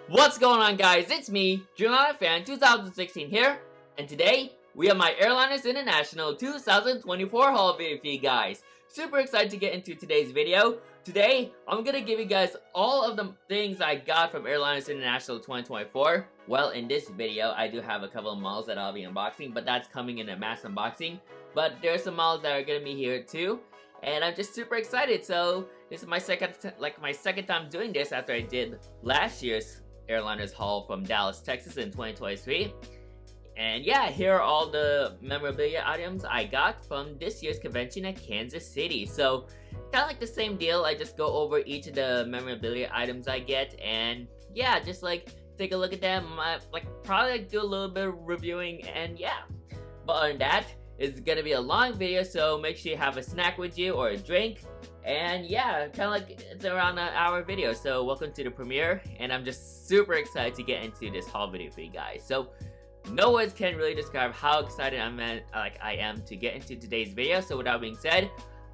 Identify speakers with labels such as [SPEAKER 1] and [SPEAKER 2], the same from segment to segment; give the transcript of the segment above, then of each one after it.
[SPEAKER 1] What's going on, guys? It's me, Airliners Fan 2016 here, and today we have my Airliners International 2024 haul video for you guys. Super excited to get into today's video. Today, I'm gonna give you guys all of the things I got from Airliners International 2024. Well, in this video, I do have a couple of models that I'll be unboxing, but that's coming in a mass unboxing. But there's some models that are gonna be here too, and I'm just super excited. So this is my second time doing this after I did last year's Airliners haul from Dallas, Texas in 2023. And yeah, here are all the memorabilia items I got from this year's convention at Kansas City. So kind of like the same deal, I just go over each of the memorabilia items I get, and yeah, just like take a look at them. I probably do a little bit of reviewing, and yeah. But other than that, it's gonna be a long video, so make sure you have a snack with you or a drink. And yeah, kind of like it's around an hour video, so welcome to the premiere, and I'm just super excited to get into this haul video for you guys. So no words can really describe how excited I am to get into today's video. So with that being said,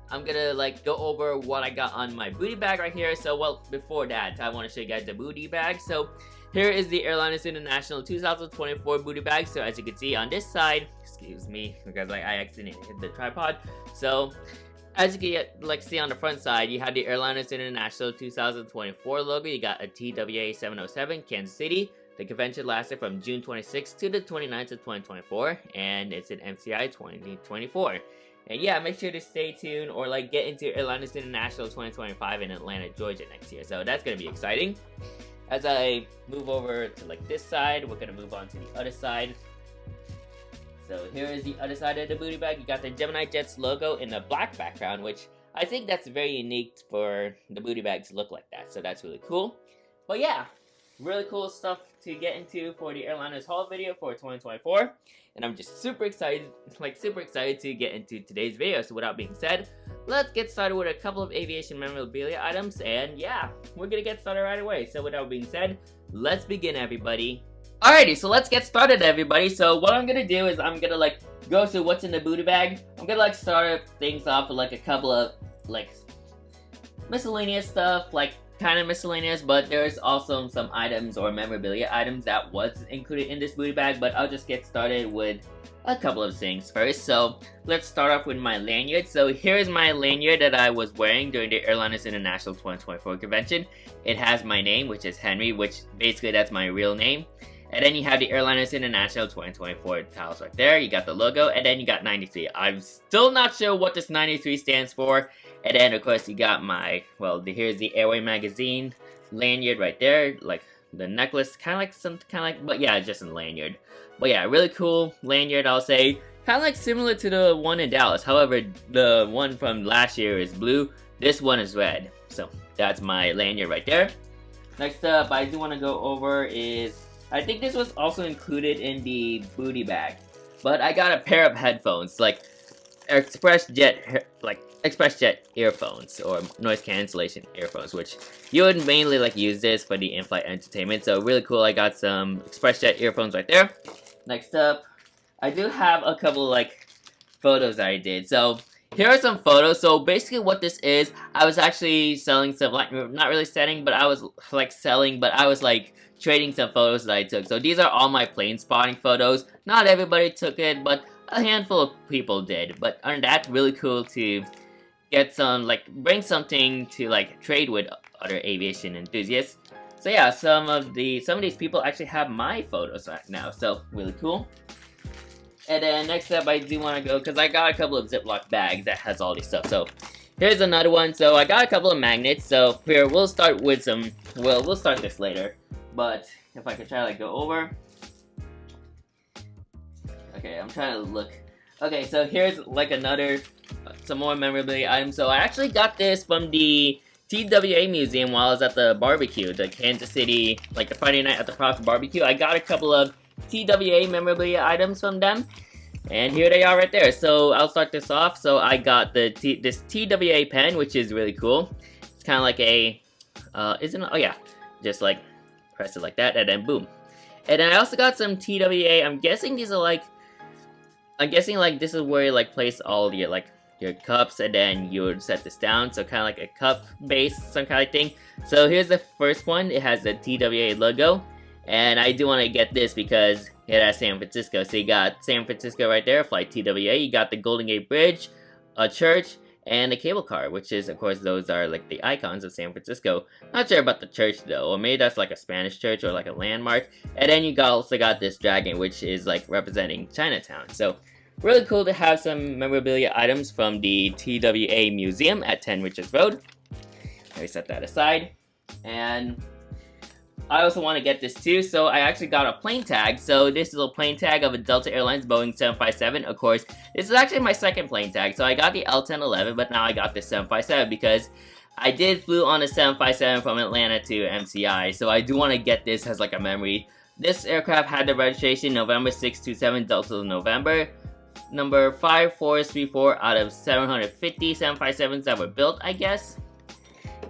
[SPEAKER 1] I'm gonna go over what I got on my booty bag right here. So well, before that, I want to show you guys the booty bag. So here is the Airliners International 2024 booty bag. So as you can see on this side, excuse me because I accidentally hit the tripod. So as you can see on the front side, you have the Airliners International 2024 logo. You got a TWA 707 Kansas City. The convention lasted from June 26th to the 29th of 2024, and it's an MCI 2024. And yeah, make sure to stay tuned or get into Airliners International 2025 in Atlanta, Georgia next year. So that's gonna be exciting. As I move over to this side, we're gonna move on to the other side. So here is the other side of the booty bag. You got the Gemini Jets logo in a black background, which I think that's very unique for the booty bag to look like that. So that's really cool. But yeah, really cool stuff to get into for the Airliners haul video for 2024. And I'm just super excited, to get into today's video. So without being said, let's get started with a couple of aviation memorabilia items. And yeah, we're gonna get started right away. So without being said, let's begin, everybody. Alrighty, so let's get started, everybody. So what I'm gonna do is I'm gonna go through what's in the booty bag. I'm gonna start things off with a couple of miscellaneous stuff, kind of miscellaneous, but there's also some items or memorabilia items that was included in this booty bag. But I'll just get started with a couple of things first. So let's start off with my lanyard. So here's my lanyard that I was wearing during the Airliners International 2024 convention. It has my name, which is Henry, which basically that's my real name. And then you have the Airliners International 2024 tiles right there. You got the logo, and then you got 93. I'm still not sure what this 93 stands for. And then of course you got my, here's the Airway magazine lanyard right there, the necklace, but yeah, just a lanyard. But yeah, really cool lanyard, I'll say. Kind of similar to the one in Dallas. However, the one from last year is blue. This one is red. So that's my lanyard right there. Next up, I do want to go over is, I think this was also included in the booty bag, but I got a pair of headphones, Express Jet earphones or noise cancellation earphones, which you would mainly use this for the in-flight entertainment. So really cool. I got some Express Jet earphones right there. Next up, I do have a couple photos that I did. So here are some photos. So basically what this is, I was actually selling some, not really selling, but I was trading some photos that I took. So these are all my plane spotting photos. Not everybody took it, but a handful of people did. But other than that, really cool to get some, bring something to trade with other aviation enthusiasts. So yeah, some of these people actually have my photos right now, so really cool. And then next up, I do want to go, because I got a couple of Ziploc bags that has all this stuff. So here's another one. So I got a couple of magnets. So here, we'll start with some, we'll start this later. But if I could try to go over. Okay, I'm trying to look. Okay, so here's some more memorabilia items. So I actually got this from the TWA museum while I was at the barbecue, the Kansas City, the Friday night at the Props barbecue. I got a couple of TWA memorabilia items from them, and here they are right there. So I'll start this off. So I got this TWA pen, which is really cool. It's kind of like a, oh yeah, just press it like that, and then boom. And then I also got some TWA. I'm guessing these are this is where you place all your your cups, and then you would set this down, so kind of like a cup base, some kind of thing. So here's the first one. It has the TWA logo, and I do want to get this because it has San Francisco. So you got San Francisco right there, flight TWA. You got the Golden Gate Bridge, a church, and a cable car, which is, of course, those are like the icons of San Francisco. Not sure about the church though, or maybe that's like a Spanish church or like a landmark. And then you also got this dragon, which is like representing Chinatown. So really cool to have some memorabilia items from the TWA Museum at 10 Richards Road. Let me set that aside. And I also want to get this too, so I actually got a plane tag. So this is a plane tag of a Delta Airlines Boeing 757. Of course, this is actually my second plane tag. So I got the L1011, but now I got the 757 because I did flew on a 757 from Atlanta to MCI. So I do want to get this as like a memory. This aircraft had the registration November 627 Delta November, number 5434 out of 750 757s that were built, I guess.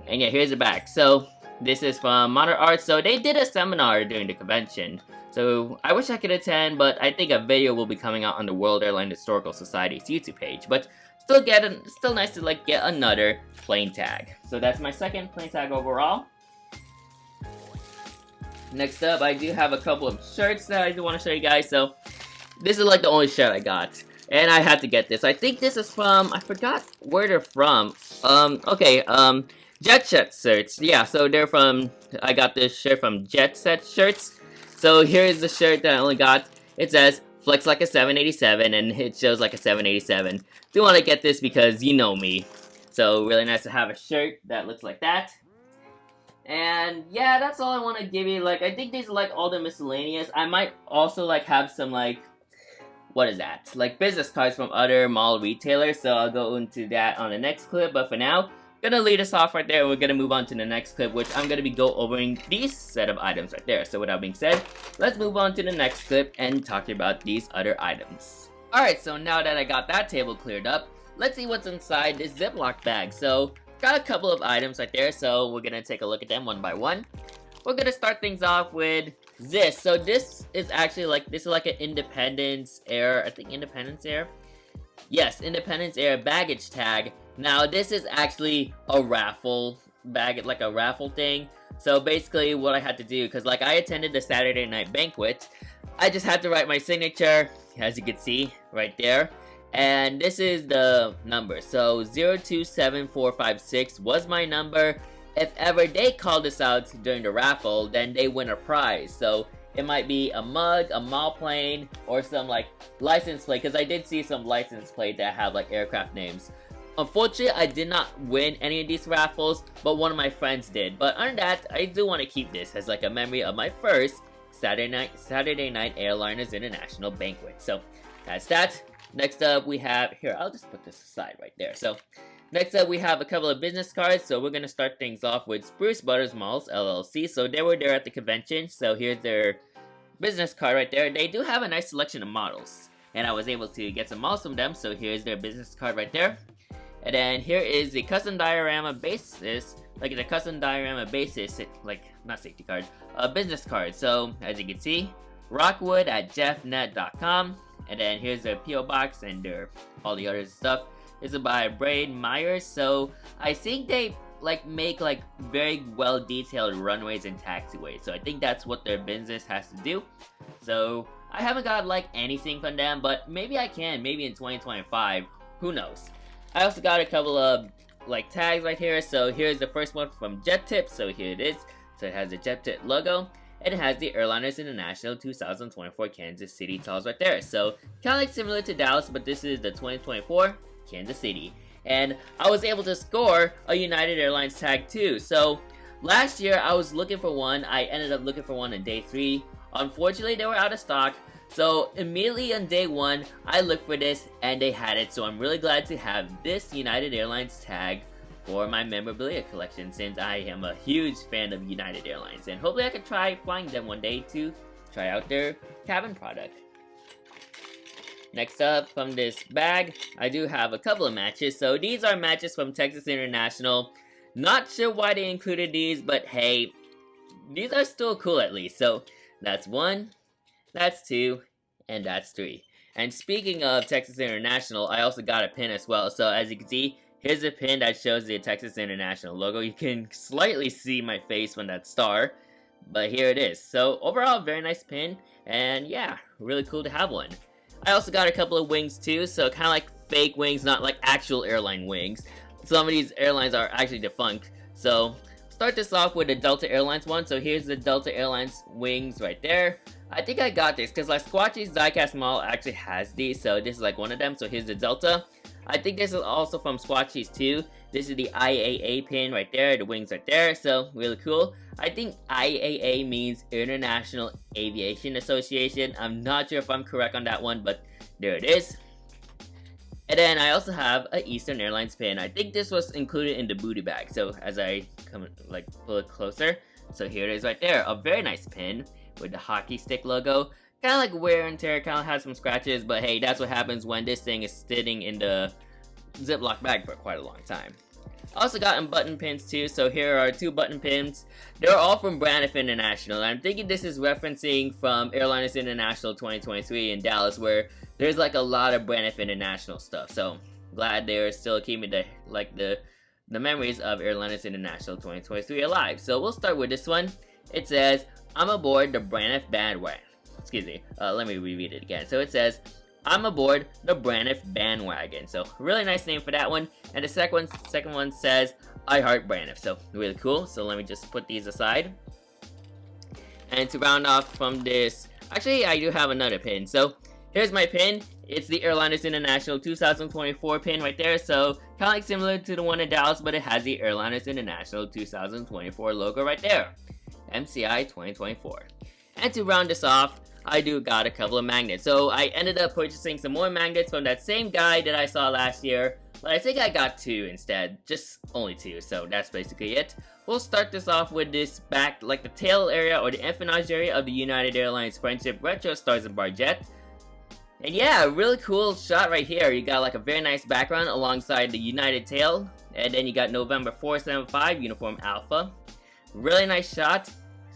[SPEAKER 1] And yeah, here's the back. So this is from Modern Arts. So they did a seminar during the convention. So I wish I could attend, but I think a video will be coming out on the World Airline Historical Society's YouTube page. But still nice to like get another plane tag. So that's my second plane tag overall. Next up, I do have a couple of shirts that I do want to show you guys. So this is like the only shirt I got, and I had to get this. I think this is from, I forgot where they're from. Jet Set shirts. Yeah, so they're from, I got this shirt from Jet Set Shirts. So here's the shirt that I only got. It says, flex like a 787, and it shows like a 787. Do want to get this because you know me. So really nice to have a shirt that looks like that. And yeah, that's all I want to give you. Like, I think these are like all the miscellaneous. I might also like have some like, what is that? Like business cards from other mall retailers. So I'll go into that on the next clip. But for now, gonna lead us off right there, and we're gonna move on to the next clip, which I'm gonna be overing these set of items right there. So with that being said, let's move on to the next clip and talk about these other items. Alright, so now that I got that table cleared up, let's see what's inside this Ziploc bag. So got a couple of items right there, so we're gonna take a look at them one by one. We're gonna start things off with this. So this is actually like, this is like an Independence Air, I think Independence Air? Yes, Independence Air baggage tag. Now this is actually a raffle bag, like a raffle thing. So basically what I had to do, because like I attended the Saturday night banquet, I just had to write my signature, as you can see right there. And this is the number. So 027456 was my number. If ever they call this out during the raffle, then they win a prize. So it might be a mug, a mall plane, or some like license plate, because I did see some license plate that have like aircraft names. Unfortunately, I did not win any of these raffles, but one of my friends did. But other than that, I do want to keep this as like a memory of my first Saturday night Airliners International banquet. So that's that. Next up we have, here, I'll just put this aside right there. So next up we have a couple of business cards. So we're going to start things off with Spruce Brothers Malls LLC. So they were there at the convention. So here's their business card right there. They do have a nice selection of models, and I was able to get some models from them. So here's their business card right there. And then here is the custom diorama basis, like the custom diorama basis, like not safety card, business card. So as you can see, Rockwood at jeffnet.com. And then here's their PO box and their all the other stuff. This is by Braid Myers. So I think they like make like very well detailed runways and taxiways. So I think that's what their business has to do. So I haven't got like anything from them, but maybe I can, maybe in 2025, who knows. I also got a couple of like tags right here. So here's the first one from Jet Tip. So here it is. So it has the Jet Tip logo, and it has the Airliners International 2024 Kansas City tiles right there. So kind of like similar to Dallas, but this is the 2024 Kansas City. And I was able to score a United Airlines tag too. So last year I was looking for one. I ended up looking for one on day 3. Unfortunately, they were out of stock. So immediately on day 1, I looked for this and they had it. So I'm really glad to have this United Airlines tag for my memorabilia collection, since I am a huge fan of United Airlines. And hopefully I can try flying them one day to try out their cabin product. Next up from this bag, I do have a couple of matches. So these are matches from Texas International. Not sure why they included these, but hey, these are still cool at least. So that's 1, that's 2, and that's 3. And speaking of Texas International, I also got a pin as well. So as you can see, here's a pin that shows the Texas International logo. You can slightly see my face from that star, but here it is. So overall, very nice pin, and yeah, really cool to have one. I also got a couple of wings too, so kind of like fake wings, not like actual airline wings. Some of these airlines are actually defunct. So start this off with the Delta Airlines one. So here's the Delta Airlines wings right there. I think I got this because like Squatchy's diecast model actually has these, so this is like one of them. So here's the Delta. I think this is also from Squatchy's too. This is the IAA pin right there, the wings right there, so really cool. I think IAA means International Aviation Association. I'm not sure if I'm correct on that one, but there it is. And then I also have an Eastern Airlines pin. I think this was included in the booty bag. So as I come like pull it closer, so here it is right there. A very nice pin with the hockey stick logo. Kind of like wear and tear, kind of has some scratches, but hey, that's what happens when this thing is sitting in the Ziploc bag for quite a long time. Also gotten button pins too, so here are 2 button pins. They're all from Braniff International. I'm thinking this is referencing from Airliners International 2023 in Dallas, where there's like a lot of Braniff International stuff. So glad they're still keeping the memories of Airliners International 2023 alive. So we'll start with this one. It says, "I'm aboard the Braniff bandwagon." Excuse me. Let me reread it again. So it says, "I'm aboard the Braniff bandwagon." So really nice name for that one. And the second one says, "I heart Braniff." So really cool. So let me just put these aside. And to round off from this, actually I do have another pin. So here's my pin. It's the Airliners International 2024 pin right there. So kind of like similar to the one in Dallas, but it has the Airliners International 2024 logo right there. MCI 2024. And to round this off, I do got a couple of magnets. So I ended up purchasing some more magnets from that same guy that I saw last year. But I think I got 2 instead. Just only 2, so that's basically it. We'll start this off with this back, like the tail area or the empennage area of the United Airlines Friendship Retro Stars and Bar Jet. And yeah, really cool shot right here. You got like a very nice background alongside the United tail. And then you got November 475 Uniform Alpha. Really nice shot.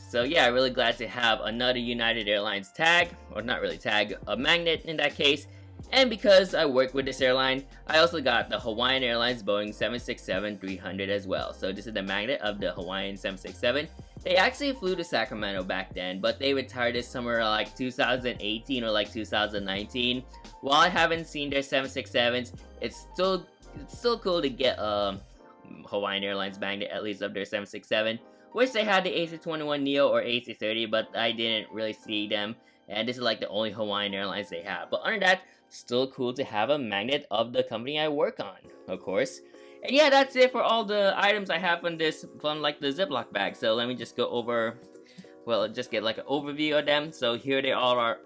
[SPEAKER 1] So yeah, really glad to have another United Airlines tag, or not really tag, a magnet in that case. And because I work with this airline, I also got the Hawaiian Airlines Boeing 767-300 as well. So this is the magnet of the Hawaiian 767. They actually flew to Sacramento back then, but they retired this summer like 2018 or like 2019. While I haven't seen their 767s, it's still cool to get a Hawaiian Airlines magnet, at least of their 767. Wish they had the AC-21neo or AC-30, but I didn't really see them. And this is like the only Hawaiian Airlines they have. But other than that, still cool to have a magnet of the company I work on, of course. And yeah, that's it for all the items I have from like the Ziploc bag. So let me just go over, well, just get like an overview of them. So here they all are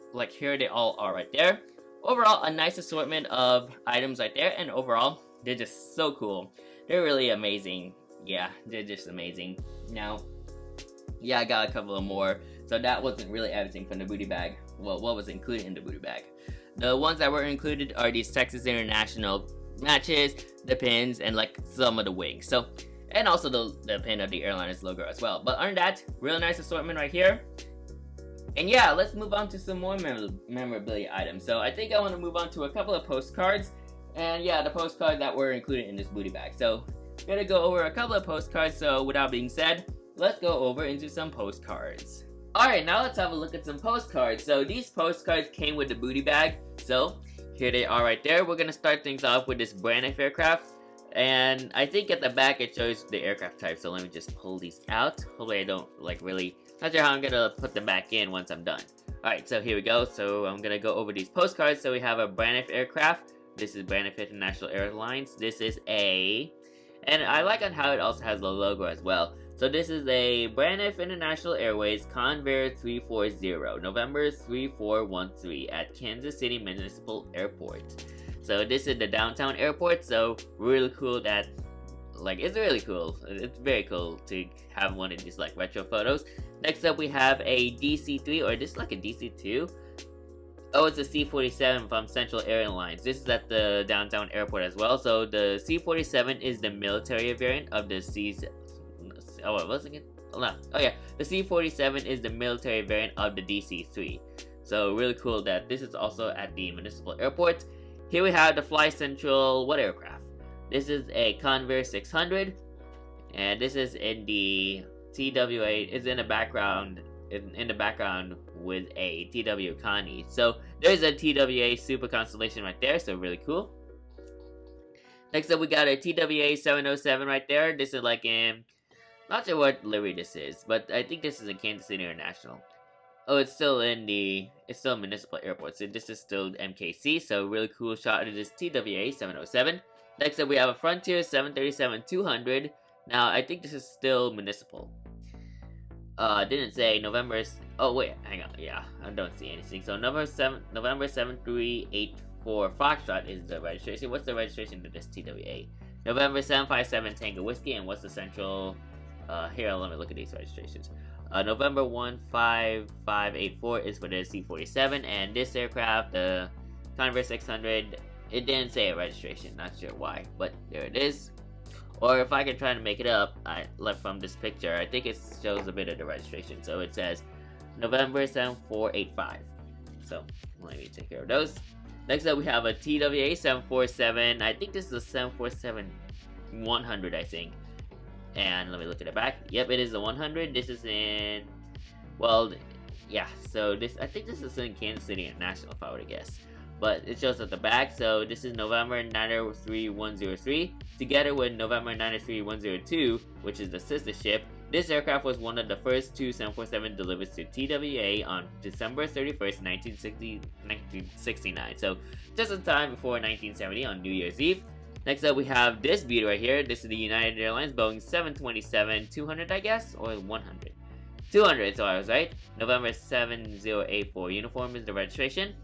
[SPEAKER 1] right there. Overall, a nice assortment of items right there. And overall, they're just so cool. They're really amazing. Yeah, they're just amazing. Now, yeah, I got a couple of more. So that wasn't really everything from the booty bag. Well, what was included in the booty bag? The ones that were included are these Texas International matches, the pins, and like some of the wings. So, and also the pin of the Airliners logo as well. But other than that, real nice assortment right here. And yeah, let's move on to some more memorabilia items. So I think I want to move on to a couple of postcards. And yeah, the postcards that were included in this booty bag. So gonna go over a couple of postcards. So without being said, let's go over into some postcards. Alright, now let's have a look at some postcards. So these postcards came with the booty bag. So here they are right there. We're gonna start things off with this Braniff aircraft. And I think at the back it shows the aircraft type. So let me just pull these out. Hopefully I don't like really, not sure how I'm gonna put them back in once I'm done. Alright, so here we go. So I'm gonna go over these postcards. So we have a Braniff aircraft. This is Braniff International Airlines. This is and I like on how it also has the logo as well. So this is a Braniff International Airways Convair 340, November 3413 at Kansas City Municipal Airport. So this is the downtown airport, so really cool that, like, it's really cool. It's very cool to have one of these, like, retro photos. Next up, we have a DC-3, or this is like a DC-2. Oh, it's a C-47 from Central Airlines. This is at the downtown airport as well. So the C-47 is the military variant of the Oh, what was it again? Oh, no. Oh yeah, the C-47 is the military variant of the DC-3. So really cool that this is also at the municipal airport. Here we have the Fly Central what aircraft? This is a Convair 600, and this is in the TWA. Is in the background. In the background with a TW Connie. So there's a TWA Super Constellation right there. So really cool. Next up, we got a TWA 707 right there. This is like in, not sure what livery this is, but I think this is in Kansas City International. Oh, it's still municipal airport, so this is still MKC, so really cool shot of this TWA 707. Next up, we have a Frontier 737-200. Now, I think this is still municipal. Didn't say November, oh wait, hang on, yeah, I don't see anything. So November 7384 Foxtrot is the registration. What's the registration to this TWA? November 757 Tango Whiskey, and what's the central, here, let me look at these registrations. November 15584 is for the C-47, and this aircraft, the Convair 600, it didn't say a registration, not sure why, but there it is. Or if I can try to make it up, from this picture, I think it shows a bit of the registration. So it says November 7485. So let me take care of those. Next up, we have a TWA 747. I think this is a 747-100, I think. And let me look at the back. Yep, it is the 100. This is in, well, yeah. So I think this is in Kansas City International, if I were to guess. But it shows at the back. So this is November 93103, together with November 93102, which is the sister ship. This aircraft was one of the first two 747 delivered to TWA on December 31st, 1969. So just in time before 1970 on New Year's Eve. Next up, we have this beauty right here. This is the United Airlines Boeing 727-200, I guess, or 100. 200, so I was right. November 7084. Uniform is the registration.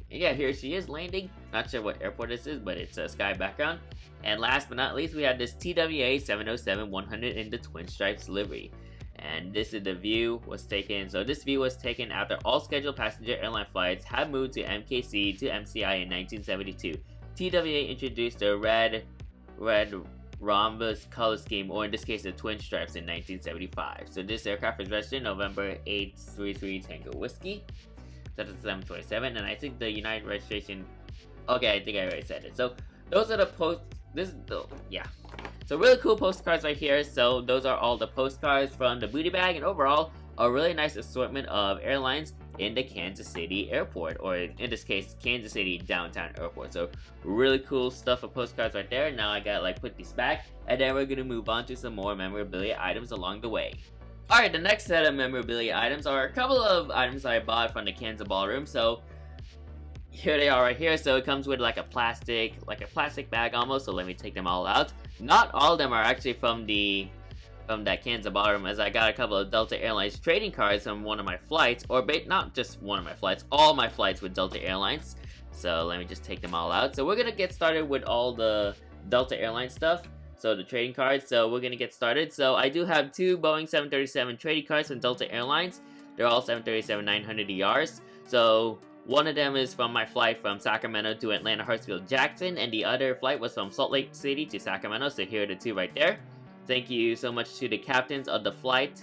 [SPEAKER 1] And yeah, here she is landing. Not sure what airport this is, but it's a sky background. And last but not least, we have this TWA 707-100 in the Twin Stripes livery. And this is the view was taken. So this view was taken after all scheduled passenger airline flights had moved to MKC to MCI in 1972. TWA introduced the red rhombus color scheme, or in this case the twin stripes, in 1975. So this aircraft is registered November 833 Tango Whiskey. So that's 727, and I think the United registration, okay, I think I already said it. So those are the yeah. So really cool postcards right here. So those are all the postcards from the booty bag, and overall a really nice assortment of airlines in the Kansas City airport, or in this case Kansas City downtown airport. So really cool stuff of postcards right there. Now I gotta put these back, and then we're gonna move on to some more memorabilia items along the way. Alright, the next set of memorabilia items are a couple of items I bought from the Kansas Ballroom. So here they are right here. So it comes with like a plastic bag almost. So let me take them all out. Not all of them are actually from that Kansas Ballroom, as I got a couple of Delta Airlines trading cards from one of my flights, or not just one of my flights, all my flights with Delta Airlines. So let me just take them all out. So we're gonna get started with all the Delta Airlines stuff. So the trading cards, so we're gonna get started. So I do have two Boeing 737 trading cards from Delta Airlines. They're all 737-900ERs. So one of them is from my flight from Sacramento to Atlanta Hartsfield Jackson, and the other flight was from Salt Lake City to Sacramento. So here are the two right there. Thank you so much to the captains of the flight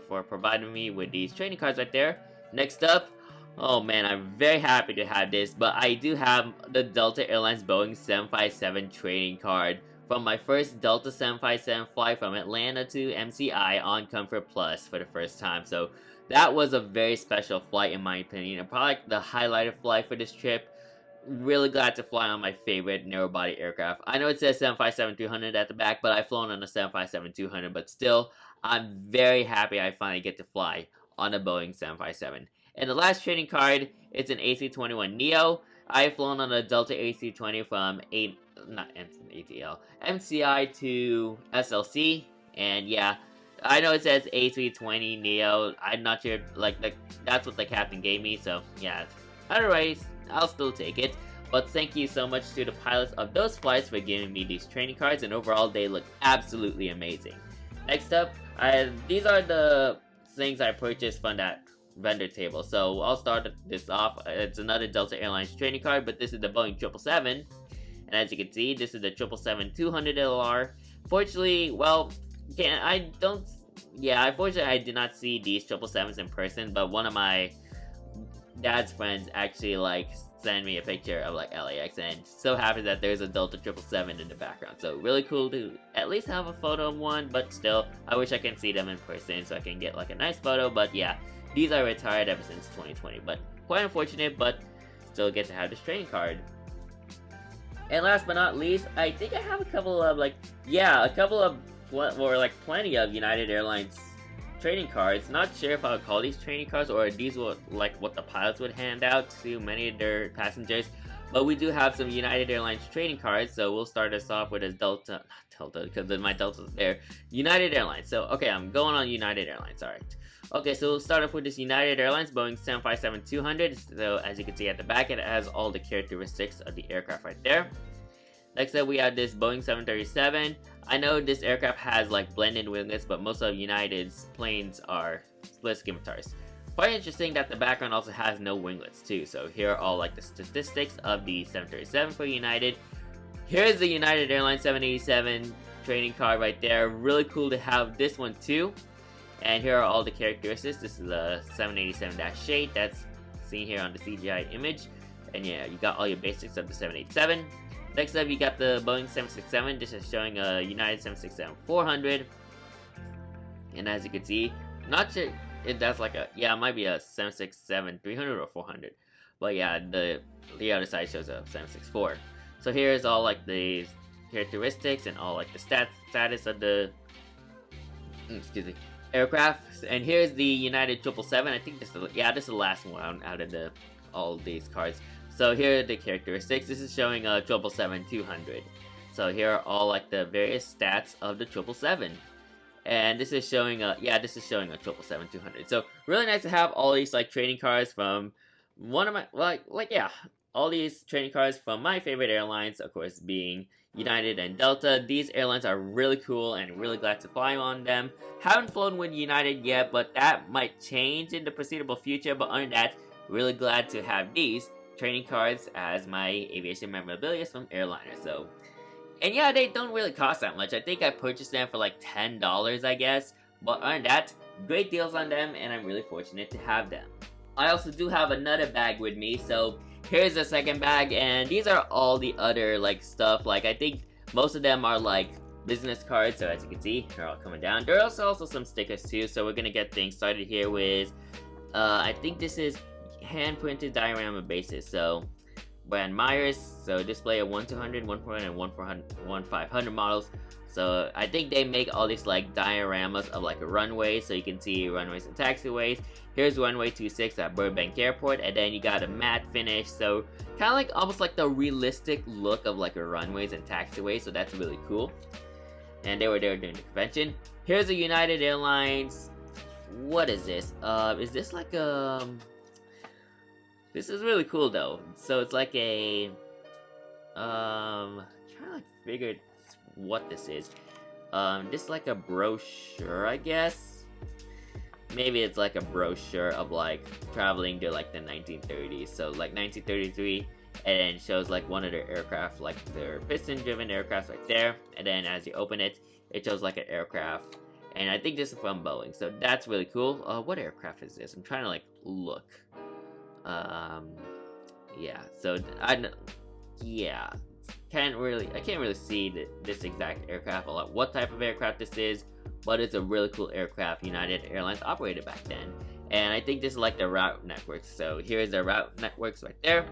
[SPEAKER 1] for providing me with these trading cards right there. Next up, oh man, I'm very happy to have this, but I do have the Delta Airlines Boeing 757 trading card from my first Delta 757 flight from Atlanta to MCI on Comfort Plus for the first time. So that was a very special flight in my opinion, and probably the highlighted flight for this trip. Really glad to fly on my favorite narrow-body aircraft. I know it says 757-300 at the back, but I've flown on a 757-200, but still, I'm very happy I finally get to fly on a Boeing 757. And the last trading card, it's an A321neo. I've flown on a Delta A320 from MCI to SLC, and yeah, I know it says A320neo. I'm not sure, that's what the captain gave me, so yeah. Otherwise, I'll still take it. But thank you so much to the pilots of those flights for giving me these training cards, and overall they look absolutely amazing. Next up, these are the things I purchased from that vendor table. So I'll start this off. It's another Delta Airlines training card, but this is the Boeing 777. And as you can see, this is the 777-200 LR. Fortunately, well, yeah, unfortunately I did not see these 777s in person, but one of my dad's friends actually like sent me a picture of like LAX, and so happy that there's a Delta 777 in the background. So really cool to at least have a photo of one, but still, I wish I can see them in person so I can get like a nice photo. But yeah, these are retired ever since 2020, but quite unfortunate, but still get to have this training card. And last but not least, I think I have a couple of plenty of United Airlines trading cards. Not sure if I would call these trading cards or these were like what the pilots would hand out to many of their passengers. But we do have some United Airlines trading cards, so we'll start us off with a not Delta, because my Delta's there. United Airlines. So, okay, I'm going on United Airlines, alright. Okay, so we'll start off with this United Airlines Boeing 757-200. So, as you can see at the back, it has all the characteristics of the aircraft right there. Next up, we have this Boeing 737. I know this aircraft has like blended winglets, but most of United's planes are split scimitars. Quite interesting that the background also has no winglets too. So here are all like the statistics of the 737 for United. Here's the United Airlines 787 trading card right there. Really cool to have this one too. And here are all the characteristics. This is a 787-8 that's seen here on the CGI image. And yeah, you got all your basics of the 787. Next up, you got the Boeing 767. This is showing a United 767-400. And as you can see, not sure if that's like a, yeah, it might be a 767-300 or 400. But yeah, the other side shows a 764. So here's all like the characteristics and all like the status of the aircraft. And here's the United 777. I think this is the last one out of all these cards. So here are the characteristics. This is showing a 777-200. So here are all like the various stats of the 777. And this is showing a 777-200. So really nice to have all these like trading cards from one of my all these trading cards from my favorite airlines, of course being United and Delta. These airlines are really cool and really glad to fly on them. Haven't flown with United yet, but that might change in the foreseeable future. But other than that, really glad to have these trading cards as my aviation memorabilia from Airliners. So, and yeah, they don't really cost that much. I think I purchased them for like $10, I guess. But other than that, great deals on them, and I'm really fortunate to have them. I also do have another bag with me, so here's the second bag, and these are all the other like stuff. Like I think most of them are like business cards, so as you can see, they're all coming down. There are also some stickers too, so we're gonna get things started here with, I think this is hand-printed diorama bases. So brand Myers, so display of 1-200, 1-400, and 1-500 models. So I think they make all these like dioramas of like a runway, so you can see runways and taxiways. Here's runway 26 at Burbank Airport, and then you got a matte finish, so kind of like almost like the realistic look of like a runways and taxiways, so that's really cool. And they were there during the convention. Here's a United Airlines. What is this? Is this like a? This is really cool though. So it's like a trying to like figure what this is. This is like a brochure, I guess. Maybe it's like a brochure of like traveling to like the 1930s. So like 1933, and then shows like one of their aircraft, like their piston-driven aircraft right there. And then as you open it, it shows like an aircraft. And I think this is from Boeing, so that's really cool. What aircraft is this? I'm trying to like look. Yeah. So I can't really see this exact aircraft, or like what type of aircraft this is, but it's a really cool aircraft United Airlines operated back then. And I think this is like the route networks. So here's the route networks right there.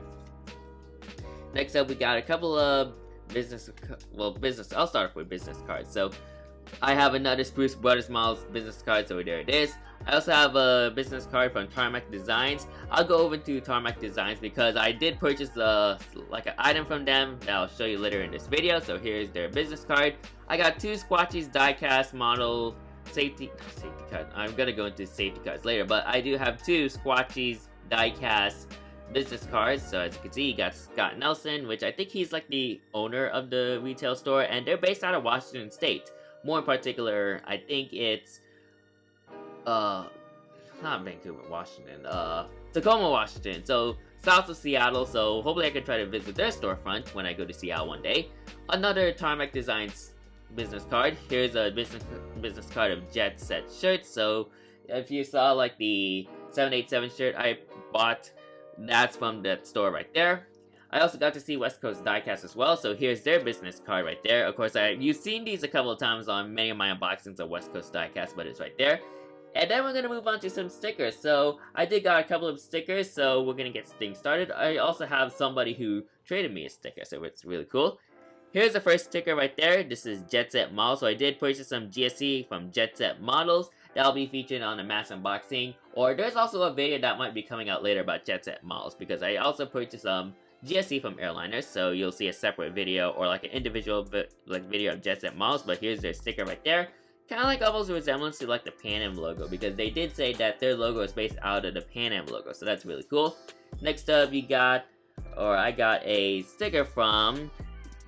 [SPEAKER 1] Next up, we got a couple of business. I'll start off with business cards. So I have another Spruce Brothers Miles business card, so there it is. I also have a business card from Tarmac Designs. I'll go over to Tarmac Designs because I did purchase like an item from them that I'll show you later in this video. So here's their business card. I got two Squatchies diecast model safety cards. I'm gonna go into safety cards later, but I do have two Squatchies diecast business cards. So as you can see, you got Scott Nelson, which I think he's like the owner of the retail store, and they're based out of Washington State. More in particular, I think it's not Vancouver, Washington, Tacoma, Washington, so south of Seattle. So hopefully I can try to visit their storefront when I go to Seattle one day. Another Tarmac Designs business card. Here's a business card of Jet Set shirts. So if you saw like the 787 shirt I bought, that's from that store right there. I also got to see West Coast Diecast as well, so here's their business card right there. Of course, you've seen these a couple of times on many of my unboxings of West Coast Diecast, but it's right there. And then we're going to move on to some stickers. So I did got a couple of stickers, so we're going to get things started. I also have somebody who traded me a sticker, so it's really cool. Here's the first sticker right there. This is Jet Set Models. So I did purchase some GSC from Jet Set Models. That'll be featured on a mass unboxing. Or there's also a video that might be coming out later about Jet Set Models, because I also purchased GSC from Airliners, so you'll see a separate video or like an individual video of Jet Set Models. But here's their sticker right there. Kind of like almost a resemblance to like the Pan Am logo, because they did say that their logo is based out of the Pan Am logo, so that's really cool. Next up, I got a sticker from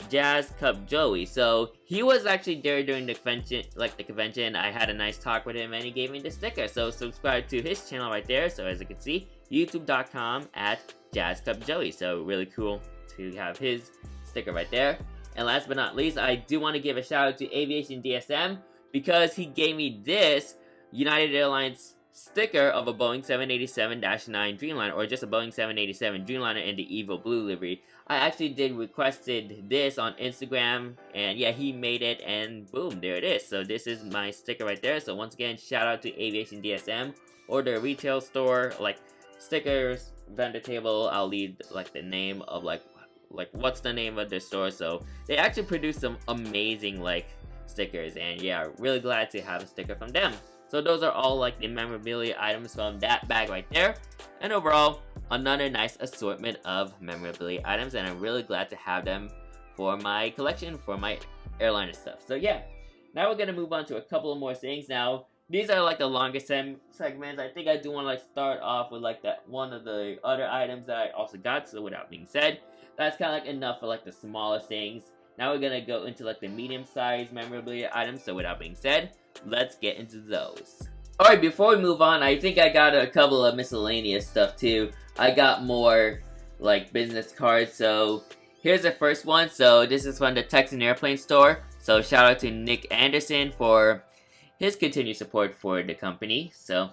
[SPEAKER 1] Jazz Cup Joey. So he was actually there during the convention. I had a nice talk with him and he gave me the sticker. So subscribe to his channel right there. So as you can see, youtube.com/JazzCupJoey. So really cool to have his sticker right there. And last but not least, I do want to give a shout out to Aviation DSM, because he gave me this United Airlines sticker of a Boeing 787-9 Dreamliner, or just a Boeing 787 Dreamliner in the Evil Blue livery. I actually requested this on Instagram, and yeah, he made it, and boom, there it is. So this is my sticker right there. So once again, shout out to Aviation DSM, or their retail store, like stickers, vendor table. I'll leave like the name of like what's the name of their store. So they actually produce some amazing like stickers, and yeah, really glad to have a sticker from them. So those are all like the memorabilia items from that bag right there, and overall another nice assortment of memorabilia items, and I'm really glad to have them for my collection, for my airliner stuff. So yeah, now we're gonna move on to a couple of more things. Now these are like the longest segments. I think I do want to like start off with like that one of the other items that I also got. So without being said, that's kind of like enough for like the smaller things. Now we're gonna go into like the medium-sized memorabilia items. So without being said, let's get into those. Alright, before we move on, I think I got a couple of miscellaneous stuff too. I got more like business cards. So here's the first one. So this is from the Texan Airplane store. So shout out to Nick Anderson for his continued support for the company. So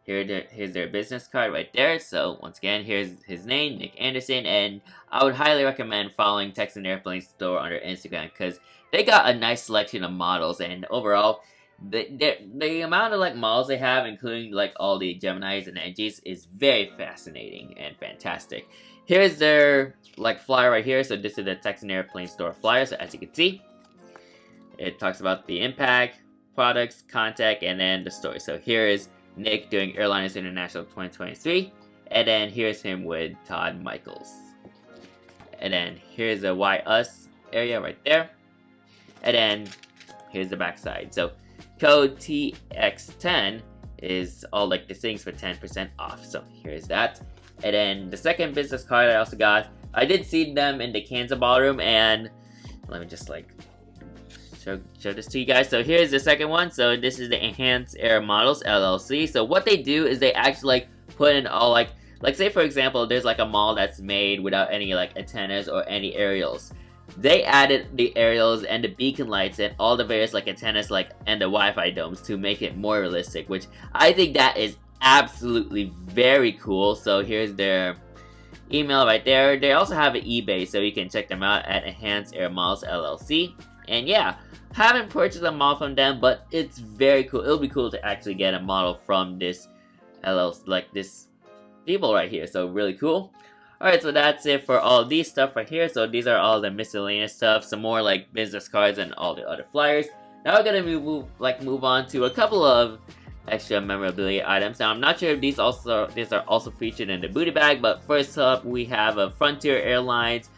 [SPEAKER 1] here's their business card right there. So once again, here's his name, Nick Anderson, and I would highly recommend following Texan Airplane store on their Instagram, because they got a nice selection of models, and overall the amount of like models they have, including like all the Geminis and NGs, is very fascinating and fantastic. Here's their like flyer right here. So this is the Texan Airplane store flyer. So as you can see, it talks about the impact, products, contact, and then the story. So here is Nick doing Airliners International 2023, and then here's him with Todd Michaels. And then here's the Why Us area right there. And then here's the backside. So code TX10 is all like the things for 10% off. So here's that. And then the second business card I also got, I did see them in the Kansas ballroom, and let me just like show this to you guys. So here's the second one. So this is the Enhanced Air Models LLC. So what they do is they actually like put in all like say for example, there's like a model that's made without any like antennas or any aerials. They added the aerials and the beacon lights and all the various like antennas like and the Wi-Fi domes to make it more realistic, which I think that is absolutely very cool. So here's their email right there. They also have an eBay, so you can check them out at Enhanced Air Models LLC. And yeah, haven't purchased a model from them, but it's very cool. It'll be cool to actually get a model from this LLC, like this people right here. So really cool. Alright, so that's it for all these stuff right here. So these are all the miscellaneous stuff, some more like business cards and all the other flyers. Now we're gonna move on to a couple of extra memorabilia items. Now I'm not sure if these are also featured in the booty bag, but first up we have a Frontier Airlines.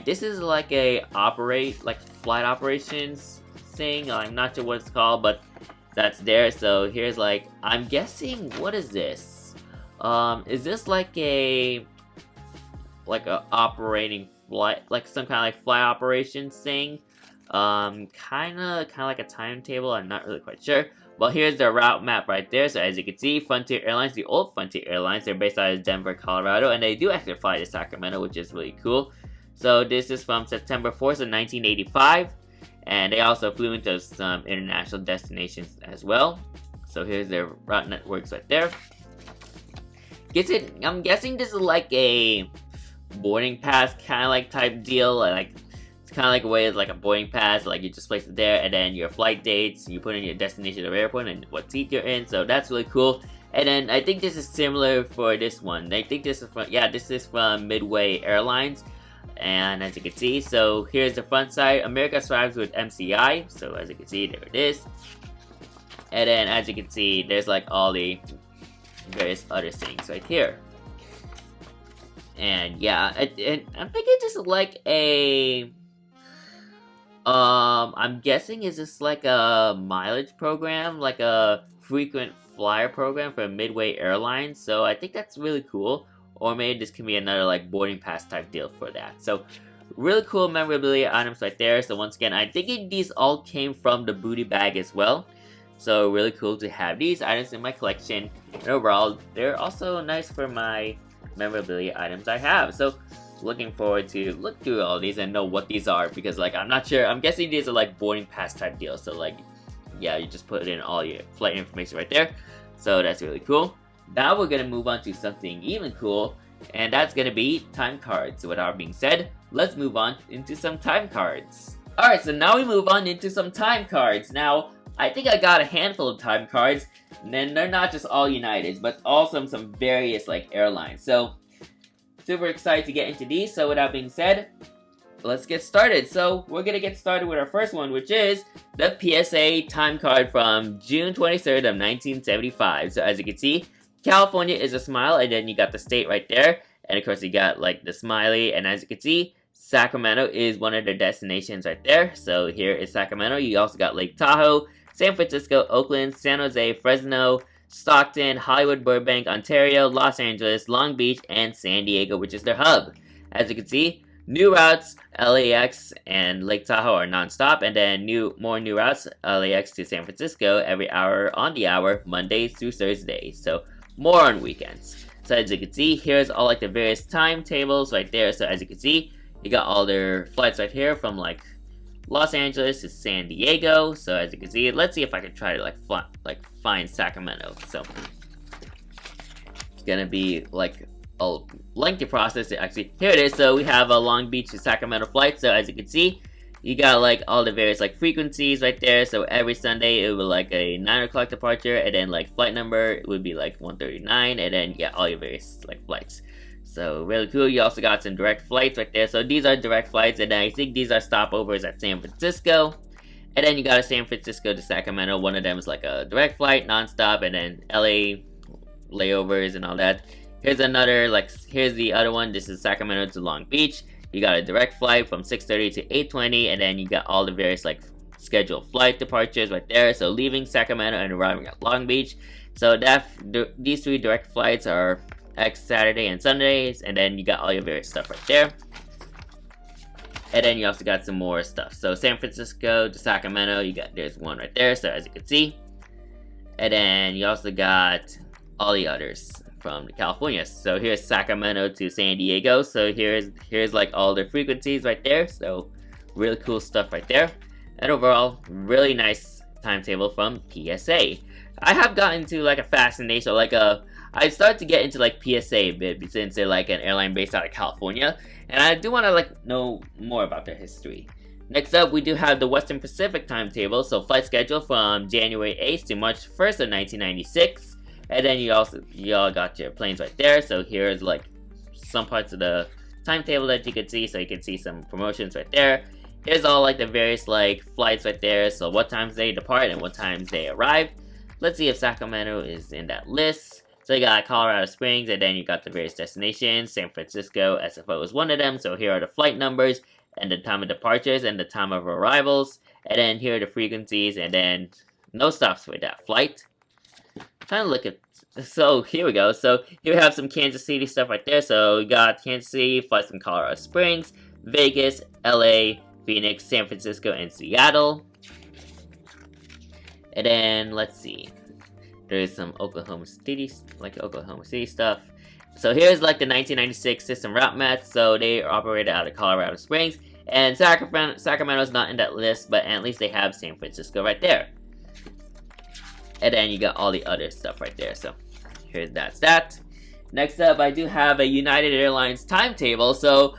[SPEAKER 1] This is like a flight operations thing. I'm not sure what it's called, but that's there. So here's like, I'm guessing, what is this? Is this like a operating flight, like some kind of like flight operations thing? Kind of like a timetable. I'm not really quite sure. Well, here's the route map right there. So as you can see, Frontier Airlines, the old Frontier Airlines, they're based out of Denver, Colorado, and they do actually fly to Sacramento, which is really cool. So this is from September 4th of 1985. and they also flew into some international destinations as well. So here's their route networks right there. I'm guessing this is like a boarding pass kind of like type deal. Like it's kind of like a way of like a boarding pass. Like you just place it there, and then your flight dates. You put in your destination of airport and what seat you're in. So that's really cool. And then I think this is similar for this one. I think this is from Midway Airlines. And as you can see, so here's the front side. America thrives with MCI. So as you can see, there it is. And then as you can see, there's like all the various other things right here. And yeah, I'm thinking this is like a I'm guessing is this like a mileage program, like a frequent flyer program for Midway Airlines. So I think that's really cool. Or maybe this can be another like boarding pass type deal for that. So really cool memorabilia items right there. So once again, I think these all came from the booty bag as well. So really cool to have these items in my collection. And overall, they're also nice for my memorabilia items I have. So looking forward to look through all these and know what these are, because like I'm not sure. I'm guessing these are like boarding pass type deals. So like, yeah, you just put in all your flight information right there. So that's really cool. Now we're gonna move on to something even cool, and that's gonna be time cards. So with that being said, let's move on into some time cards. Alright, so now we move on into some time cards. Now, I think I got a handful of time cards, and then they're not just all Uniteds, but also some various like airlines. So, super excited to get into these. So with that being said, let's get started. So we're gonna get started with our first one, which is the PSA time card from June 23rd of 1975. So as you can see, California is a smile, and then you got the state right there, and of course you got like the smiley, and as you can see, Sacramento is one of their destinations right there. So here is Sacramento. You also got Lake Tahoe, San Francisco, Oakland, San Jose, Fresno, Stockton, Hollywood, Burbank, Ontario, Los Angeles, Long Beach, and San Diego, which is their hub. As you can see, new routes, LAX and Lake Tahoe are non-stop, and then more new routes, LAX to San Francisco every hour on the hour, Mondays through Thursdays. So more on weekends. So as you can see, here's all like the various timetables right there. So as you can see, you got all their flights right here from like Los Angeles to San Diego. So as you can see, let's see if I can try to like find Sacramento. So it's gonna be like a lengthy process to actually. Here it is. So we have a Long Beach to Sacramento flight. So as you can see, you got like all the various like frequencies right there. So every Sunday it would like a 9 o'clock departure, and then like flight number it would be like 139, and then yeah, all your various like flights. So really cool. You also got some direct flights right there. So these are direct flights, and then I think these are stopovers at San Francisco. And then you got a San Francisco to Sacramento. One of them is like a direct flight, non-stop, and then LA layovers and all that. Here's another, like, here's the other one. This is Sacramento to Long Beach. You got a direct flight from 6:30 to 8:20, and then you got all the various like scheduled flight departures right there. So leaving Sacramento and arriving at Long Beach. So these 3 direct flights are Saturday and Sundays, and then you got all your various stuff right there. And then you also got some more stuff. So San Francisco to Sacramento, there's one right there. So as you can see, and then you also got all the others from California. So here's Sacramento to San Diego. So here's like all the frequencies right there. So really cool stuff right there. And overall, really nice timetable from PSA. I have gotten to like a fascination, I started to get into like PSA a bit since they're like an airline based out of California, and I do want to like know more about their history. Next up, we do have the Western Pacific timetable. So flight schedule from January 8th to March 1st of 1996. And then you all got your planes right there. So here's like some parts of the timetable that you can see. So you can see some promotions right there. Here's all like the various like flights right there. So what times they depart and what times they arrive. Let's see if Sacramento is in that list. So you got Colorado Springs, and then you got the various destinations. San Francisco, SFO is one of them. So here are the flight numbers and the time of departures and the time of arrivals. And then here are the frequencies, and then no stops with that flight. Trying to look at, so here we go. So here we have some Kansas City stuff right there. So we got Kansas City, flights from Colorado Springs, Vegas, LA, Phoenix, San Francisco, and Seattle. And then let's see, there's some Oklahoma City stuff. So here's like the 1996 system route maps. So they are operated out of Colorado Springs, And Sacramento's not in that list, but at least they have San Francisco right there. And then you got all the other stuff right there. So here's that. Next up, I do have a United Airlines timetable. So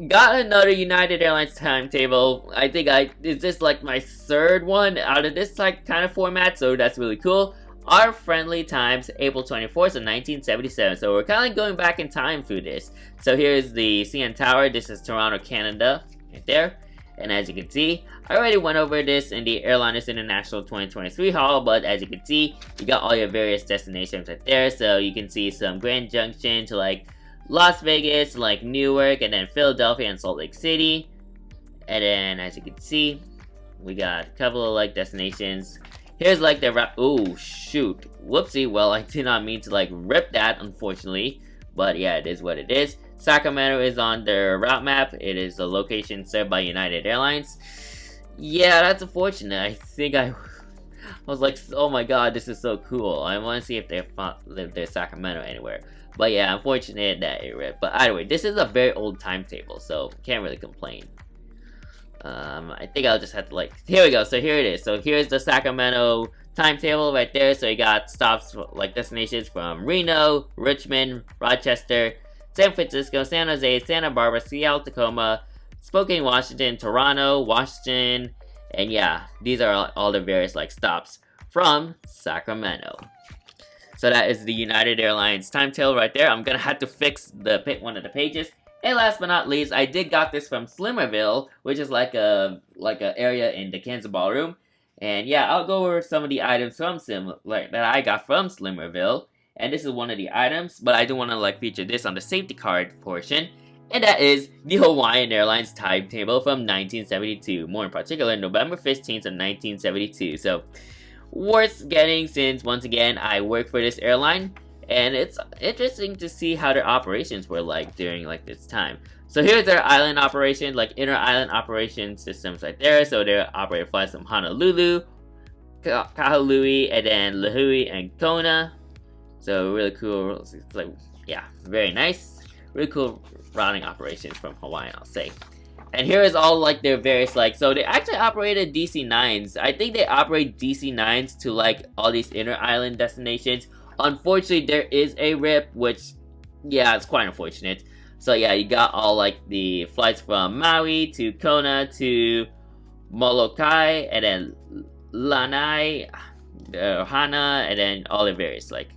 [SPEAKER 1] got another United Airlines timetable. I think is this like my third one out of this like kind of format, so that's really cool. Our friendly times, April 24th of 1977. So we're kind of going back in time through this. So here's the CN Tower. This is Toronto, Canada, right there. And as you can see, I already went over this in the Airliners International 2023 haul, but as you can see, you got all your various destinations right there. So you can see some Grand Junction to like Las Vegas, like Newark, and then Philadelphia and Salt Lake City. And then as you can see, we got a couple of like destinations. Here's like the oh shoot, whoopsie. Well, I did not mean to like rip that, unfortunately, but yeah, it is what it is. Sacramento is on their route map. It is a location served by United Airlines. Yeah, that's unfortunate. I think I was like, oh my god, this is so cool. I want to see if they live their Sacramento anywhere. But yeah, unfortunate that it ripped. But anyway, this is a very old timetable, so can't really complain. I think I'll just have to like, here we go. So here it is. So here's the Sacramento timetable right there. So you got stops like destinations from Reno, Richmond, Rochester, San Francisco, San Jose, Santa Barbara, Seattle, Tacoma, Spokane, Washington, Toronto, Washington, and yeah, these are all the various like stops from Sacramento. So that is the United Airlines timetable right there. I'm gonna have to fix one of the pages. And last but not least, I did got this from Slimmerville, which is like a area in the Kansas Ballroom. And yeah, I'll go over some of the items from that I got from Slimmerville. And this is one of the items, but I do want to like feature this on the safety card portion. And that is the Hawaiian Airlines timetable from 1972. More in particular, November 15th of 1972. So worth getting since, once again, I work for this airline. And it's interesting to see how their operations were like during like this time. So here's their island operation, like inter-island operation systems right there. So they operate flights from Honolulu, Kahului, and then Lihue and Kona. So really cool. It's like, yeah, very nice. Really cool routing operations from Hawaiian, I'll say. And here is all like their various like, so they actually operated DC-9s. I think they operate DC-9s to like all these inter-island destinations. Unfortunately, there is a rip, which, yeah, it's quite unfortunate. So yeah, you got all like the flights from Maui to Kona to Molokai, and then Lanai, Hana, and then all the various like.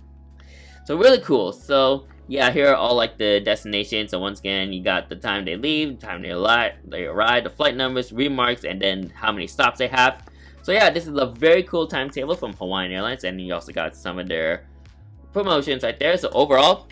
[SPEAKER 1] So really cool. So yeah, here are all like the destinations. So once again, you got the time they leave, the time they arrive, the flight numbers, remarks, and then how many stops they have. So yeah, this is a very cool timetable from Hawaiian Airlines, and you also got some of their promotions right there. So overall,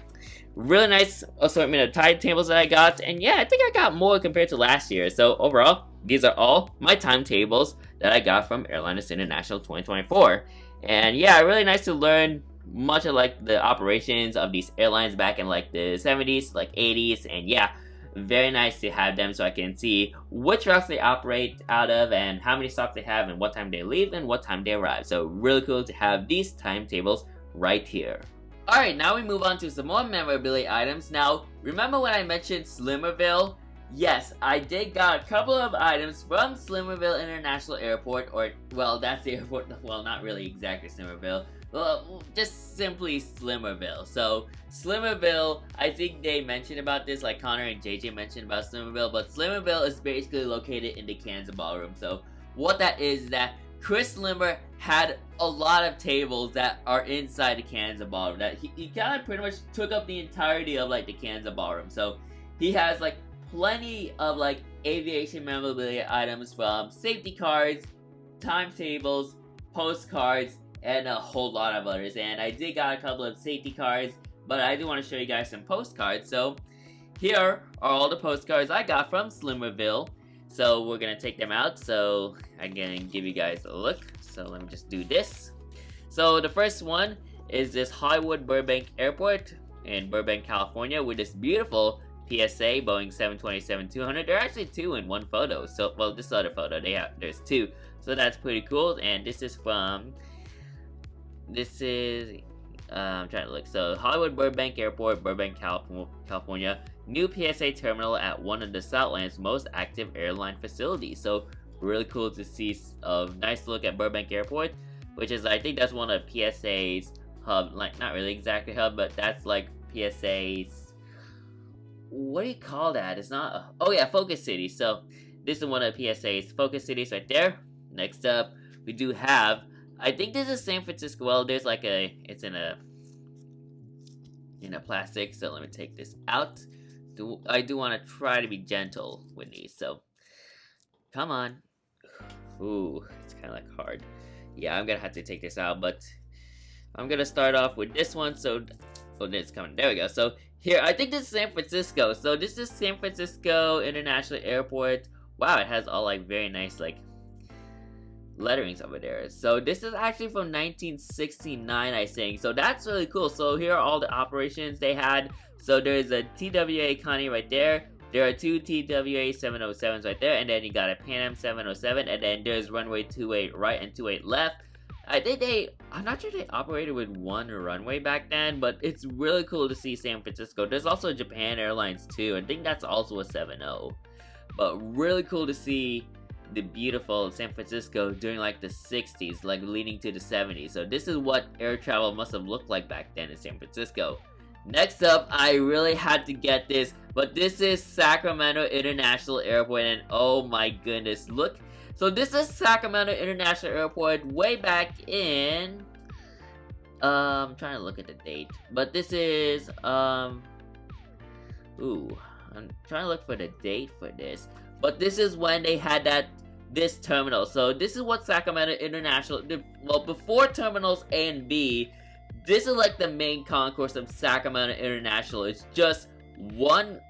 [SPEAKER 1] really nice assortment of timetables that I got, and yeah, I think I got more compared to last year. So overall, these are all my timetables that I got from Airliners International 2024. And yeah, really nice to learn much of like the operations of these airlines back in like the 70s, like 80s, and yeah, very nice to have them so I can see which routes they operate out of and how many stops they have and what time they leave and what time they arrive. So really cool to have these timetables right here. Alright, now we move on to some more memorabilia items. Now, remember when I mentioned Slimmerville? Yes, I did got a couple of items from Slimmerville International Airport, or, well, that's the airport, well, not really exactly Slimmerville, well, just simply Slimmerville. So, Slimmerville, I think they mentioned about this, like Connor and JJ mentioned about Slimmerville, but Slimmerville is basically located in the Kansas Ballroom. So, what that is that Chris Slimmer had a lot of tables that are inside the Kansas Ballroom. That he kind of pretty much took up the entirety of like the Kansas Ballroom. So he has like plenty of like aviation memorabilia items, from safety cards, timetables, postcards, and a whole lot of others. And I did got a couple of safety cards, but I do want to show you guys some postcards. So here are all the postcards I got from Slimmerville. So we're gonna take them out, so I'm gonna give you guys a look. So let me just do this. So the first one is this Hollywood Burbank Airport in Burbank, California, with this beautiful PSA Boeing 727-200. There are actually two in one photo. So, well, this other photo, there's two. So that's pretty cool. And this is I'm trying to look. So Hollywood Burbank Airport, Burbank, California. new PSA terminal at one of the Southland's most active airline facilities. So really cool to see a nice look at Burbank Airport, which is, I think that's one of PSA's hub, like not really exactly hub, but that's like PSA's, what do you call that? It's not, oh yeah, focus city. So this is one of PSA's focus cities right there. Next up, we do have, I think this is San Francisco. Well, there's like it's in a plastic, so let me take this out. I do want to try to be gentle with these, so come on. Ooh, it's kind of like hard. Yeah, I'm gonna have to take this out, but I'm gonna start off with this one. So, oh, it's coming. There we go. So here, I think this is San Francisco. So this is San Francisco International Airport. Wow, it has all like very nice like letterings over there. So this is actually from 1969, I think. So that's really cool. So here are all the operations they had. So there's a TWA Connie right there. There are two TWA 707s right there, and then you got a Pan Am 707, and then there's runway 28 right and 28 left. I think I'm not sure they operated with one runway back then, but it's really cool to see San Francisco. There's also Japan Airlines too. I think that's also a 7-0. But really cool to see the beautiful San Francisco during like the 60s, like leading to the 70s. So this is what air travel must have looked like back then in San Francisco. Next up, I really had to get this, but this is Sacramento International Airport, and oh my goodness, look. So this is Sacramento International Airport way back in, I'm trying to look at the date, but this is, I'm trying to look for the date for this, but this is when they had this terminal. So this is what Sacramento International, well, before terminals A and B, this is like the main concourse of Sacramento International. It's just one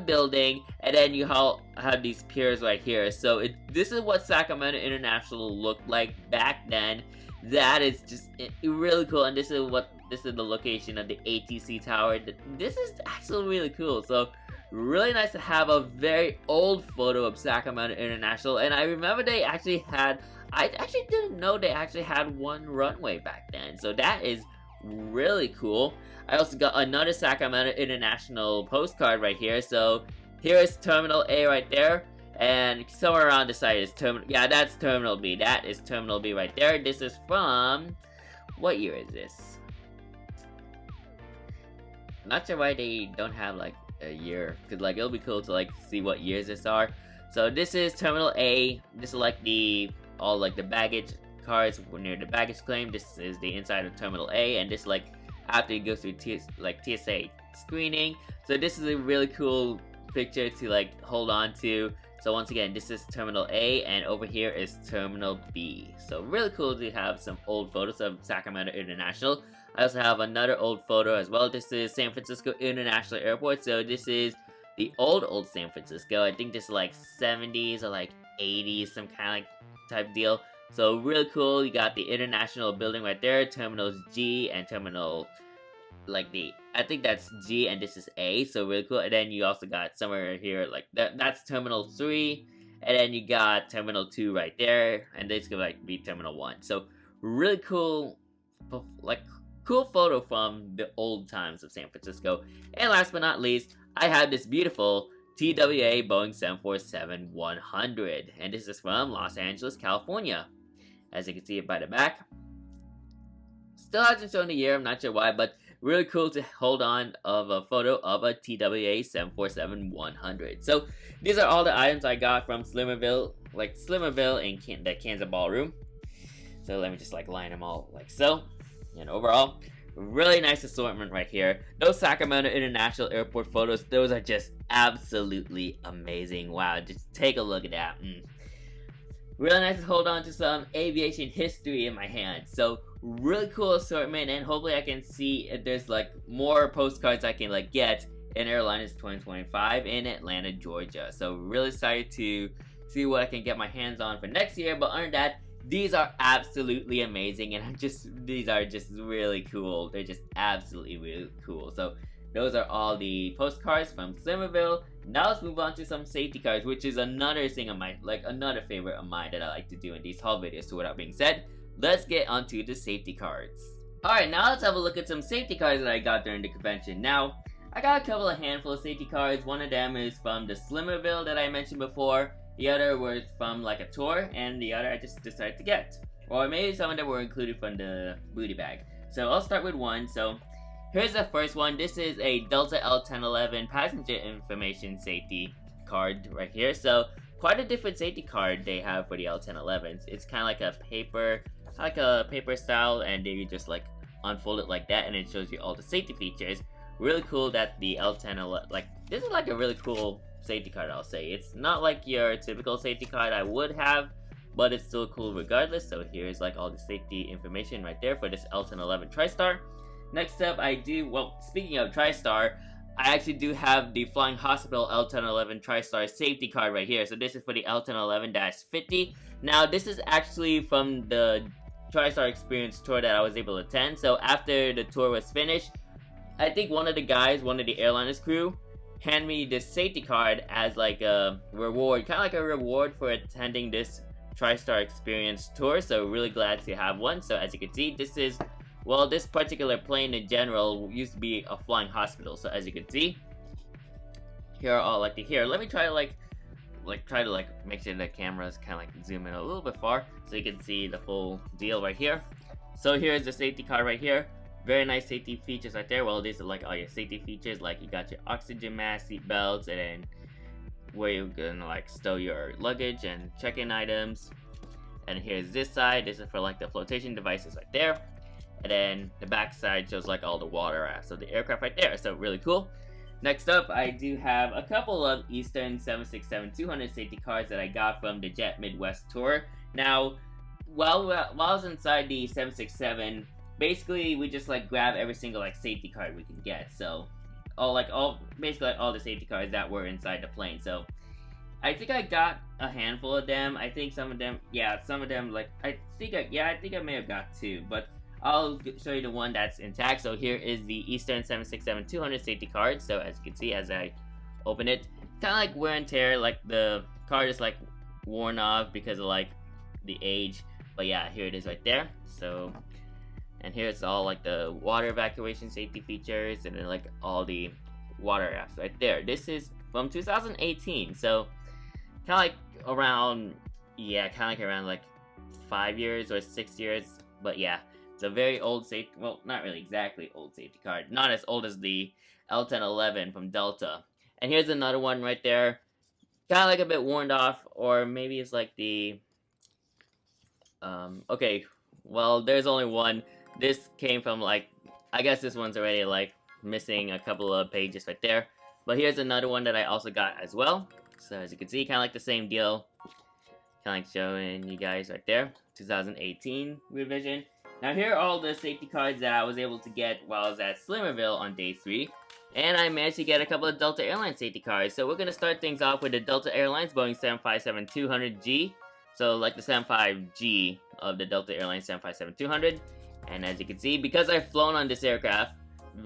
[SPEAKER 1] building, and then you have these piers right here. So this is what Sacramento International looked like back then. That is just really cool, and this is the location of the ATC tower. This is actually really cool. So really nice to have a very old photo of Sacramento International. And I remember they actually had, I actually didn't know they actually had one runway back then. So that is really cool. I also got another Sacramento International postcard right here. So here is Terminal A right there, and somewhere around the side is Terminal, yeah, that's Terminal B. That is Terminal B right there. This is from, what year is this? I'm not sure why they don't have like a year, because like it'll be cool to like see what years this are. So this is Terminal A. This is like all like the baggage cars near the baggage claim. This is the inside of Terminal A, and this like after it goes through TSA screening. So this is a really cool picture to like hold on to. So once again, this is Terminal A, and over here is Terminal B. So really cool to have some old photos of Sacramento International. I also have another old photo as well. This is San Francisco International Airport. So this is the old San Francisco. I think this is like 70s or like 80s, some kind of like type deal. So really cool. You got the international building right there, Terminals G and Terminal, like I think that's G and this is A. So really cool. And then you also got somewhere here like that's Terminal 3, and then you got Terminal 2 right there, and this could like be Terminal 1. So really cool, like cool photo from the old times of San Francisco. And last but not least, I have this beautiful TWA Boeing 747-100, and this is from Los Angeles, California. As you can see it by the back. Still hasn't shown the year, I'm not sure why, but really cool to hold on of a photo of a TWA 747-100. So these are all the items I got from Slimerville in the Kansas Ballroom. So let me just like line them all like so. And overall, really nice assortment right here. Those Sacramento International Airport photos, those are just absolutely amazing. Wow, just take a look at that. Really nice to hold on to some aviation history in my hand. So really cool assortment, and hopefully I can see if there's like more postcards I can like get in Airliners 2025 in Atlanta, Georgia. So really excited to see what I can get my hands on for next year. But other than that, these are absolutely amazing, and these are just really cool. They're just absolutely really cool. So those are all the postcards from Slimerville. Now let's move on to some safety cards, which is another thing of mine, like another favorite of mine that I like to do in these haul videos. So with that being said, let's get onto the safety cards. Alright, now let's have a look at some safety cards that I got during the convention. Now, I got a couple of handful of safety cards. One of them is from the Slimmerville that I mentioned before. The other was from like a tour, and the other I just decided to get. Or maybe some of them were included from the booty bag. So I'll start with one. So here's the first one. This is a Delta L1011 passenger information safety card right here. So quite a different safety card they have for the L1011s. It's kind of like a paper style, and they just like unfold it like that, and it shows you all the safety features. Really cool that the L1011, like, this is like a really cool safety card, I'll say. It's not like your typical safety card I would have, but it's still cool regardless. So here's like all the safety information right there for this L1011 TriStar. Next up, speaking of TriStar, I actually do have the Flying Hospital L1011 TriStar safety card right here. So this is for the L1011-50. Now this is actually from the TriStar Experience tour that I was able to attend. So after the tour was finished, I think one of the Airliners crew, handed me this safety card as like a reward, kind of like a reward for attending this TriStar Experience tour. So really glad to have one. So as you can see, this particular plane in general used to be a flying hospital. So as you can see, here are all like here. Let me try to make sure the camera's kind of like zoom in a little bit far so you can see the full deal right here. So here's the safety card right here. Very nice safety features right there. Well, these are like all your safety features, like you got your oxygen mask, seat belts, and then where you're gonna like stow your luggage and check-in items. And here's this side. This is for like the flotation devices right there. And then the back side shows like all the water apps of the aircraft right there. So really cool. Next up, I do have a couple of Eastern 767-200 safety cards that I got from the Jet Midwest tour. Now, while I was inside the 767, basically we just like grab every single like safety card we can get. So basically all the safety cards that were inside the plane. So I think I got a handful of them. I think some of them like I think I may have got two, but I'll show you the one that's intact. So here is the Eastern 767-200 safety card. So as you can see, as I open it, kind of like wear and tear, like the card is like worn off because of like the age. But yeah, here it is right there. So, and here it's all like the water evacuation safety features, and then like all the water apps right there. This is from 2018. So kind of like around like 5 years or 6 years. But yeah. It's a very old safety, well, not really exactly old safety card. Not as old as the L1011 from Delta. And here's another one right there. Kind of like a bit worn off, or maybe it's like the... okay, well, there's only one. This came from like, I guess this one's already like missing a couple of pages right there. But here's another one that I also got as well. So as you can see, kind of like the same deal. Kind of like showing you guys right there. 2018 revision. Now here are all the safety cards that I was able to get while I was at Slimmerville on day 3. And I managed to get a couple of Delta Airlines safety cards. So we're going to start things off with the Delta Airlines Boeing 757-200G. So like the 75G of the Delta Airlines 757-200. And as you can see, because I've flown on this aircraft,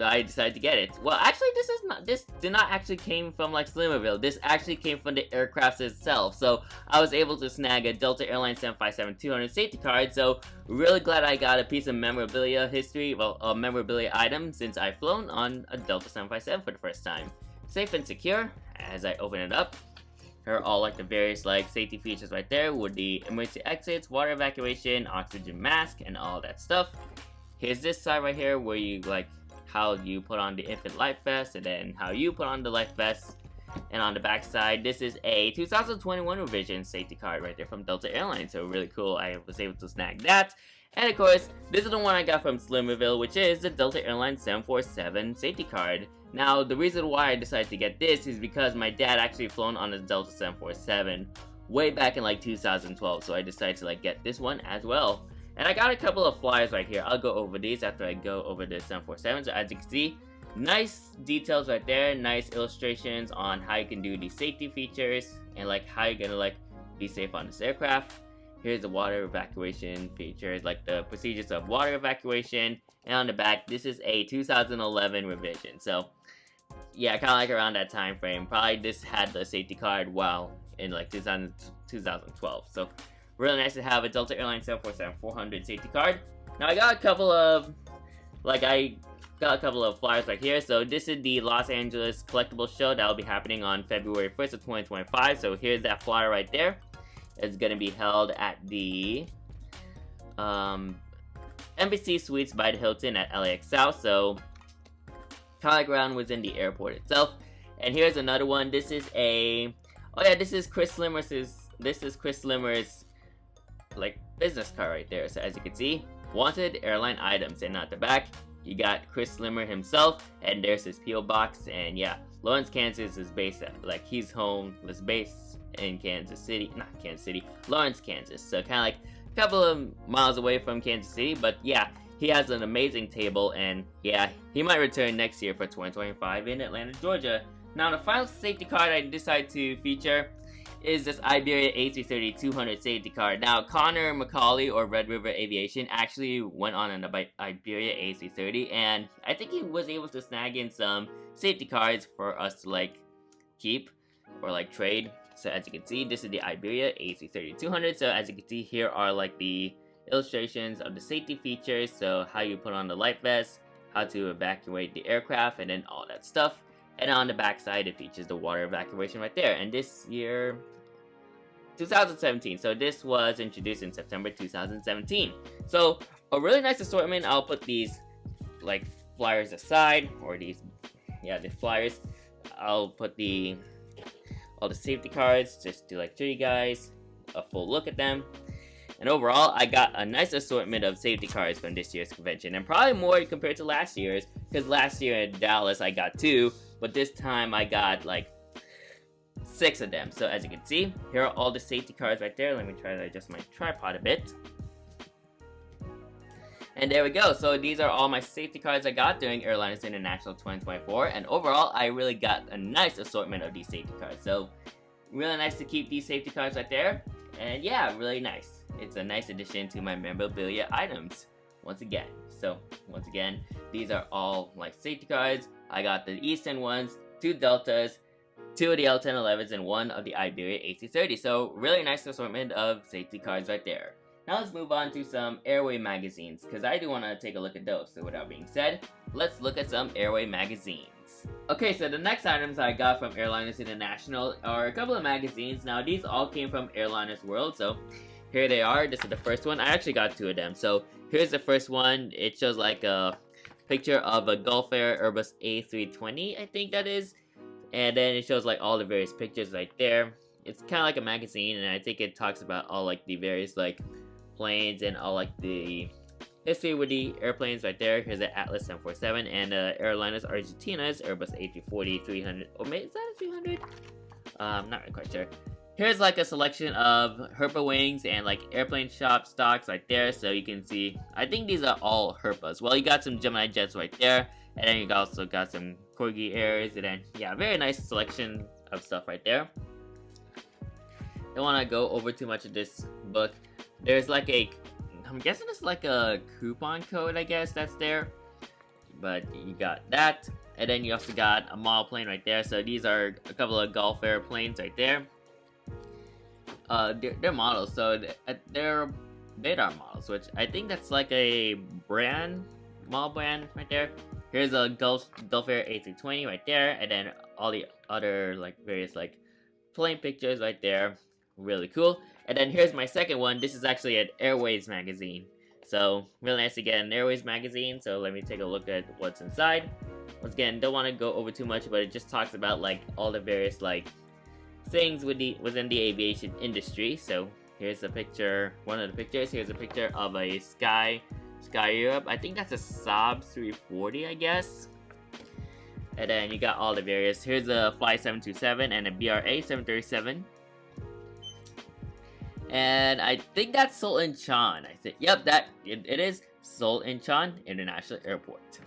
[SPEAKER 1] I decided to get it. Well, actually, this did not actually came from like Slimmerville. This actually came from the aircraft itself. So I was able to snag a Delta Airlines 757-200 safety card. So really glad I got a piece of memorabilia history, well, a memorabilia item, since I've flown on a Delta 757 for the first time. Safe and secure. As I open it up, here are all like the various like safety features right there with the emergency exits, water evacuation, oxygen mask, and all that stuff. Here's this side right here where you like how you put on the infant life vest, and then how you put on the life vest. And on the back side, this is a 2021 revision safety card right there from Delta Airlines. So really cool, I was able to snag that. And of course, this is the one I got from Slimmerville, which is the Delta Airlines 747 safety card. Now, the reason why I decided to get this is because my dad actually flown on a Delta 747 way back in like 2012. So I decided to like get this one as well. And I got a couple of flyers right here. I'll go over these after I go over the 747. So as you can see, nice details right there. Nice illustrations on how you can do the safety features and like how you're gonna like be safe on this aircraft. Here's the water evacuation features, like the procedures of water evacuation. And on the back, this is a 2011 revision. So yeah, kind of like around that time frame. Probably this had the safety card while in like 2012. So really nice to have a Delta Airlines 747-400 safety card. Now I got a couple of, like I got a couple of flyers right here. So this is the Los Angeles Collectible Show that will be happening on February 1st of 2025. So here's that flyer right there. It's going to be held at the Embassy Suites by the Hilton at LAX South. So kind of like around within the airport itself. And here's another one. This is this is Chris Slimmer's like business card right there. So as you can see, wanted airline items, and at the back you got Chris Slimmer himself, and there's his PO box. And yeah, Lawrence, Kansas is based at, like, his home was based in Lawrence, Kansas. So kind of like a couple of miles away from Kansas City, but yeah, he has an amazing table, and yeah, he might return next year for 2025 in Atlanta, Georgia. Now the final safety card I decided to feature is this Iberia A330-200 safety card. Now Connor McCauley, or Red River Aviation, actually went on an Iberia A330, and I think he was able to snag in some safety cards for us to like keep or like trade. So as you can see, this is the Iberia A330-200. So as you can see, here are like the illustrations of the safety features. So how you put on the life vest, how to evacuate the aircraft, and then all that stuff. And on the back side, it features the water evacuation right there. And this year, 2017. So this was introduced in September 2017. So a really nice assortment. I'll put these like flyers aside, or the flyers. I'll put all the safety cards just to like show you guys a full look at them. And overall, I got a nice assortment of safety cards from this year's convention, and probably more compared to last year's, because last year in Dallas I got 2, but this time I got like 6 of them. So as you can see, here are all the safety cards right there. Let me try to adjust my tripod a bit. And there we go. So these are all my safety cards I got during Airliners International 2024, and overall I really got a nice assortment of these safety cards. So really nice to keep these safety cards right there, and yeah, really nice. It's a nice addition to my memorabilia items once again. So once again, these are all like safety cards. I got the Eastern ones, 2 Deltas, 2 of the L1011s, and 1 of the Iberia A330. So really nice assortment of safety cards right there. Now let's move on to some Airway magazines, because I do want to take a look at those. So with that being said, let's look at some Airway magazines. Okay, so the next items I got from Airliners International are a couple of magazines. Now these all came from Airliners World, so here they are. This is the first one. I actually got 2 of them. So here's the first one. It shows like a picture of a Gulf Air Airbus A320, I think that is. And then it shows like all the various pictures right there. It's kind of like a magazine, and I think it talks about all like the various like planes and all like the history with the airplanes right there. Here's the Atlas 747 and Airliners Argentina's Airbus A340-300. Oh, maybe is that a 300? I'm not really quite sure. Here's like a selection of Herpa wings and like airplane shop stocks right there, so you can see. I think these are all Herpas. Well, you got some Gemini jets right there, and then you also got some Corgi Airs, and then yeah, very nice selection of stuff right there. Don't want to go over too much of this book. There's like I'm guessing it's like a coupon code, I guess, that's there. But you got that, and then you also got a model plane right there. So these are a couple of Gulf Air planes right there. They're models, so they're Radar models, which I think that's like a model brand right there. Here's a Gulf Air A320 right there, and then all the other like various like plane pictures right there. Really cool. And then here's my second one. This is actually an Airways magazine. So really nice to get an Airways magazine. So let me take a look at what's inside. Once again, don't want to go over too much, but it just talks about like all the various like things within the aviation industry. So here's a picture, one of the pictures. Here's a picture of a Sky Europe. I think that's a Saab 340, I guess. And then you got all the various. Here's a Fly 727 and a BRA 737. And I think that's Seoul Incheon. I think, yep, it is Seoul Incheon International Airport.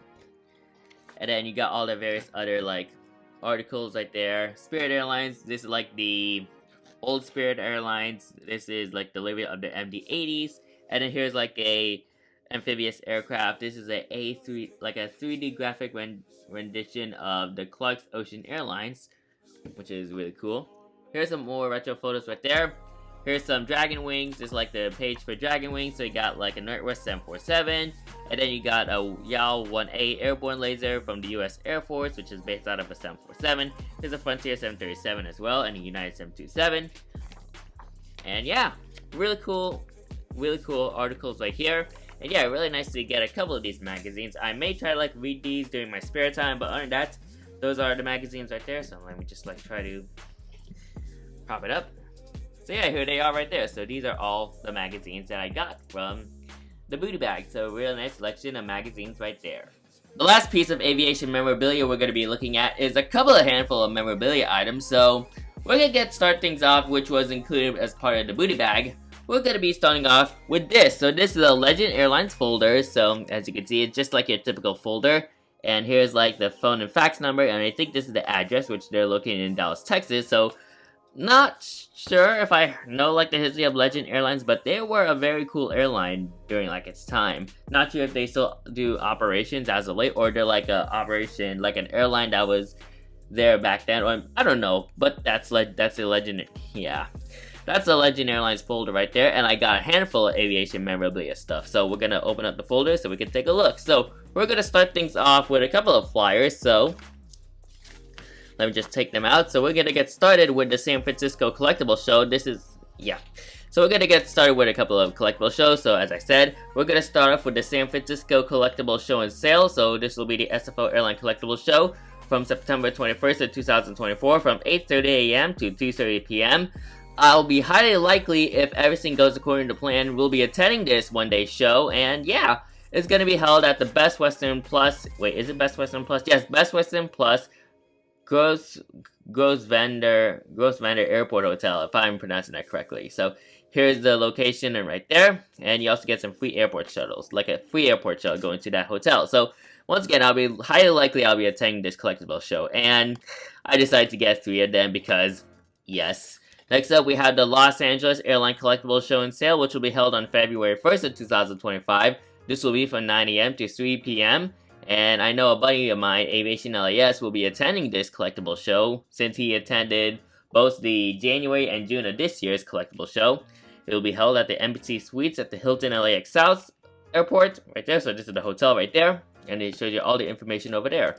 [SPEAKER 1] And then you got all the various other like articles right there. Spirit Airlines. This is like the old Spirit Airlines. This is like the delivery of the MD-80s. And then here's like a amphibious aircraft. This is a 3D graphic rendition of the Clark's Ocean Airlines, which is really cool. Here's some more retro photos right there. Here's some Dragon Wings. It's like the page for Dragon Wings. So you got like a Northwest 747, and then you got a YAL-1A airborne laser from the U.S. Air Force, which is based out of a 747. There's a Frontier 737 as well, and a United 727. And yeah, really cool articles right here. And yeah, really nice to get a couple of these magazines. I may try to like read these during my spare time, but other than that, those are the magazines right there. So let me just like try to prop it up. So yeah, here they are right there. So these are all the magazines that I got from the booty bag. So real nice selection of magazines right there. The last piece of aviation memorabilia we're going to be looking at is a handful of memorabilia items. So we're going to start things off, which was included as part of the booty bag. We're going to be starting off with this. So this is a Legend Airlines folder. So as you can see, it's just like your typical folder. And here's like the phone and fax number. And I think this is the address, which they're located in Dallas, Texas. So not sure if I know like the history of Legend Airlines, but they were a very cool airline during like its time. Not sure if they still do operations as of late, or they're like a operation, like an airline that was there back then. Or I don't know, but that's a Legend, yeah. That's a Legend Airlines folder right there, and I got a handful of aviation memorabilia stuff. So we're gonna open up the folder so we can take a look. So we're gonna start things off with a couple of flyers. So let me just take them out. So we're gonna get started with the San Francisco Collectible Show. So we're gonna get started with a couple of collectible shows. So as I said, we're gonna start off with the San Francisco Collectible Show and Sale. So this will be the SFO Airline Collectible Show from September 21st of 2024 from 8:30 a.m. to 2:30 p.m. I'll be highly likely, if everything goes according to plan, we'll be attending this one-day show. And yeah, it's gonna be held at the Best Western Plus. Wait, is it Best Western Plus? Yes, Best Western Plus Grossvander Airport Hotel, if I'm pronouncing that correctly. So here's the location and right there, and you also get some free airport shuttles, like a free airport shuttle going to that hotel. So once again, I'll be highly likely I'll be attending this collectible show, and I decided to get 3 of them because yes. Next up, we have the Los Angeles Airline Collectible Show and Sale, which will be held on February 1st of 2025. This will be from 9 a.m. to 3 p.m. And I know a buddy of mine, Aviation LAS, will be attending this collectible show since he attended both the January and June of this year's collectible show. It will be held at the Embassy Suites at the Hilton LAX South Airport, right there. So this is the hotel right there, and it shows you all the information over there.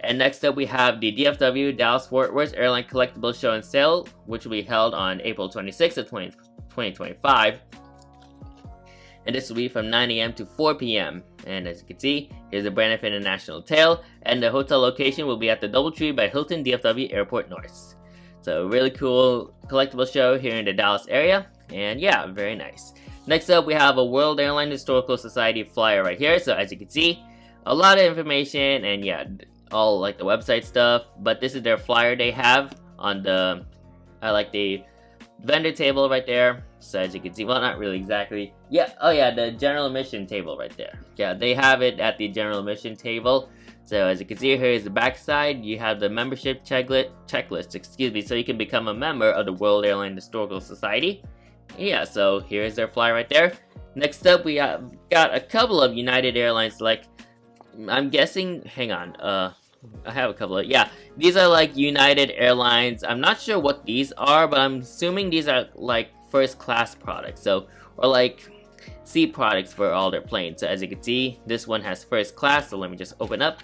[SPEAKER 1] And next up, we have the DFW Dallas Fort Worth Airline Collectible Show and Sale, which will be held on April 26th of 2025. And this will be from 9 a.m. to 4 p.m. And as you can see, here's the Braniff International Tail, and the hotel location will be at the Doubletree by Hilton DFW Airport North. So really cool collectible show here in the Dallas area, and yeah, very nice. Next up, we have a World Airline Historical Society flyer right here. So as you can see, a lot of information, and yeah, all like the website stuff, but this is their flyer they have on the, I like the vendor table right there. So as you can see, well, not really exactly. Yeah, oh yeah, the general admission table right there. Yeah, they have it at the general admission table. So as you can see, here is the back side. You have the membership checklist, excuse me, so you can become a member of the World Airline Historical Society. Yeah, so here's their flyer right there. Next up, we have got a couple of United Airlines, like, I'm guessing, hang on, I have a couple of, yeah, these are like United Airlines. I'm not sure what these are, but I'm assuming these are like first class products, so, or like seat products for all their planes. So as you can see, this one has first class, so let me just open up.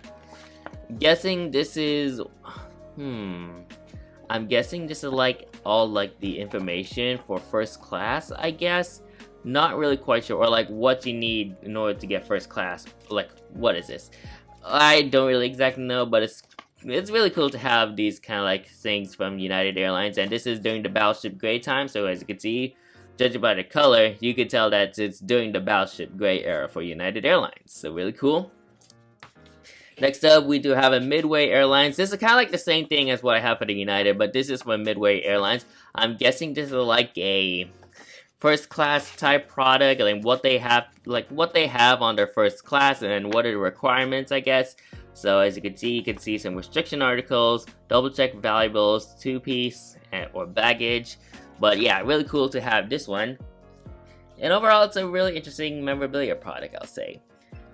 [SPEAKER 1] Guessing this is, I'm guessing this is like all like the information for first class, I guess. Not really quite sure, or like what you need in order to get first class. Like, what is this? I don't really exactly know, but it's really cool to have these kind of like things from United Airlines, and this is during the Battleship Gray time. So as you can see, judging by the color, you can tell that it's during the Battleship Gray era for United Airlines. So really cool. Next up, we do have a Midway Airlines. This is kind of like the same thing as what I have for the United, but this is for Midway Airlines. I'm guessing this is like a first class type product, and what they have on their first class, and then what are the requirements, I guess. So as you can see some restriction articles, double check valuables, 2-piece or baggage. But yeah, really cool to have this one. And overall, it's a really interesting memorabilia product, I'll say.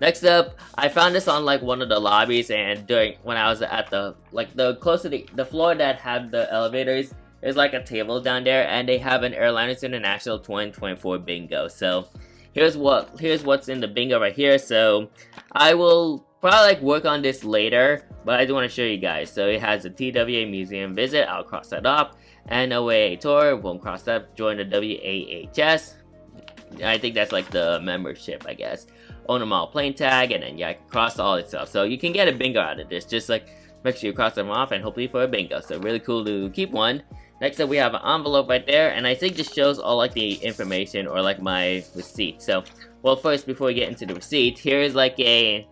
[SPEAKER 1] Next up, I found this on like one of the lobbies, and when I was at the close to the floor that had the elevators, there's like a table down there, and they have an Airliners International 2024 bingo. So here's what's in the bingo right here. So I will probably like work on this later, but I do want to show you guys. So it has a TWA museum visit, I'll cross that off, and OAA tour, won't cross that, join the WAHS. I think that's like the membership, I guess. Own a model plane tag, and then yeah, I can cross all this stuff. So you can get a bingo out of this, just like make sure you cross them off and hopefully for a bingo. So really cool to keep one. Next up we have an envelope right there, and I think this shows all like the information or like my receipt. So, well, first before we get into the receipt, here is like a,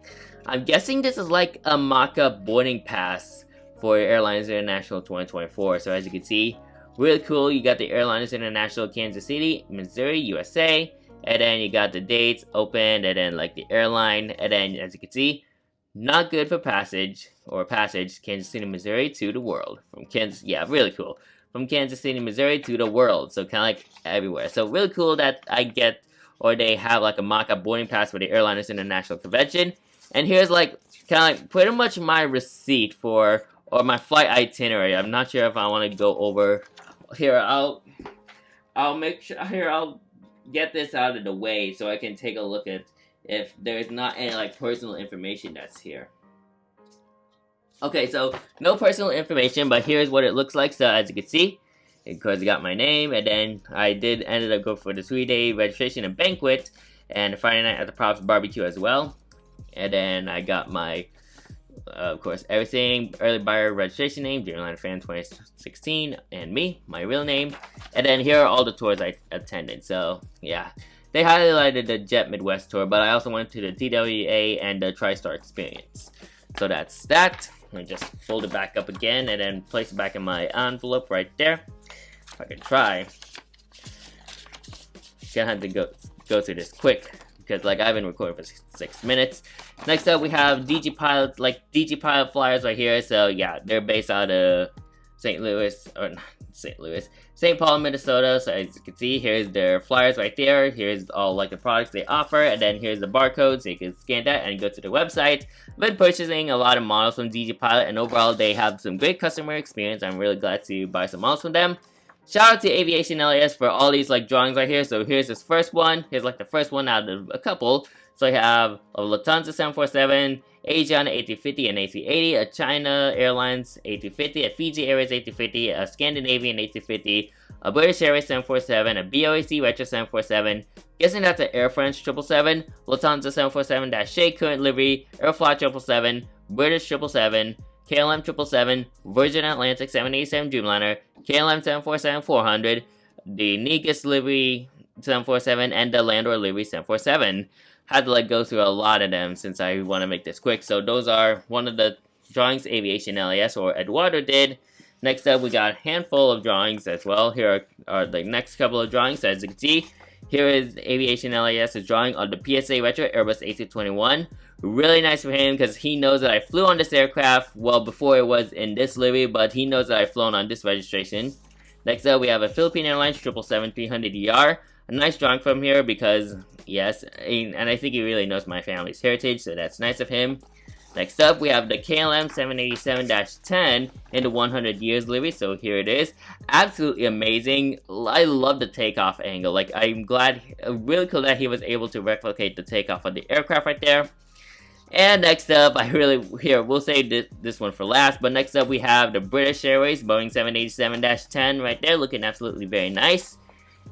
[SPEAKER 1] I'm guessing this is like a mock-up boarding pass for Airliners International 2024. So as you can see, really cool. You got the Airliners International Kansas City, Missouri, USA, and then you got the dates opened, and then like the airline, and then as you can see, not good for passage Kansas City, Missouri to the world. From Kansas, yeah, really cool. From Kansas City, Missouri to the world. So kind of like everywhere. So really cool that I get, or they have like a mock-up boarding pass for the Airliners International Convention. And here's like kind of like pretty much my receipt for, or my flight itinerary. I'm not sure if I want to go over here. I'll make sure here. I'll get this out of the way so I can take a look at if there's not any like personal information that's here. Okay, so no personal information, but here's what it looks like. So as you can see, of course I got my name, and then I ended up going for the 3-day registration and banquet, and Friday night at the Props barbecue as well. And then I got my, of course, everything, early buyer registration name, Dreamliner Fan 2016, and me, my real name. And then here are all the tours I attended. So yeah, they highlighted the Jet Midwest tour, but I also went to the TWA and the TriStar Experience. So that's that. I just fold it back up again and then place it back in my envelope right there. If I can try. Gonna have to go through this quick because like I've been recording for 6 minutes. Next up we have DG Pilot, like DG Pilot flyers right here. So yeah, they're based out of St. Paul, Minnesota. So as you can see, here's their flyers right there. Here's all like the products they offer, and then here's the barcode, so you can scan that and go to their website. I've been purchasing a lot of models from DG Pilot, and overall they have some great customer experience. I'm really glad to buy some models from them. Shout out to Aviation LAS for all these like drawings right here. So here's this first one. Here's like the first one out of a couple. So I have a Lufthansa 747, Asiana A350 and A380, a China Airlines A350, a Fiji Airways A350, a Scandinavian A350, a British Airways 747, a BOAC Retro 747, guessing that's an Air France 777, Lufthansa 747-J current livery, Aeroflot 777, British 777, KLM 777, Virgin Atlantic 787 Dreamliner, KLM 747-400, the Negus livery 747, and the Landor livery 747. Had to like go through a lot of them since I want to make this quick. So those are one of the drawings Aviation LAS or Eduardo did. Next up we got a handful of drawings as well. Here are the next couple of drawings. As you can see, here is Aviation LAS's drawing on the PSA Retro Airbus A321. Really nice for him because he knows that I flew on this aircraft, well before it was in this livery, but he knows that I've flown on this registration. Next up we have a Philippine Airlines 777-300ER. A nice drawing from here because, yes, and I think he really knows my family's heritage, so that's nice of him. Next up, we have the KLM 787-10 in the 100 years livery, so here it is. Absolutely amazing. I love the takeoff angle. Like, I'm glad, really cool that he was able to replicate the takeoff of the aircraft right there. And next up, we'll save this one for last, but next up we have the British Airways Boeing 787-10 right there, looking absolutely very nice.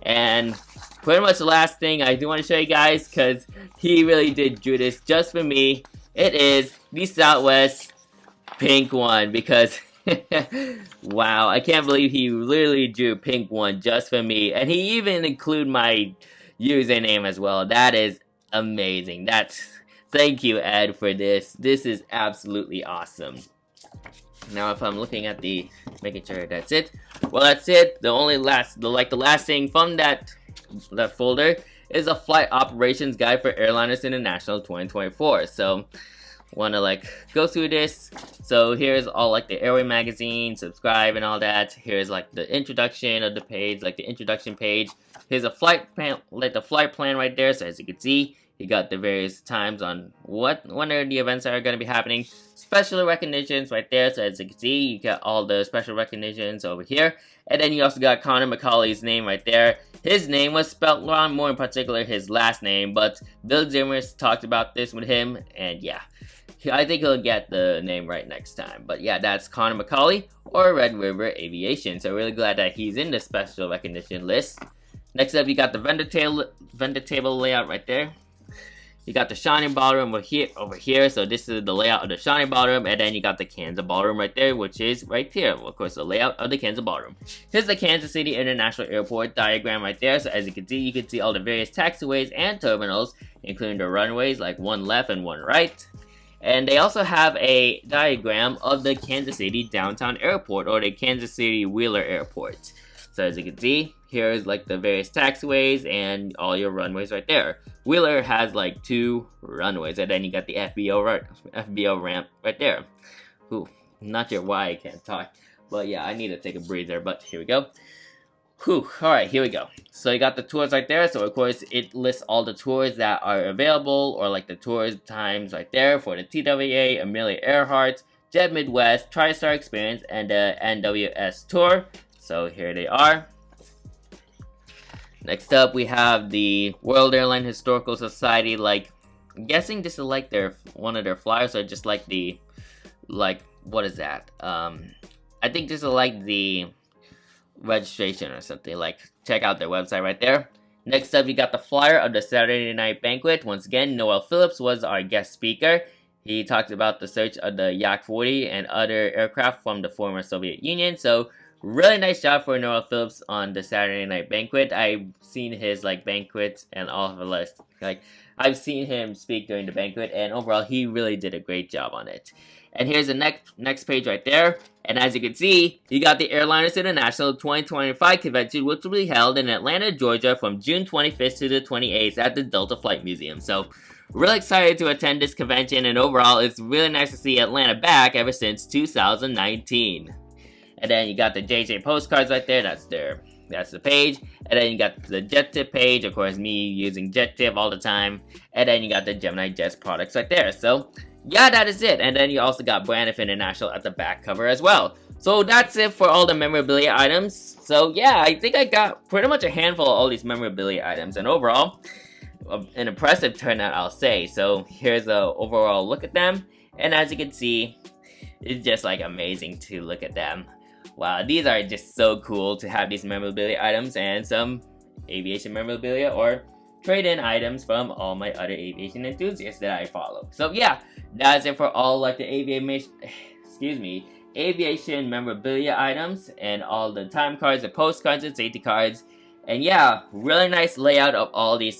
[SPEAKER 1] And pretty much the last thing I do want to show you guys, because he really did do this just for me, it is the Southwest pink one, because wow, I can't believe he literally drew pink one just for me, and he even included my username as well. That is amazing. Thank you, Ed, for this. This is absolutely awesome. Now if I'm looking at making sure that's it. Well, that's it. The last thing from that folder is a flight operations guide for Airliners International 2024. So, want to go through this. So here's all the airway magazine, subscribe and all that. Here's the introduction of the page, the introduction page. Here's a flight plan, the flight plan right there. So as you can see, You got the various times on when are the events that are going to be happening. Special recognitions right there. So as you can see, you got all the special recognitions over here. And then you also got Connor McCauley's name right there. His name was spelled wrong, more in particular his last name, but Bill Zimmer talked about this with him, and yeah, I think he'll get the name right next time. But yeah, that's Connor McCauley, or Red River Aviation. So really glad that he's in the special recognition list. Next up, you got the vendor table layout right there. You got the Shining Ballroom over here. So this is the layout of the Shining Ballroom, and then you got the Kansas Ballroom right there, which is right here. Of course, the layout of the Kansas Ballroom. Here's the Kansas City International Airport diagram right there. So as you can see all the various taxiways and terminals, including the runways, like one left and one right. And they also have a diagram of the Kansas City Downtown Airport, or the Kansas City Wheeler Airport. So as you can see, here's like the various taxiways and all your runways right there. Wheeler has like 2 runways, and then you got the FBO ramp right there. Ooh, not sure why I can't talk, but yeah, I need to take a breather, but here we go. Whew, alright, here we go. So you got the tours right there, so of course it lists all the tours that are available, or like the tours times right there for the TWA, Amelia Earhart, Jet Midwest, TriStar Experience, and the NWS Tour. So here they are. Next up, we have the World Airline Historical Society. Like, I'm guessing this is like one of their flyers, or just like the, what is that? I think this is like the registration or something. Like, check out their website right there. Next up, you got the flyer of the Saturday Night Banquet. Once again, Noel Phillips was our guest speaker. He talked about the search of the Yak-40 and other aircraft from the former Soviet Union. So, really nice job for Noel Phillips on the Saturday Night Banquet. I've seen his banquets and all of the list. I've seen him speak during the banquet, and overall he really did a great job on it. And here's the next page right there. And as you can see, you got the Airliners International 2025 convention, which will be held in Atlanta, Georgia from June 25th to the 28th at the Delta Flight Museum. So, really excited to attend this convention, and overall it's really nice to see Atlanta back ever since 2019. And then you got the JJ postcards right there. That's the page. And then you got the Jet Tip page. Of course, me using Jet Tip all the time. And then you got the Gemini Jets products right there. So, yeah, that is it. And then you also got Braniff International at the back cover as well. So, that's it for all the memorabilia items. So, yeah, I think I got pretty much a handful of all these memorabilia items. And overall, an impressive turnout, I'll say. So, here's a overall look at them. And as you can see, it's just amazing to look at them. Wow, these are just so cool to have these memorabilia items and some aviation memorabilia or trade-in items from all my other aviation enthusiasts that I follow. So yeah, that's it for all the aviation memorabilia items and all the time cards, the postcards, and safety cards. And yeah, really nice layout of all these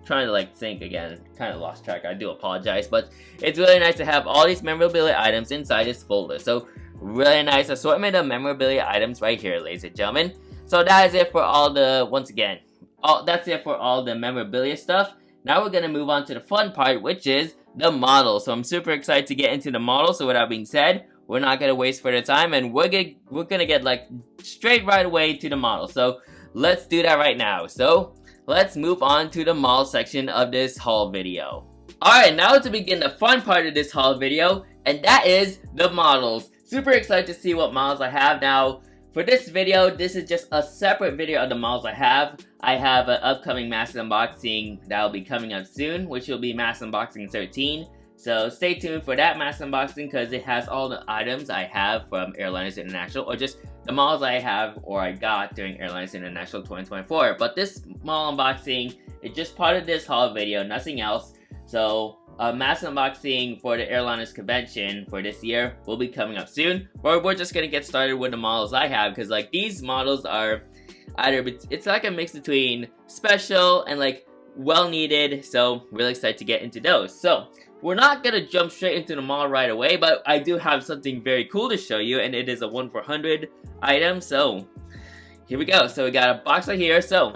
[SPEAKER 1] trying to think again, kind of lost track, I do apologize, but it's really nice to have all these memorabilia items inside this folder. So really nice assortment of memorabilia items right here, ladies and gentlemen. So that is it for all the, that's it for all the memorabilia stuff. Now we're going to move on to the fun part, which is the model. So I'm super excited to get into the model. So with that being said, we're not going to waste further time, and we're going to get straight right away to the model. So let's do that right now. So let's move on to the model section of this haul video. Alright, now to begin the fun part of this haul video, and that is the models. Super excited to see what models I have. Now, for this video, this is just a separate video of the models I have. I have an upcoming mass unboxing that will be coming up soon, which will be mass unboxing 13. So stay tuned for that mass unboxing, because it has all the items I have from Airliners International, or just the models I have or I got during Airliners International 2024. But this model unboxing is just part of this haul video, nothing else. So a mass unboxing for the Airliners convention for this year will be coming up soon. But we're just gonna get started with the models I have, because these models are either, it's a mix between special and well needed. So really excited to get into those. So we're not gonna jump straight into the model right away, but I do have something very cool to show you, and it is a 1-400 item. So here we go. So we got a box right here. So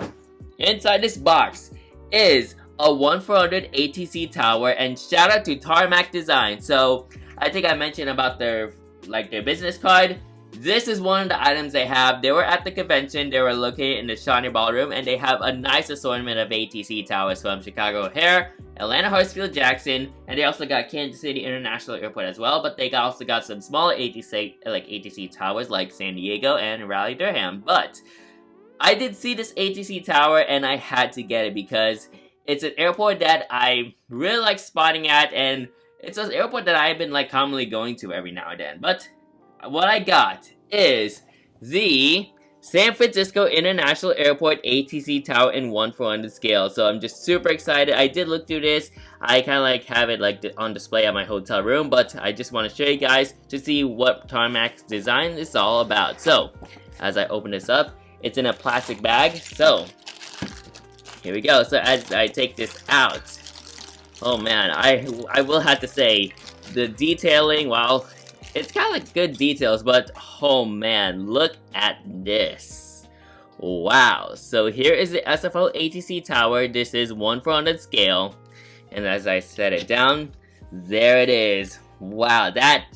[SPEAKER 1] inside this box is a 1-400 ATC tower, and shout out to Tarmac Design. So I think I mentioned about their business card. this is one of the items they have. They were at the convention. They were located in the Shawnee Ballroom, and they have a nice assortment of ATC towers from Chicago O'Hare, Atlanta Hartsfield Jackson, and they also got Kansas City International Airport as well. But they also got some smaller ATC towers like San Diego and Raleigh Durham. But I did see this ATC tower, and I had to get it because it's an airport that I really like spotting at, and it's an airport that I've been like commonly going to every now and then. But what I got is the San Francisco International Airport ATC Tower in 1/400 scale. So I'm just super excited. I did look through this. I kind of like have it like on display at my hotel room, but I just want to show you guys to see what Tarmac's design is all about. So as I open this up, it's in a plastic bag. So here we go. So as I take this out, oh man, I will have to say the detailing, wow. It's kind of like good details, but oh man, look at this. Wow, so here is the SFO ATC tower. This is 1/400 scale. And as I set it down, there it is. Wow, that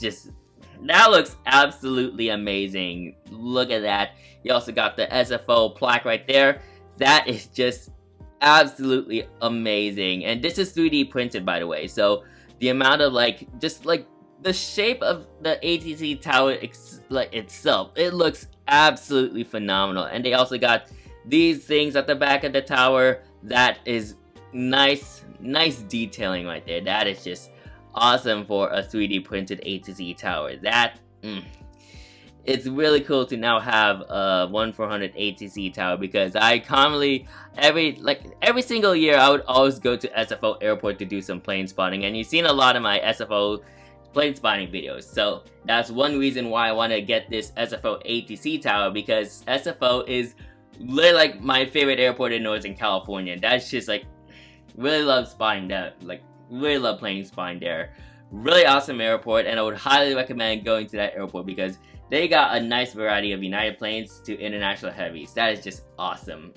[SPEAKER 1] looks absolutely amazing. Look at that. You also got the SFO plaque right there. That is just absolutely amazing. And this is 3D printed, by the way. So the amount of the shape of the ATC tower itself, it looks absolutely phenomenal. And they also got these things at the back of the tower. That is nice detailing right there. That is just awesome for a 3D printed ATC tower. It's really cool to now have a 1/400 ATC tower because I commonly, every single year, I would always go to SFO Airport to do some plane spotting. And you've seen a lot of my SFO plane spotting videos, so that's one reason why I want to get this SFO ATC tower, because SFO is literally like my favorite airport in Northern California. That's just like, really love spotting that, like really love plane spotting there. Really awesome airport, and I would highly recommend going to that airport because they got a nice variety of United planes to international heavies. That is just awesome.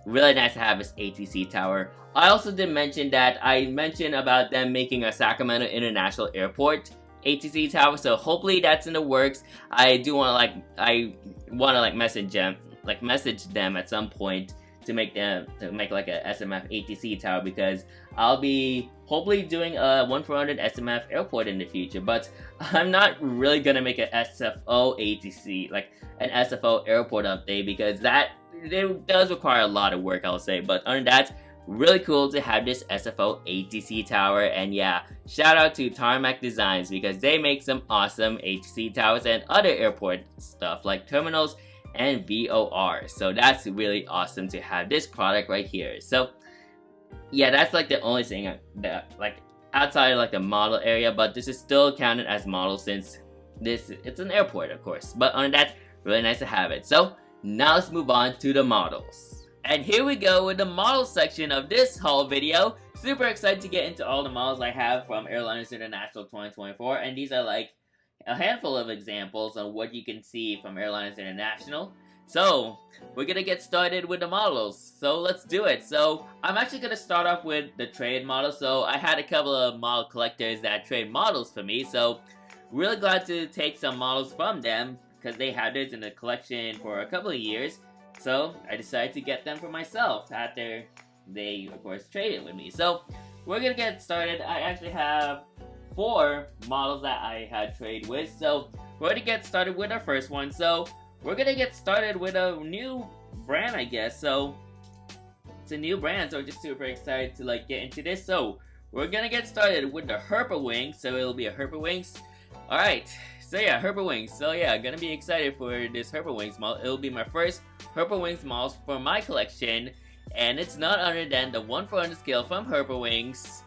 [SPEAKER 1] Really nice to have this ATC tower. I also did mention that I mentioned about them making a Sacramento International Airport ATC tower, so hopefully that's in the works. I want to message them at some point to make like a SMF ATC tower, because I'll be hopefully doing a 1/400 SMF airport in the future. But I'm not really gonna make an SFO ATC, like an SFO airport update, because it does require a lot of work, I'll say. But other than that, really cool to have this SFO ATC tower. And yeah, shout out to Tarmac Designs because they make some awesome ATC towers and other airport stuff like terminals and VOR. So that's really awesome to have this product right here. So yeah, that's like the only thing that like outside of like the model area, but this is still counted as model since it's an airport, of course. But other than that, really nice to have it. So now let's move on to the models. And here we go with the model section of this haul video. Super excited to get into all the models I have from Airliners International 2024, and these are like a handful of examples on what you can see from Airliners International. So we're gonna get started with the models, so let's do it. So I'm actually gonna start off with the trade models. So I had a couple of model collectors that trade models for me, so really glad to take some models from them because they had this in the collection for a couple of years. So I decided to get them for myself after they, of course, traded with me. So we're gonna get started. I actually have 4 models that I had trade with. So we're gonna get started with our first one. So we're gonna get started with a new brand, I guess. So it's a new brand, so we're just super excited to like get into this. So we're gonna get started with the Herpa Wings. So it'll be a Herpa Wings. All right. So yeah, Herpa Wings. So yeah, gonna be excited for this Herpa Wings model. It'll be my first Herpa Wings models for my collection, and it's none other than the 1/400 scale from Herpa Wings,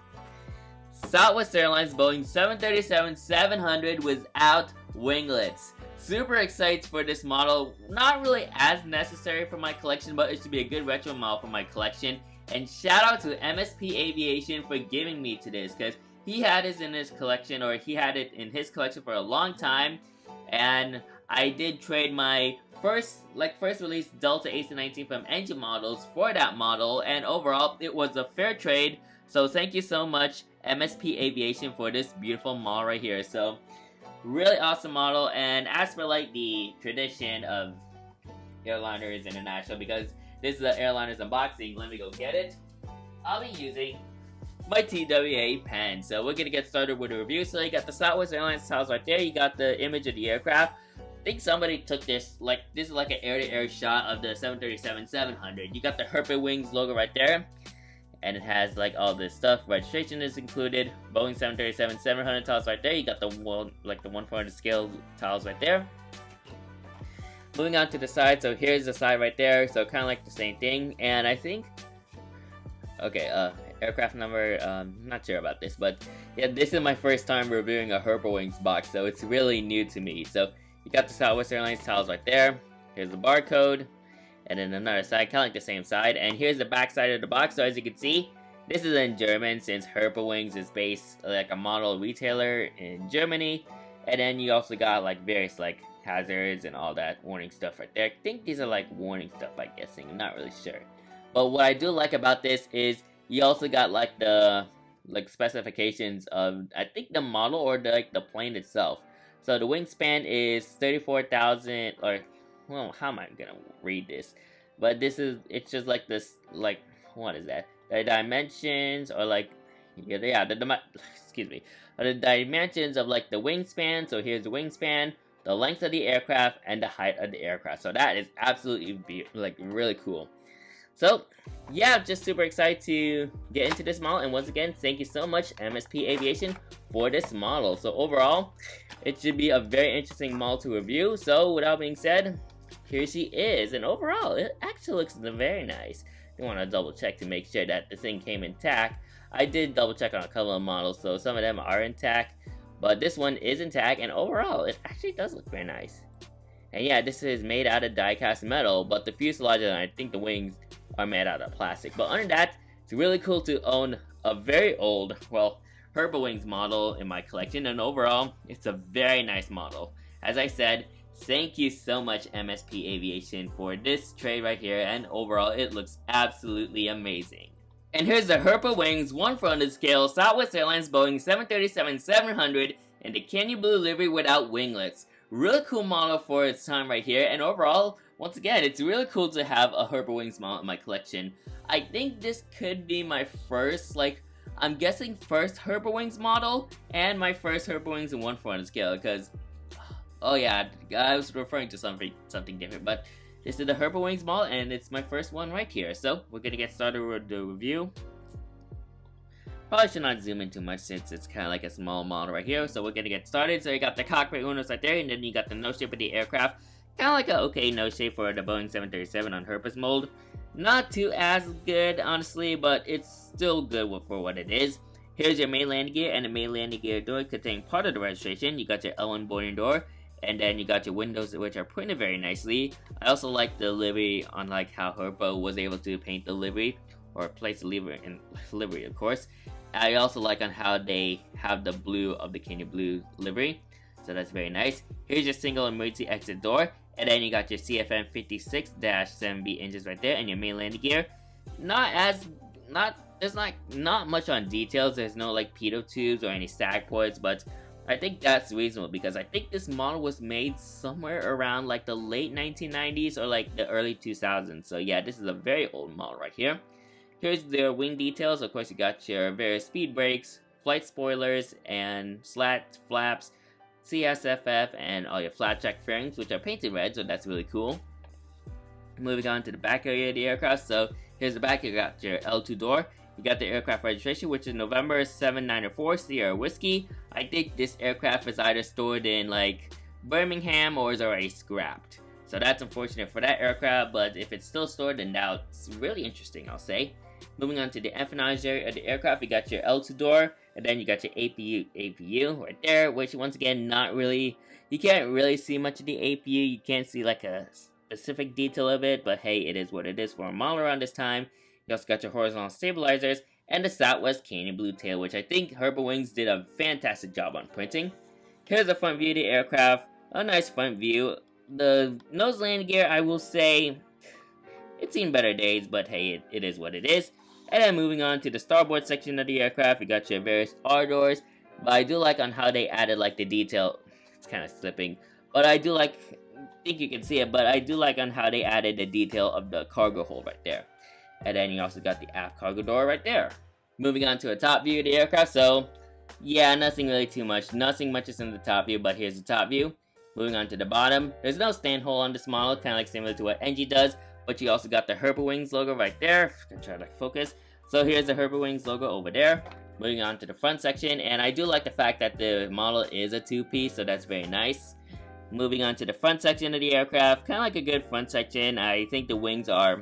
[SPEAKER 1] Southwest Airlines Boeing 737-700 without winglets. Super excited for this model. Not really as necessary for my collection, but it should be a good retro model for my collection. And shout out to MSP Aviation for giving me to this, because he had this in his collection, or he had it in his collection for a long time, and I did trade my first release Delta AC-19 from Engine Models for that model, and overall it was a fair trade. So thank you so much MSP Aviation for this beautiful model right here. So really awesome model. And as for like the tradition of Airliners International, because this is the Airliners unboxing, let me go get it. I'll be using my TWA pen. So we're gonna get started with a review. So you got the Southwest Airlines tiles right there. You got the image of the aircraft. I think somebody took this, like, this is like an air-to-air shot of the 737-700. You got the Herpa Wings logo right there. And it has like all this stuff. Registration is included. Boeing 737-700 tiles right there. You got the one, like the 1/400 scale tiles right there. Moving on to the side. So here's the side right there. So kind of like the same thing. And I think, okay, aircraft number, not sure about this, but yeah, this is my first time reviewing a Herpa Wings box, so it's really new to me. So you got the Southwest Airlines tiles right there. Here's the barcode, and then another side, kind of like the same side. And here's the back side of the box. So as you can see, this is in German, since Herpa Wings is based like a model retailer in Germany. And then you also got like various like hazards and all that warning stuff right there. I think these are like warning stuff, I'm guessing. I'm not really sure. But what I do like about this is you also got like the specifications of, I think, the model or the plane itself. So the wingspan is 34,000, or, well, how am I gonna read this? But this is, it's just like this, like, what is that? The dimensions, or like, yeah, excuse me, the dimensions of like the wingspan. So here's the wingspan, the length of the aircraft, and the height of the aircraft. So that is absolutely like really cool. So, yeah, just super excited to get into this model, and once again, thank you so much, MSP Aviation, for this model. So overall, it should be a very interesting model to review. So without being said, here she is, and overall, it actually looks very nice. You want to double check to make sure that the thing came intact. I did double check on a couple of models, so some of them are intact, but this one is intact, and overall, it actually does look very nice. And yeah, this is made out of die-cast metal, but the fuselage and I think the wings are made out of plastic. But other than that, it's really cool to own a very old, well, Herpa Wings model in my collection, and overall, it's a very nice model. As I said, thank you so much, MSP Aviation, for this tray right here, and overall, it looks absolutely amazing. And here's the Herpa Wings 1/400 scale Southwest Airlines Boeing 737-700 in the candy blue livery without winglets. Really cool model for its time right here, and overall, once again, it's really cool to have a Herpa Wings model in my collection. I think this could be my first, like, I'm guessing first Herpa Wings model, and my first Herpa Wings in 1/400 scale, because, oh yeah, I was referring to something different, but this is the Herpa Wings model, and it's my first one right here. So, we're gonna get started with the review. Probably should not zoom in too much since it's kind of like a small model right here. So we're gonna get started. So you got the cockpit windows right there, and then you got the nose shape of the aircraft. Kind of like a okay nose shape for the Boeing 737 on Herpa's mold. Not too as good, honestly, but it's still good for what it is. Here's your main landing gear, and the main landing gear door contains part of the registration. You got your L1 boarding door, and then you got your windows, which are printed very nicely. I also like the livery, unlike how Herpa was able to paint the livery, or place the livery in livery, of course. I also like on how they have the blue of the candy blue livery, so that's very nice. Here's your single emergency exit door, and then you got your CFM 56-7B engines right there, and your main landing gear. There's not much on details. There's no like pitot tubes or any sag ports, but I think that's reasonable because I think this model was made somewhere around like the late 1990s or like the early 2000s. So yeah, this is a very old model right here. Here's the wing details. Of course, you got your various speed brakes, flight spoilers, and slat flaps, CSFF, and all your flat check fairings, which are painted red, so that's really cool. Moving on to the back area of the aircraft. So here's the back. You got your L2 door. You got the aircraft registration, which is November 794 Sierra Whiskey. I think this aircraft is either stored in like Birmingham or is already scrapped. So that's unfortunate for that aircraft, but if it's still stored, then that's really interesting, I'll say. Moving on to the empennage area of the aircraft, you got your L2 door, and then you got your APU right there, which once again, not really, you can't really see much of the APU, you can't see like a specific detail of it, but hey, it is what it is for a model around this time. You also got your horizontal stabilizers, and the Southwest candy blue tail, which I think Herpa Wings did a fantastic job on printing. Here's the front view of the aircraft, a nice front view. The nose landing gear, I will say, it's seen better days, but hey, it is what it is. And then moving on to the starboard section of the aircraft, you got your various R doors. But I do like on how they added like the detail. it's kind of slipping. But I do like, think you can see it, but I do like on how they added the detail of the cargo hold right there. And then you also got the aft cargo door right there. Moving on to a top view of the aircraft, so yeah, nothing really too much. Nothing much is in the top view, but here's the top view. Moving on to the bottom, there's no stand hole on this model, kind of like similar to what NG does, but you also got the Herpewings logo right there. I'm gonna try to focus. So here's the Herpewings logo over there. Moving on to the front section, and I do like the fact that the model is a two-piece, so that's very nice. Moving on to the front section of the aircraft, kind of like a good front section. I think the wings are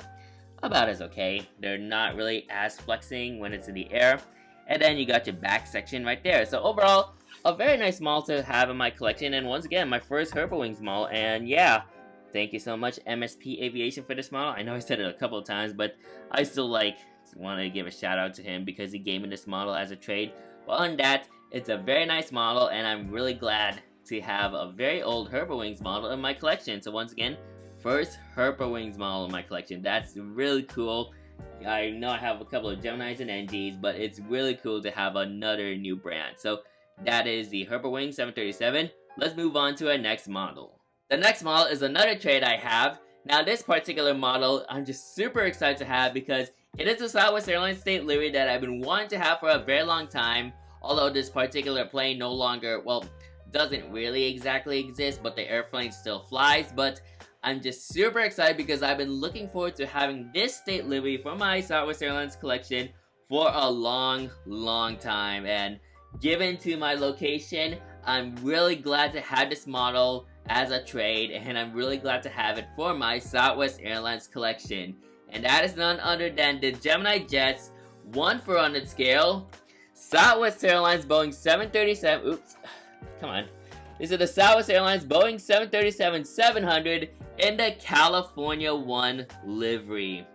[SPEAKER 1] about as okay. They're not really as flexing when it's in the air. And then you got your back section right there. So overall, a very nice model to have in my collection, and once again, my first Herpewings model, and yeah, thank you so much MSP Aviation for this model. I know I said it a couple of times, but I still want to give a shout out to him because he gave me this model as a trade. But on that, it's a very nice model, and I'm really glad to have a very old Herpewings model in my collection. So once again, first Herpewings model in my collection. That's really cool. I know I have a couple of Geminis and NGs, but it's really cool to have another new brand. So that is the Herpewings 737. Let's move on to our next model. The next model is another trade I have. Now this particular model, I'm just super excited to have because it is a Southwest Airlines state livery that I've been wanting to have for a very long time. Although this particular plane no longer, well, doesn't really exactly exist, but the airplane still flies. But I'm just super excited because I've been looking forward to having this state livery for my Southwest Airlines collection for a long time. And given to my location, I'm really glad to have this model as a trade, and I'm really glad to have it for my Southwest Airlines collection. And that is none other than the Gemini Jets 1/400 scale Southwest Airlines Boeing 737, oops, come on. These are the Southwest Airlines Boeing 737-700 in the California 1 livery.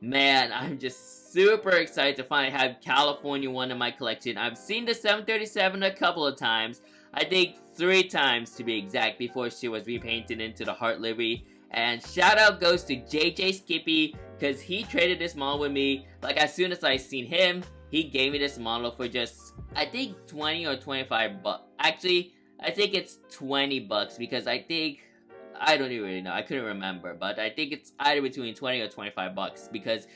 [SPEAKER 1] Man, I'm just super excited to finally have California 1 in my collection. I've seen the 737 a couple of times. I think 3 times to be exact before she was repainted into the Heart livery. And shout out goes to JJ Skippy because he traded this model with me. Like as soon as I seen him, he gave me this model for just, I think 20 or 25 bucks. Actually, I think it's 20 bucks because I don't even really know. I couldn't remember, but I think it's either between 20 or 25 bucks because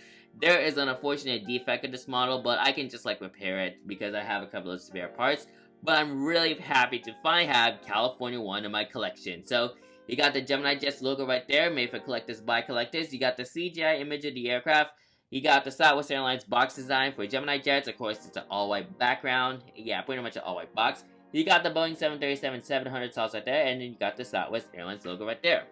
[SPEAKER 1] there is an unfortunate defect in this model, but I can just repair it because I have a couple of spare parts. But I'm really happy to finally have California 1 in my collection. So you got the Gemini Jets logo right there, made for collectors by collectors. You got the CGI image of the aircraft. You got the Southwest Airlines box design for Gemini Jets. Of course, it's an all-white background. Yeah, pretty much an all-white box. You got the Boeing 737-700 sauce right there, and then you got the Southwest Airlines logo right there.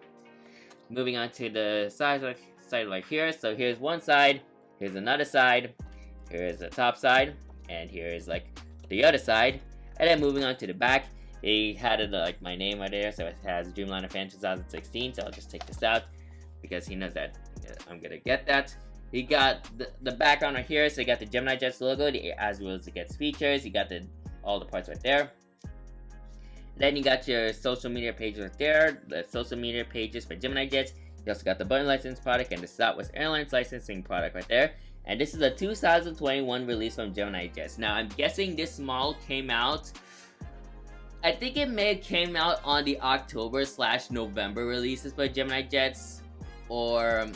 [SPEAKER 1] Moving on to the side right here. So here's one side, here's another side, here's the top side, and here's the other side. And then moving on to the back, they had it my name right there, so it has Dreamliner Fan 2016. So I'll just take this out because he knows that I'm gonna get that. You got the background right here, so you got the Gemini Jets logo, as well as it gets features. You got all the parts right there. Then you got your social media pages right there, the social media pages for Gemini Jets. You also got the Boeing license product and the Southwest Airlines licensing product right there. And this is a 2021 release from Gemini Jets. Now I'm guessing this model came out, I think it may have came out on the October/November releases for Gemini Jets, or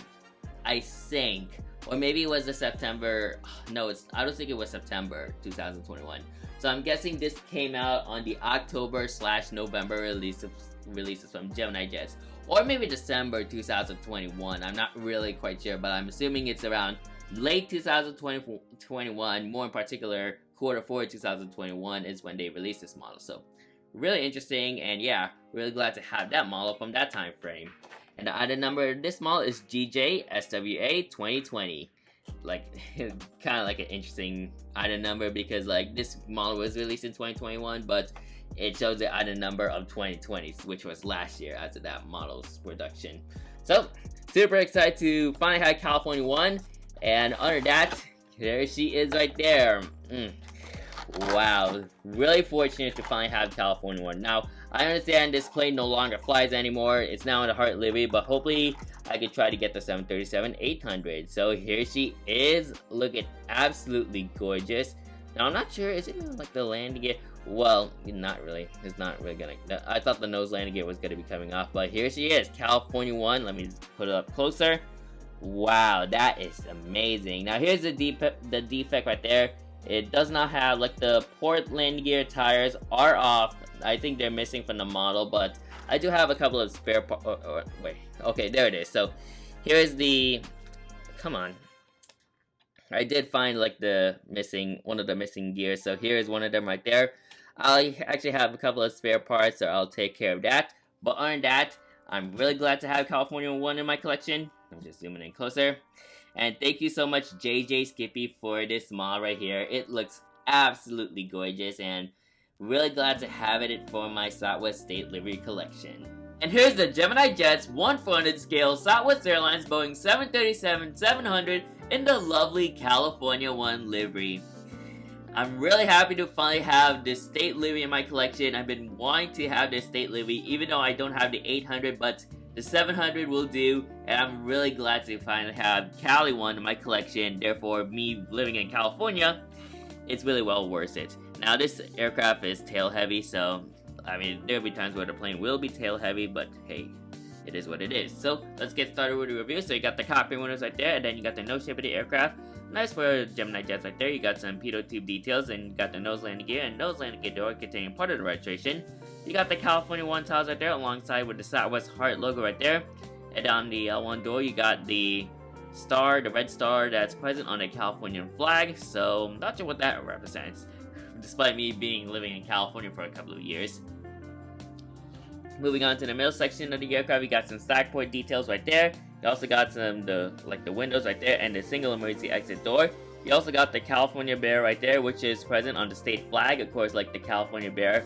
[SPEAKER 1] I think, or maybe it was the September, no, I don't think it was September 2021. So I'm guessing this came out on the October/November releases from Gemini Jets, or maybe December 2021. I'm not really quite sure, but I'm assuming it's around late 2021, more in particular Q4 2021 is when they released this model. So really interesting, and yeah, really glad to have that model from that time frame. And the item number of this model is GJ-SWA 2020. Kind of an interesting item number because this model was released in 2021, but it shows the item number of 2020, which was last year as of that model's production. So super excited to finally have California 1, and under that, there she is right there. Wow, really fortunate to finally have California 1. Now, I understand this plane no longer flies anymore. It's now in the Heart livery, but hopefully I could try to get the 737-800. So here she is, looking absolutely gorgeous. Now I'm not sure, is it in the landing gear? Well, not really. It's not really gonna. I thought the nose landing gear was gonna be coming off, but here she is, California One. Let me just put it up closer. Wow, that is amazing. Now here's the defect right there. It does not have, like, the port landing gear tires are off. I think they're missing from the model, but I do have a couple of spare parts. Wait, okay, there it is. So here's the. Come on. I did find, like, one of the missing gears. So here's one of them right there. I actually have a couple of spare parts, so I'll take care of that. But other than that, I'm really glad to have California One in my collection. I'm just zooming in closer. And thank you so much, JJ Skippy, for this model right here. It looks absolutely gorgeous, and really glad to have it for my Southwest State Livery collection. And here's the Gemini Jets 1/400 scale Southwest Airlines Boeing 737-700 in the lovely California One livery. I'm really happy to finally have this state livery in my collection. I've been wanting to have this state livery, even though I don't have the 800, but the 700 will do, and I'm really glad to finally have Cali One in my collection. Therefore, me living in California, it's really well worth it. Now, this aircraft is tail heavy, so, I mean, there'll be times where the plane will be tail heavy, but hey, it is what it is. So, let's get started with the review. So, you got the cockpit windows right there, and then you got the nose shape of the aircraft. Nice for Gemini Jets right there. You got some pitot tube details, and you got the nose landing gear and nose landing gear door containing part of the registration. You got the California One tiles right there, alongside with the Southwest Heart logo right there. And on the L1 door, you got the star, the red star that's present on the Californian flag. So, I'm not sure what that represents, despite me living in California for a couple of years. Moving on to the middle section of the aircraft, you got some stack port details right there. You also got some the windows right there and the single emergency exit door. You also got the California Bear right there, which is present on the state flag, of course, like the California Bear.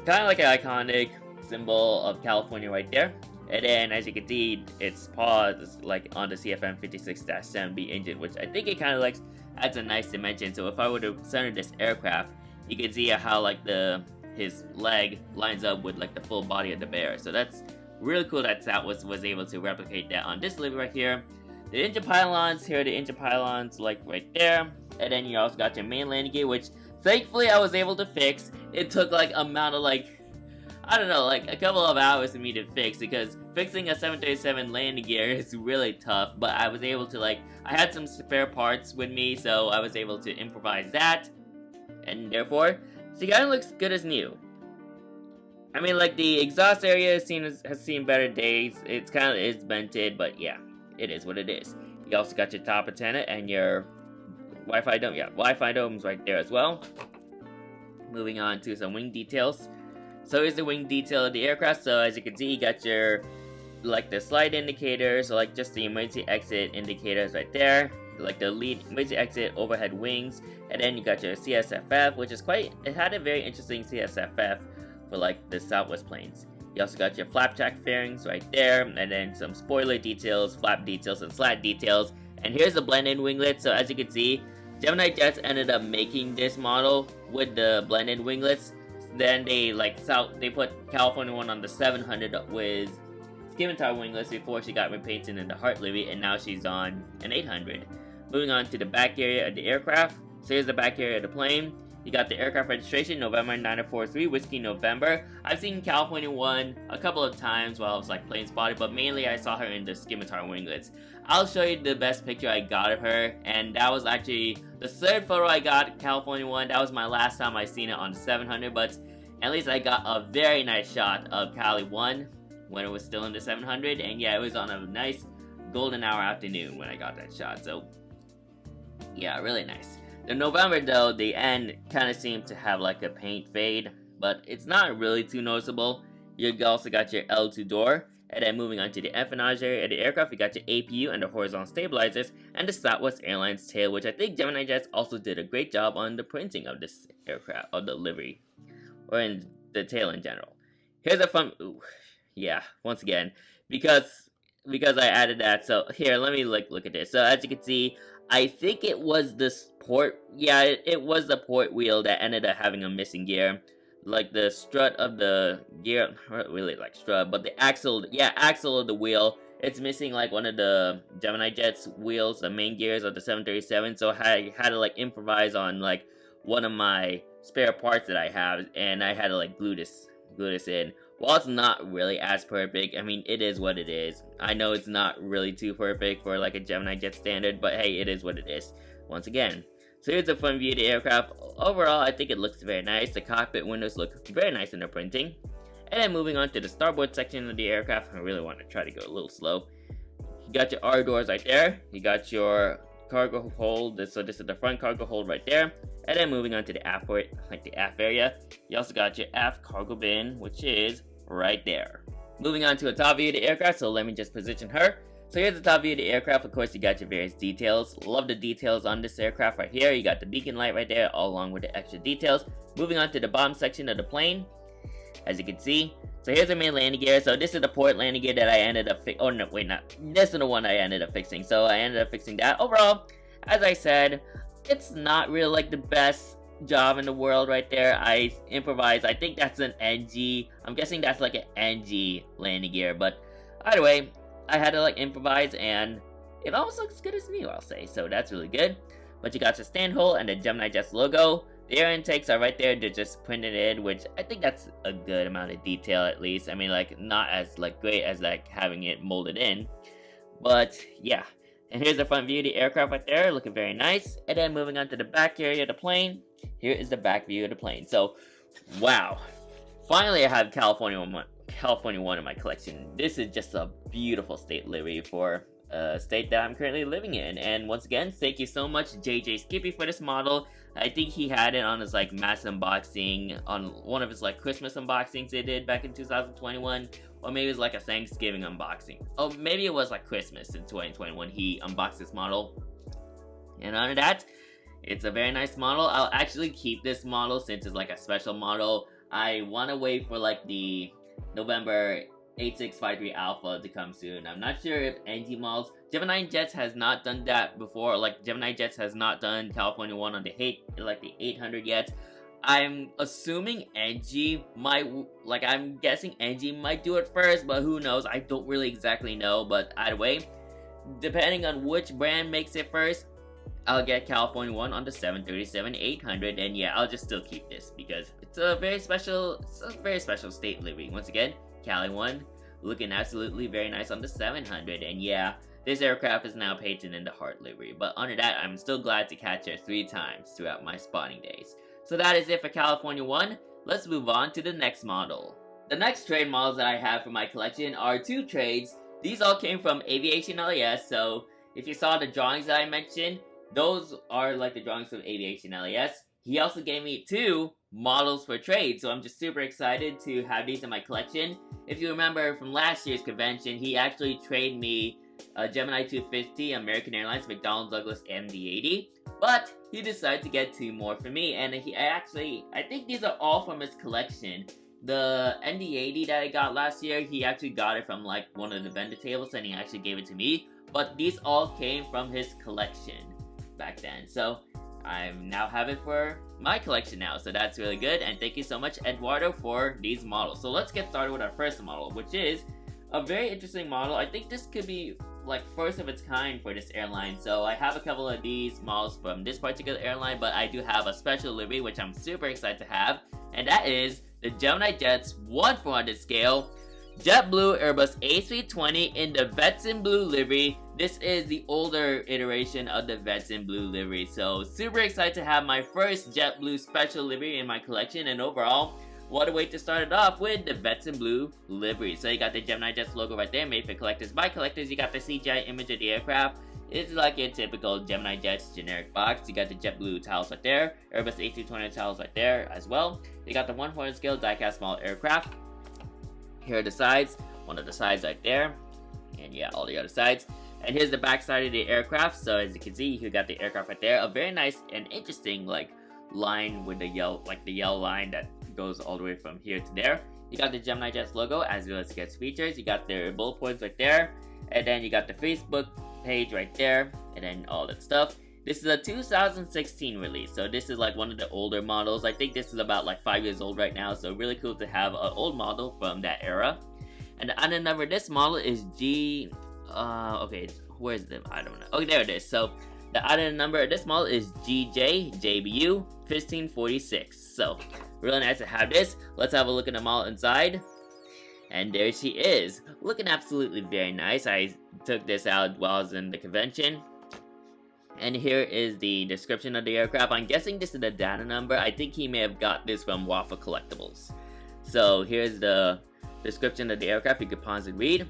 [SPEAKER 1] Kind of like an iconic symbol of California right there. And then, as you can see, its paw is like on the CFM 56-7B engine, which I think it kind of like adds a nice dimension. So if I were to center this aircraft, you can see how like his leg lines up with like the full body of the bear. So that's really cool that Southwest was able to replicate that on this livery right here. The engine pylons, here are the engine pylons like right there. And then you also got your main landing gear, which thankfully I was able to fix. It took like amount of I don't know, like a couple of hours for me to fix, because fixing a 737 landing gear is really tough. But I was able to I had some spare parts with me, so I was able to improvise that. And therefore, she kind of looks good as new. I mean, like, the exhaust area has seen better days. It's kind of is vented, but yeah, it is what it is. You also got your top antenna and your Wi-Fi dome. Yeah, Wi-Fi dome's right there as well. Moving on to some wing details. So here's the wing detail of the aircraft. So as you can see, you got your the slide indicators, so just the emergency exit indicators right there. Like the lead emergency exit overhead wings, and then you got your CSFF, which is it had a very interesting CSFF for the Southwest planes. You also got your flapjack fairings right there, and then some spoiler details, flap details, and slat details. And here's the blend-in winglet. So as you can see, Gemini Jets ended up making this model with the blend-in winglets. Then they put California One on the 700 with Scimitar winglets before she got repainted in the Heart livery, and now she's on an 800. Moving on to the back area of the aircraft. So here's the back area of the plane. You got the aircraft registration, November 9043, Whiskey November. I've seen California One a couple of times while I was plane spotting, but mainly I saw her in the Scimitar winglets. I'll show you the best picture I got of her, and that was actually the third photo I got, California One. That was my last time I seen it on the 700, but at least I got a very nice shot of Cali One when it was still in the 700, and yeah, it was on a nice golden hour afternoon when I got that shot, so yeah, really nice. The November though, the end kind of seemed to have a paint fade, but it's not really too noticeable. You also got your L2 door, and then moving on to the empennage area of the aircraft, you got your APU and the horizontal stabilizers, and the Southwest Airlines tail, which I think Gemini Jets also did a great job on the printing of this aircraft, of the livery, or in the tail in general. Here's a fun, yeah, once again, because I added that. So here, let me look at this. So as you can see, I think it was this port. Yeah, it was the port wheel that ended up having a missing gear. The strut of the gear, not really strut, but the axle, yeah, axle of the wheel. It's missing one of the Gemini Jets wheels, the main gears of the 737. So I had to improvise on one of my spare parts that I have, and I had to like glue this in. While it's not really as perfect, I mean, it is what it is. I know it's not really too perfect for like a Gemini Jet standard, but hey, it is what it is. Once again. So here's a front view of the aircraft. Overall, I think it looks very nice. The cockpit windows look very nice in their printing. And then moving on to the starboard section of the aircraft, I really want to try to go a little slow. You got your R doors right there. You got your cargo hold. So this is the front cargo hold right there. And then moving on to the aft, like the aft area. You also got your aft cargo bin, which is right there. Moving on to a top view of the aircraft, so let me just position her. So here's the top view of the aircraft. Of course, you got your various details. Love the details on this aircraft right here. You got the beacon light right there, all along with the extra details. Moving on to the bottom section of the plane, as you can see. So here's the main landing gear. So this is the port landing gear that I ended up oh no, wait, not this is the one I ended up fixing. So I ended up fixing that. Overall, as I said, it's not really like the best job in the world right there. I improvised. I think that's an NG. I'm guessing that's like an NG landing gear, but either way, I had to like improvise, and it almost looks good as new, I'll say. So that's really good. But you got your stand hole and the Gemini Jets logo. The air intakes are right there. They're just printed in, which I think that's a good amount of detail at least. I mean, like not as like great as like having it molded in, but yeah. And here's the front view of the aircraft right there, looking very nice. And then moving on to the back area of the plane, here is the back view of the plane. So, wow. Finally, I have California 1 in my collection. This is just a beautiful state livery for a state that I'm currently living in. And once again, thank you so much, JJ Skippy, for this model. I think he had it on his like mass unboxing, on one of his like Christmas unboxings they did back in 2021. Or maybe it was like a Thanksgiving unboxing. Oh, maybe it was like Christmas in 2021 he unboxed this model. And on that, it's a very nice model. I'll actually keep this model since it's like a special model. I want to wait for like the November 8653 Alpha to come soon. I'm not sure if NG models, Gemini Jets has not done that before. Like Gemini Jets has not done California 1 on the 800 yet. I'm assuming NG might, like I'm guessing NG might do it first, but who knows? I don't really exactly know, but either way, depending on which brand makes it first, I'll get California 1 on the 737-800, and yeah, I'll just still keep this because it's a very special state livery. Once again, Cali 1 looking absolutely very nice on the 700, and yeah, this aircraft is now painted in the Heart livery, but under that, I'm still glad to catch her 3 times throughout my spotting days. So that is it for California 1. Let's move on to the next model. The next trade models that I have for my collection are 2 trades. These all came from Aviation LAS, so if you saw the drawings that I mentioned, those are like the drawings from Aviation LAS. He also gave me 2 models for trade, so I'm just super excited to have these in my collection. If you remember from last year's convention, he actually traded me a Gemini 250 American Airlines McDonnell Douglas MD-80, but he decided to get 2 more for me, and I think these are all from his collection. The MD-80 that I got last year, he actually got it from like one of the vendor tables, and he actually gave it to me, but these all came from his collection back then, so I now have it for my collection now, so that's really good, and thank you so much, Eduardo, for these models. So let's get started with our first model, which is a very interesting model. I think this could be like first of its kind for this airline. So I have a couple of these models from this particular airline, but I do have a special livery which I'm super excited to have, and that is the Gemini Jets 1/400 scale JetBlue Airbus A320 in the Vets in Blue livery. This is the older iteration of the Vets in Blue livery, so super excited to have my first JetBlue special livery in my collection, and overall, what a way to start it off with the Vets in Blue livery. So you got the Gemini Jets logo right there, made for collectors by collectors. You got the CGI image of the aircraft. It's like a typical Gemini Jets generic box. You got the JetBlue tiles right there, Airbus A320 tiles right there as well. You got the 1/400 scale die-cast small aircraft. Here are the sides, one of the sides right there, and yeah, all the other sides. And here's the back side of the aircraft. So as you can see, you got the aircraft right there. A very nice and interesting like line with the yellow, line that goes all the way from here to there. You got the Gemini Jets logo as well as guest features. You got their bullet points right there, and then you got the Facebook page right there, and then all that stuff. This is a 2016 release, so this is like one of the older models. I think this is about like 5 years old right now, so really cool to have an old model from that era. And the under number this model is okay, where's the, I don't know. Okay, there it is. So The item number of this model is GJJBU 1546. So, really nice to have this. Let's have a look at the model inside. And there she is, looking absolutely very nice. I took this out while I was in the convention. And here is the description of the aircraft. I'm guessing this is the data number. I think he may have got this from Waffle Collectibles. So here's the description of the aircraft. You could pause and read.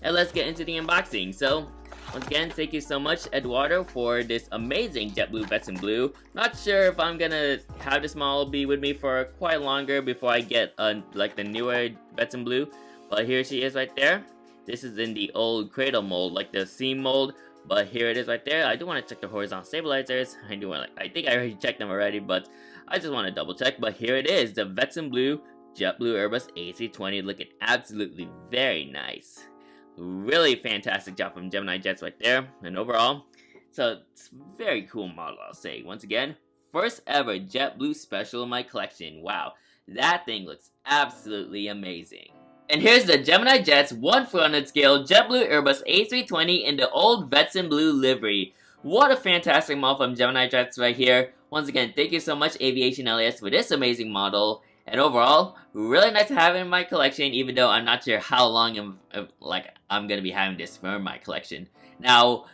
[SPEAKER 1] And let's get into the unboxing. So, once again, thank you so much, Eduardo, for this amazing JetBlue Vets Blue. Not sure if I'm gonna have this model be with me for quite longer before I get like the newer Vets Blue. But here she is right there. This is in the old cradle mold, like the seam mold. But here it is right there. I do want to check the horizontal stabilizers. I think I already checked them already, but I just want to double check. But here it is, the Vets Blue JetBlue Airbus A320, looking absolutely very nice. Really fantastic job from Gemini Jets right there. And overall, so it's a very cool model, I'll say. Once again, first ever JetBlue special in my collection. Wow, that thing looks absolutely amazing. And here's the Gemini Jets 1/400 scale JetBlue Airbus A320 in the old Vets Blue livery. What a fantastic model from Gemini Jets right here. Once again, thank you so much, Aviation LAS, for this amazing model. And overall, really nice to have it in my collection, even though I'm not sure how long I'm gonna be having this for my collection. Now,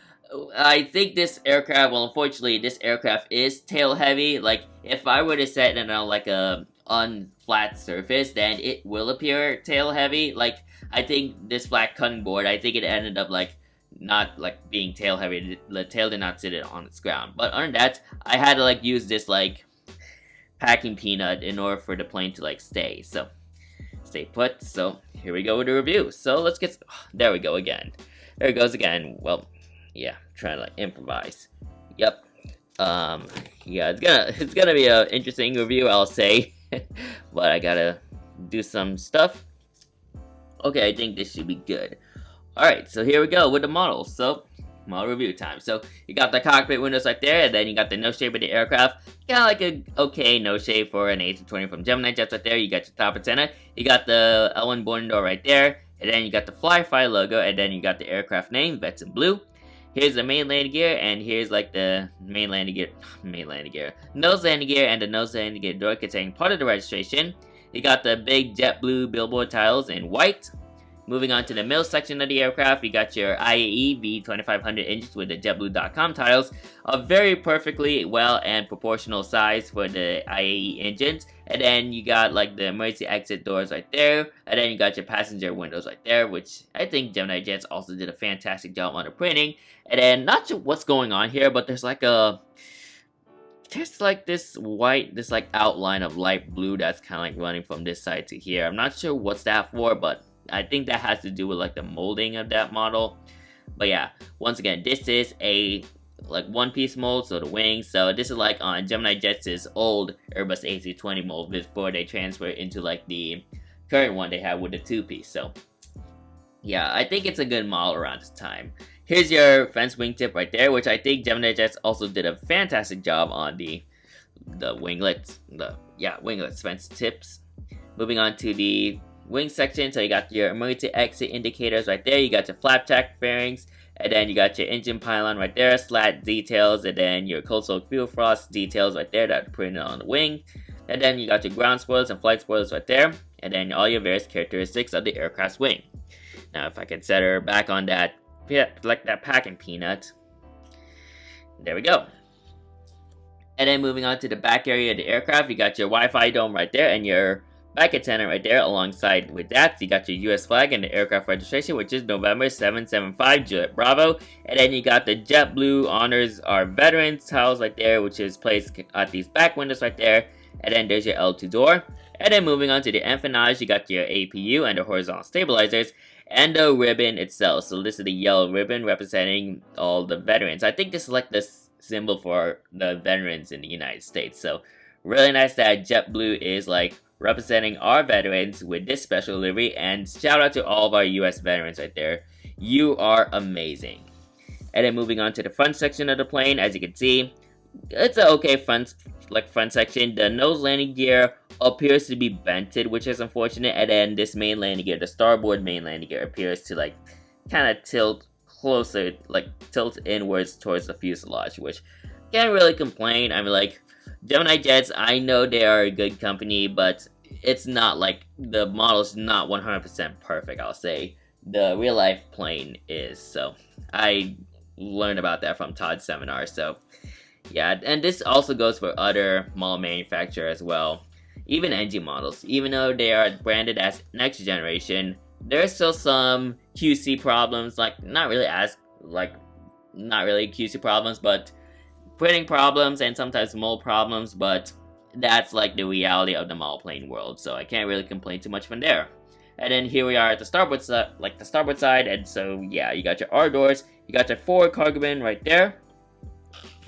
[SPEAKER 1] I think this aircraft, well, unfortunately, this aircraft is tail heavy. Like, if I were to set it on like a unflat surface, then it will appear tail heavy. Like, I think this flat cutting board, I think it ended up like not like being tail heavy. The tail did not sit it on its ground. But other than that, I had to like use this like packing peanut in order for the plane to like stay put. So here we go with the review. So let's get, there we go again. There it goes again. Well, yeah, trying to like improvise. Yep. Yeah, it's gonna be an interesting review, I'll say. But I gotta do some stuff. Okay, I think this should be good. Alright, so here we go with the model. So, model review time. So, you got the cockpit windows right there, and then you got the nose shape of the aircraft. Kind of like a okay nose shape for an A320 from Gemini Jets right there. You got your top antenna. You got the L1 boarding door right there. And then you got the Fly logo, and then you got the aircraft name, Vets Blue. Here's the main landing gear, and here's like the nose landing gear, and the nose landing gear door containing part of the registration. You got the big JetBlue billboard tiles in white. Moving on to the middle section of the aircraft, you got your IAE V2500 engines with the JetBlue.com tiles, a very perfectly well and proportional size for the IAE engines. And then you got like the emergency exit doors right there, and then you got your passenger windows right there, which I think Gemini Jets also did a fantastic job on the printing. And then not sure what's going on here, but there's like this white, this like outline of light blue that's kind of like running from this side to here. I'm not sure what's that for, but I think that has to do with like the molding of that model. But yeah, once again, this is a like one-piece mold, so the wings. So this is like on Gemini Jets' old Airbus A320 mold before they transfer into like the current one they have with the two-piece. So yeah, I think it's a good model around this time. Here's your fence wingtip right there, which I think Gemini Jets also did a fantastic job on the winglets, winglets, fence tips. Moving on to the wing section, so you got your emergency exit indicators right there, you got your flap jack fairings, and then you got your engine pylon right there, slat details, and then your coastal fuel frost details right there that are printed on the wing. And then you got your ground spoilers and flight spoilers right there, and then all your various characteristics of the aircraft's wing. Now if I can set her back on that, like that packing peanut, there we go. And then moving on to the back area of the aircraft, you got your Wi-Fi dome right there, and your back antenna right there. Alongside with that, you got your US flag and the aircraft registration, which is November 775 Juliet Bravo. And then you got the JetBlue Honors Our Veterans tiles right there, which is placed at these back windows right there. And then there's your L2 door. And then moving on to the empennage, you got your APU and the horizontal stabilizers and the ribbon itself. So this is the yellow ribbon representing all the veterans. I think this is like the symbol for the veterans in the United States. So really nice that JetBlue is like representing our veterans with this special livery, and shout out to all of our US veterans right there. You are amazing. And then moving on to the front section of the plane, as you can see, it's an okay front section. The nose landing gear appears to be bented, which is unfortunate, and then this main landing gear, the starboard main landing gear, appears to like kind of tilt closer, like tilt inwards towards the fuselage, which can't really complain. I mean, like, Gemini Jets, I know they are a good company, but it's not like the model's not 100% perfect, I'll say. The real life plane is, so I learned about that from Todd's seminar, so yeah, and this also goes for other model manufacturers as well. Even engine models, even though they are branded as next generation, there's still some QC problems, like not really QC problems, but printing problems and sometimes mold problems, but that's like the reality of the model plane world, so I can't really complain too much from there. And then here we are at the starboard side, and so yeah, you got your R doors, you got your forward cargo bin right there,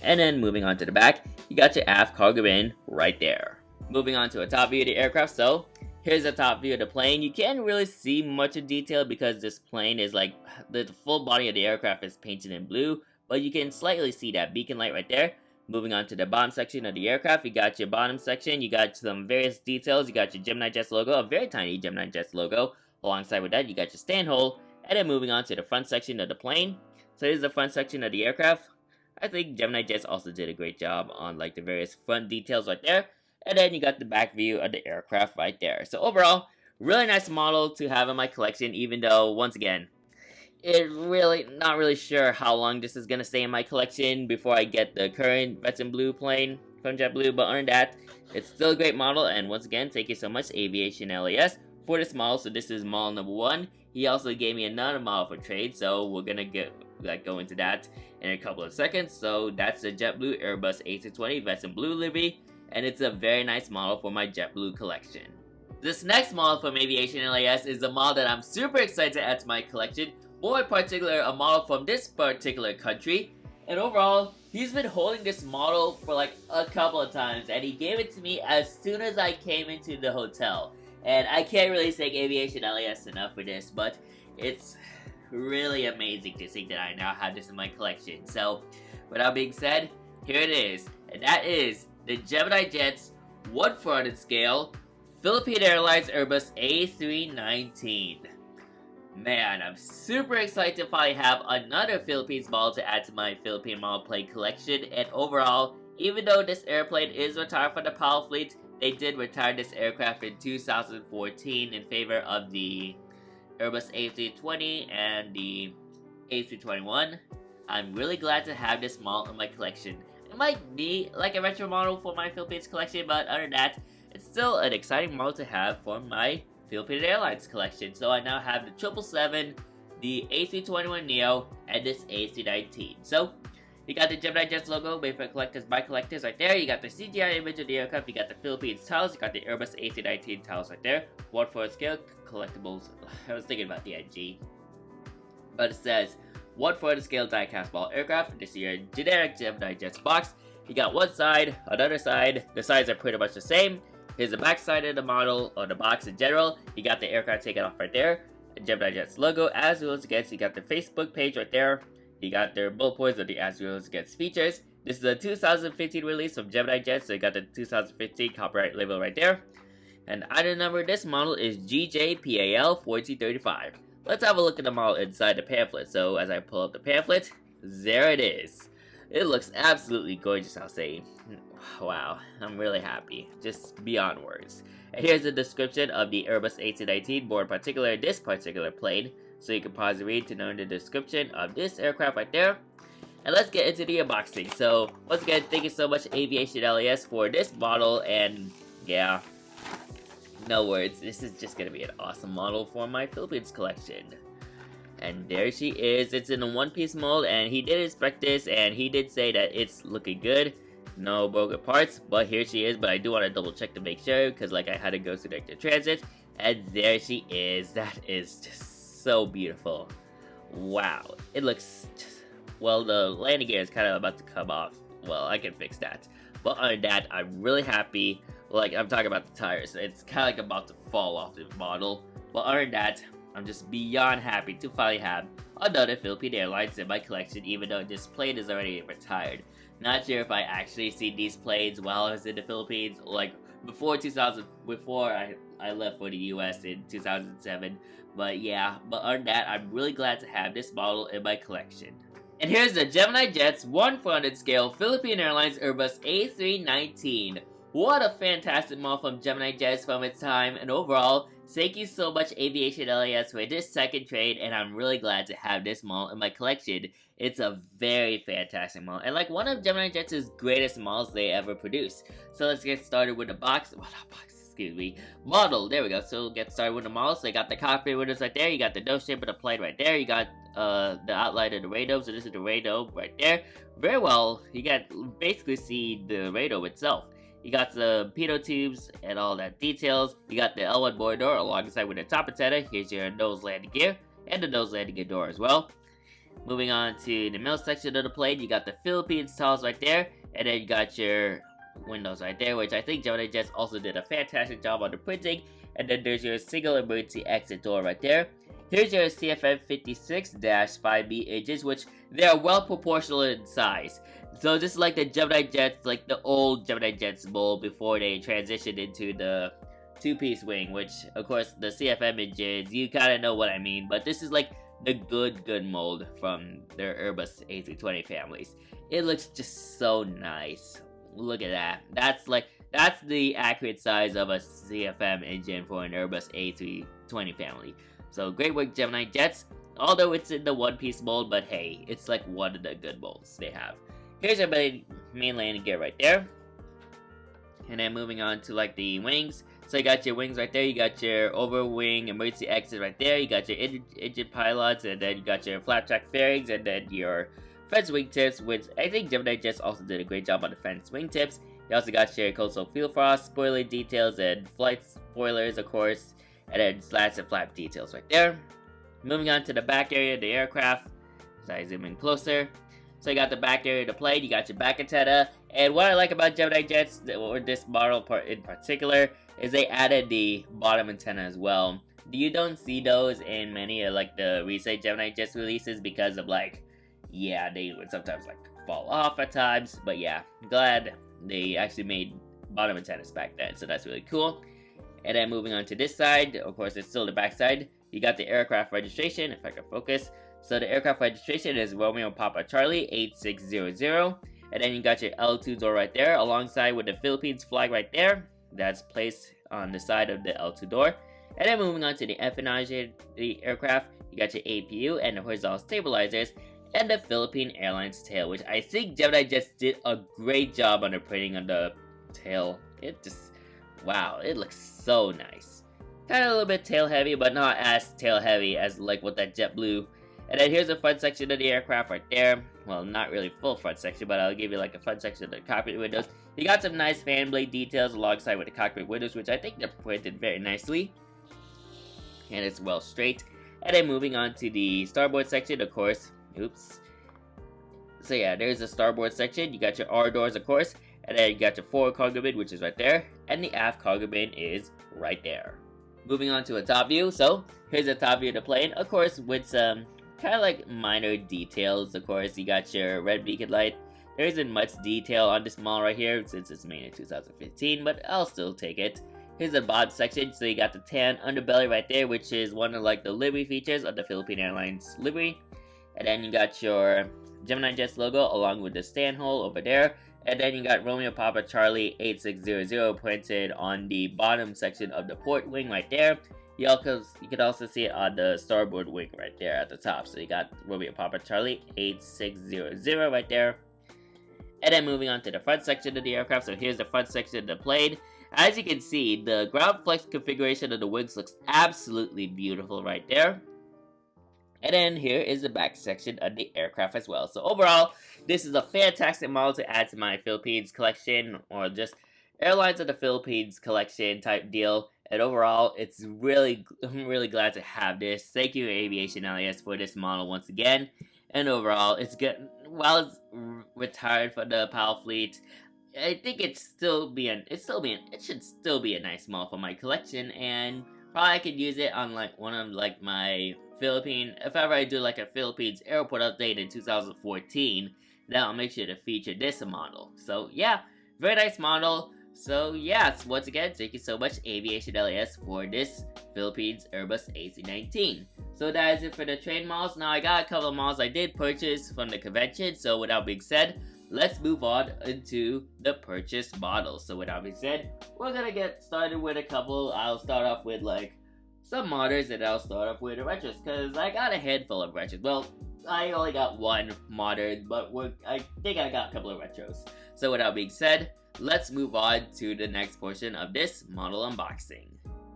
[SPEAKER 1] and then moving on to the back, you got your aft cargo bin right there. Moving on to a top view of the aircraft, so here's the top view of the plane. You can't really see much of detail because this plane is like, the full body of the aircraft is painted in blue, but you can slightly see that beacon light right there. Moving on to the bottom section of the aircraft, you got your bottom section, you got some various details, you got your Gemini Jets logo, a very tiny Gemini Jets logo. Alongside with that, you got your stand hole, and then moving on to the front section of the plane. So here's the front section of the aircraft. I think Gemini Jets also did a great job on like the various front details right there. And then you got the back view of the aircraft right there. So overall, really nice model to have in my collection, even though, once again, not really sure how long this is gonna stay in my collection before I get the current Veteran Blue plane from JetBlue, but other than that, it's still a great model, and once again, thank you so much Aviation LAS for this model. So this is model number 1. He also gave me another model for trade, so we're gonna go into that in a couple of seconds. So that's the JetBlue Airbus A320 Veteran Blue livery, and it's a very nice model for my JetBlue collection. This next model from Aviation LAS is a model that I'm super excited to add to my collection, more in particular a model from this particular country. And overall, he's been holding this model for like a couple of times, and he gave it to me as soon as I came into the hotel. And I can't really thank Aviation LAS enough for this, but it's really amazing to think that I now have this in my collection. So, with that being said, here it is, and that is the Gemini Jets 1/400 scale Philippine Airlines Airbus A319. Man, I'm super excited to finally have another Philippines model to add to my Philippine model plane collection, and overall, even though this airplane is retired from the PAL fleet, they did retire this aircraft in 2014 in favor of the Airbus A320 and the A321. I'm really glad to have this model in my collection. It might be like a retro model for my Philippines collection, but other than that, it's still an exciting model to have for my Philippine Airlines collection. So I now have the 777, the A321neo, and this A319. So you got the Gemini Jets logo made for collectors by collectors right there. You got the CGI image of the aircraft. You got the Philippines tiles. You got the Airbus A319 tiles right there. 1/4 scale collectibles. I was thinking about the NG, but it says 1/4 scale die-cast ball aircraft. This is your generic Gemini Jets box. You got one side, another side. The sides are pretty much the same. Here's the back side of the model, or the box in general. You got the aircraft taken off right there. The Gemini Jets logo, as well as against. You got the Facebook page right there. You got their bullet points of the as well as against features. This is a 2015 release from Gemini Jets, so you got the 2015 copyright label right there. And item number of this model is GJPAL4235. Let's have a look at the model inside the pamphlet. So as I pull up the pamphlet, there it is. It looks absolutely gorgeous, I'll say. Wow, I'm really happy. Just beyond words. And here's the description of the Airbus A319, more in particular this particular plane. So you can pause and read to know the description of this aircraft right there. And let's get into the unboxing. So once again, thank you so much Aviation LAS for this model, and yeah, no words. This is just gonna be an awesome model for my Philippines collection. And there she is. It's in a one-piece mold, and he did inspect this, and he did say that it's looking good. No broken parts, but here she is. But I do want to double check to make sure, because like I had to go through the transit, and there she is. That is just so beautiful. Wow, it looks just, well, the landing gear is kind of about to come off. Well, I can fix that. But other than that, I'm really happy. Like, I'm talking about the tires. It's kind of like about to fall off the model. But other than that, I'm just beyond happy to finally have another Philippine Airlines in my collection, even though this plane is already retired. Not sure if I actually see these planes while I was in the Philippines, like before I left for the US in 2007. But yeah, but other than that, I'm really glad to have this model in my collection. And here's the Gemini Jets 1/400 scale Philippine Airlines Airbus A319. What a fantastic model from Gemini Jets from its time, and overall, thank you so much Aviation LAS for this second trade, and I'm really glad to have this model in my collection. It's a very fantastic model, and like one of Gemini Jets' greatest models they ever produced. So let's get started with the box. Well, not box, excuse me. Model, there we go. So we'll get started with the model. So you got the cockpit windows right there, you got the nose shape of the plane right there, you got the outline of the radome, so this is the radome right there. Very well, you got basically see the radome itself. You got the pitot tubes and all that details. You got the L1 board door alongside with the top antenna. Here's your nose landing gear and the nose landing gear door as well. Moving on to the middle section of the plane, you got the Philippines tiles right there, and then you got your windows right there, which I think Gemini Jets also did a fantastic job on the printing. And then there's your single emergency exit door right there. Here's your CFM 56-5B edges, which they are well proportional in size. So just like the Gemini Jets, like the old Gemini Jets mold before they transitioned into the two-piece wing, which of course the CFM engines, you kind of know what I mean, but this is like the good mold from their Airbus A320 families. It looks just so nice. Look at that. That's the accurate size of a CFM engine for an Airbus A320 family. So great work Gemini Jets, although it's in the one-piece mold, but hey, it's like one of the good molds they have. Here's your main landing gear right there. And then moving on to like the wings. So you got your wings right there, you got your over-wing emergency exit right there, you got your engine pilots, and then you got your flat track fairings, and then your fence wingtips, which I think Gemini Jets also did a great job on the fence wingtips. You also got your coastal fuel frost, spoiler details, and flight spoilers of course, and then slats and flap details right there. Moving on to the back area of the aircraft, as I zoom in closer. So you got the back area of the plane, you got your back antenna, and what I like about Gemini Jets, or this model in particular, is they added the bottom antenna as well. You don't see those in many of like the recent Gemini Jets releases because of like, yeah, they would sometimes like fall off at times, but yeah, glad they actually made bottom antennas back then, so that's really cool. And then moving on to this side, of course it's still the back side, you got the aircraft registration, if I can focus. So the aircraft registration is Romeo Papa Charlie 8600, and then you got your L2 door right there, alongside with the Philippines flag right there, that's placed on the side of the L2 door. And then moving on to the empennage of the aircraft, you got your APU and the horizontal stabilizers, and the Philippine Airlines tail, which I think Gemini Jets did a great job on the printing on the tail. It just, wow, it looks so nice. Kind of a little bit tail heavy, but not as tail heavy as like what that JetBlue. And then here's the front section of the aircraft right there. Well, not really full front section, but I'll give you like a front section of the cockpit windows. You got some nice fan blade details alongside with the cockpit windows, which I think they're printed very nicely. And it's well straight. And then moving on to the starboard section, of course. Oops. So yeah, there's the starboard section. You got your R doors, of course. And then you got your forward cargo bin, which is right there. And the aft cargo bin is right there. Moving on to a top view. So here's the top view of the plane, of course, with some kind of like minor details. Of course, you got your red beacon light. There isn't much detail on this model right here since it's made in 2015, but I'll still take it. Here's the bottom section. So you got the tan underbelly right there, which is one of like the livery features of the Philippine Airlines livery. And then you got your Gemini Jets logo along with the stand hole over there. And then you got Romeo Papa Charlie 8600 printed on the bottom section of the port wing right there. You can also see it on the starboard wing right there at the top. So you got Romeo Papa Charlie 8600 right there. And then moving on to the front section of the aircraft. So here's the front section of the plane. As you can see, the ground flex configuration of the wings looks absolutely beautiful right there. And then here is the back section of the aircraft as well. So overall, this is a fantastic model to add to my Philippines collection, or just Airlines of the Philippines collection type deal. And overall, I'm really glad to have this. Thank you Aviation LAS for this model once again. And overall, it's good. While it's retired from the PAL fleet, I think it should still be a nice model for my collection, and probably I could use it on like one of like my if ever I do like a Philippines airport update in 2014, then I'll make sure to feature this model. So yeah, very nice model. So yes, once again, thank you so much Aviation LAS for this Philippines Airbus AC-19. So that is it for the trade models. Now I got a couple of models I did purchase from the convention, so with that being said, let's move on into the purchase models. So with that being said, we're gonna get started with a couple. I'll start off with like some modders, and I'll start off with the retros, because I got a handful of retros. Well, I only got one modder, but I think I got a couple of retros. So with that being said, let's move on to the next portion of this model unboxing.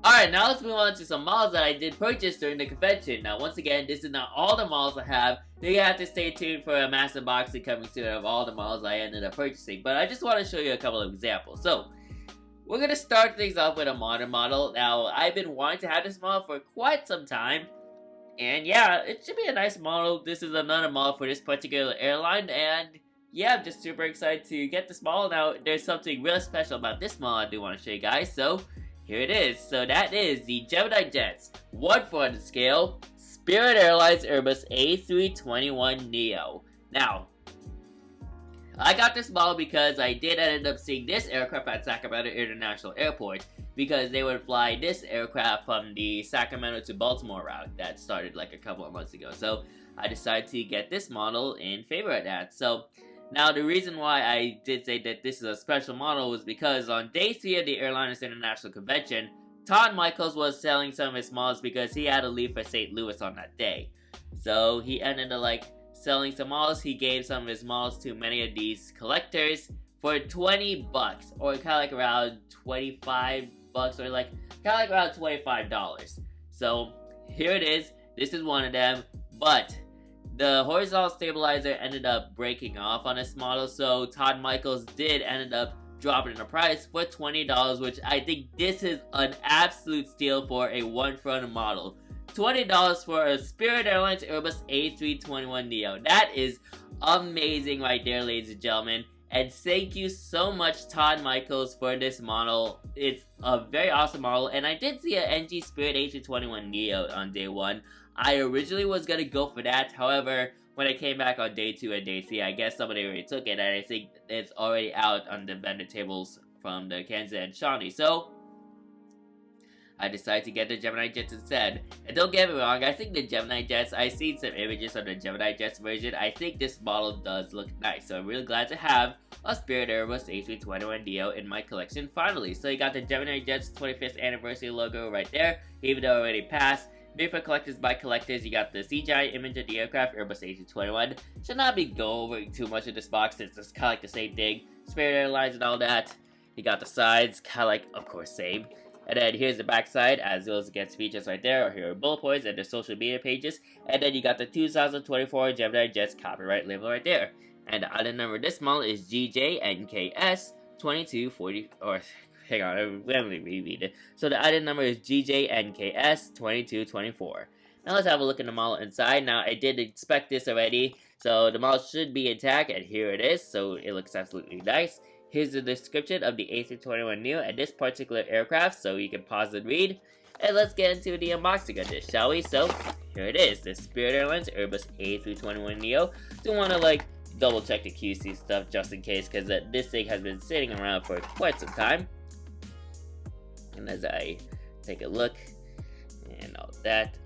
[SPEAKER 1] Alright, now let's move on to some models that I did purchase during the convention. Now once again, this is not all the models I have. You have to stay tuned for a mass unboxing coming soon of all the models I ended up purchasing. But I just want to show you a couple of examples. So, we're going to start things off with a modern model. Now, I've been wanting to have this model for quite some time. And yeah, it should be a nice model. This is another model for this particular airline. And yeah, I'm just super excited to get this model. Now, there's something real special about this model I do want to show you guys. So, here it is. So that is the Gemini Jets 1/400 scale Spirit Airlines Airbus A321neo. Now, I got this model because I did end up seeing this aircraft at Sacramento International Airport, because they would fly this aircraft from the Sacramento to Baltimore route that started like a couple of months ago. So I decided to get this model in favor of that. So now, the reason why I did say that this is a special model was because on day 3 of the Airliners International Convention, Todd Michaels was selling some of his models because he had to leave for St. Louis on that day. So he ended up like selling some models. He gave some of his models to many of these collectors for $20, or kind of like around $25, or like kind of like around $25. So here it is. This is one of them, but the horizontal stabilizer ended up breaking off on this model, so Todd Michaels did end up dropping the price for $20, which I think this is an absolute steal for a 1/400 model. $20 for a Spirit Airlines Airbus A321neo. That is amazing right there, ladies and gentlemen. And thank you so much, Todd Michaels, for this model. It's a very awesome model, and I did see an NG Spirit A321neo on day 1. I originally was gonna go for that, however, when I came back on day 2 and day 3, I guess somebody already took it, and I think it's already out on the vendor tables from the Kansas and Shawnee. So I decided to get the Gemini Jets instead. And don't get me wrong, I think the Gemini Jets, I've seen some images of the Gemini Jets version. I think this model does look nice, so I'm really glad to have a Spirit Airbus A321neo in my collection finally. So you got the Gemini Jets 25th anniversary logo right there, even though it already passed. Made for collectors by collectors. You got the CGI image of the aircraft, Airbus A321. Should not be going over too much of this box, since it's kind of like the same thing. Spirit Airlines and all that. You got the sides, kind of like, of course, same. And then here's the back side, as well as guest features right there. Here are bullet points and the social media pages. And then you got the 2024 Gemini Jets copyright label right there. And the item number of this model is GJNKS2240, or hang on, let me reread it. So the item number is GJNKS2224. Now let's have a look at the model inside. Now I did inspect this already, so the model should be intact, and here it is. So it looks absolutely nice. Here's the description of the A321neo and this particular aircraft, so you can pause and read. And let's get into the unboxing of this, shall we? So here it is, the Spirit Airlines Airbus A321neo. Don't want to like double check the QC stuff just in case, because this thing has been sitting around for quite some time. And as I take a look and all that,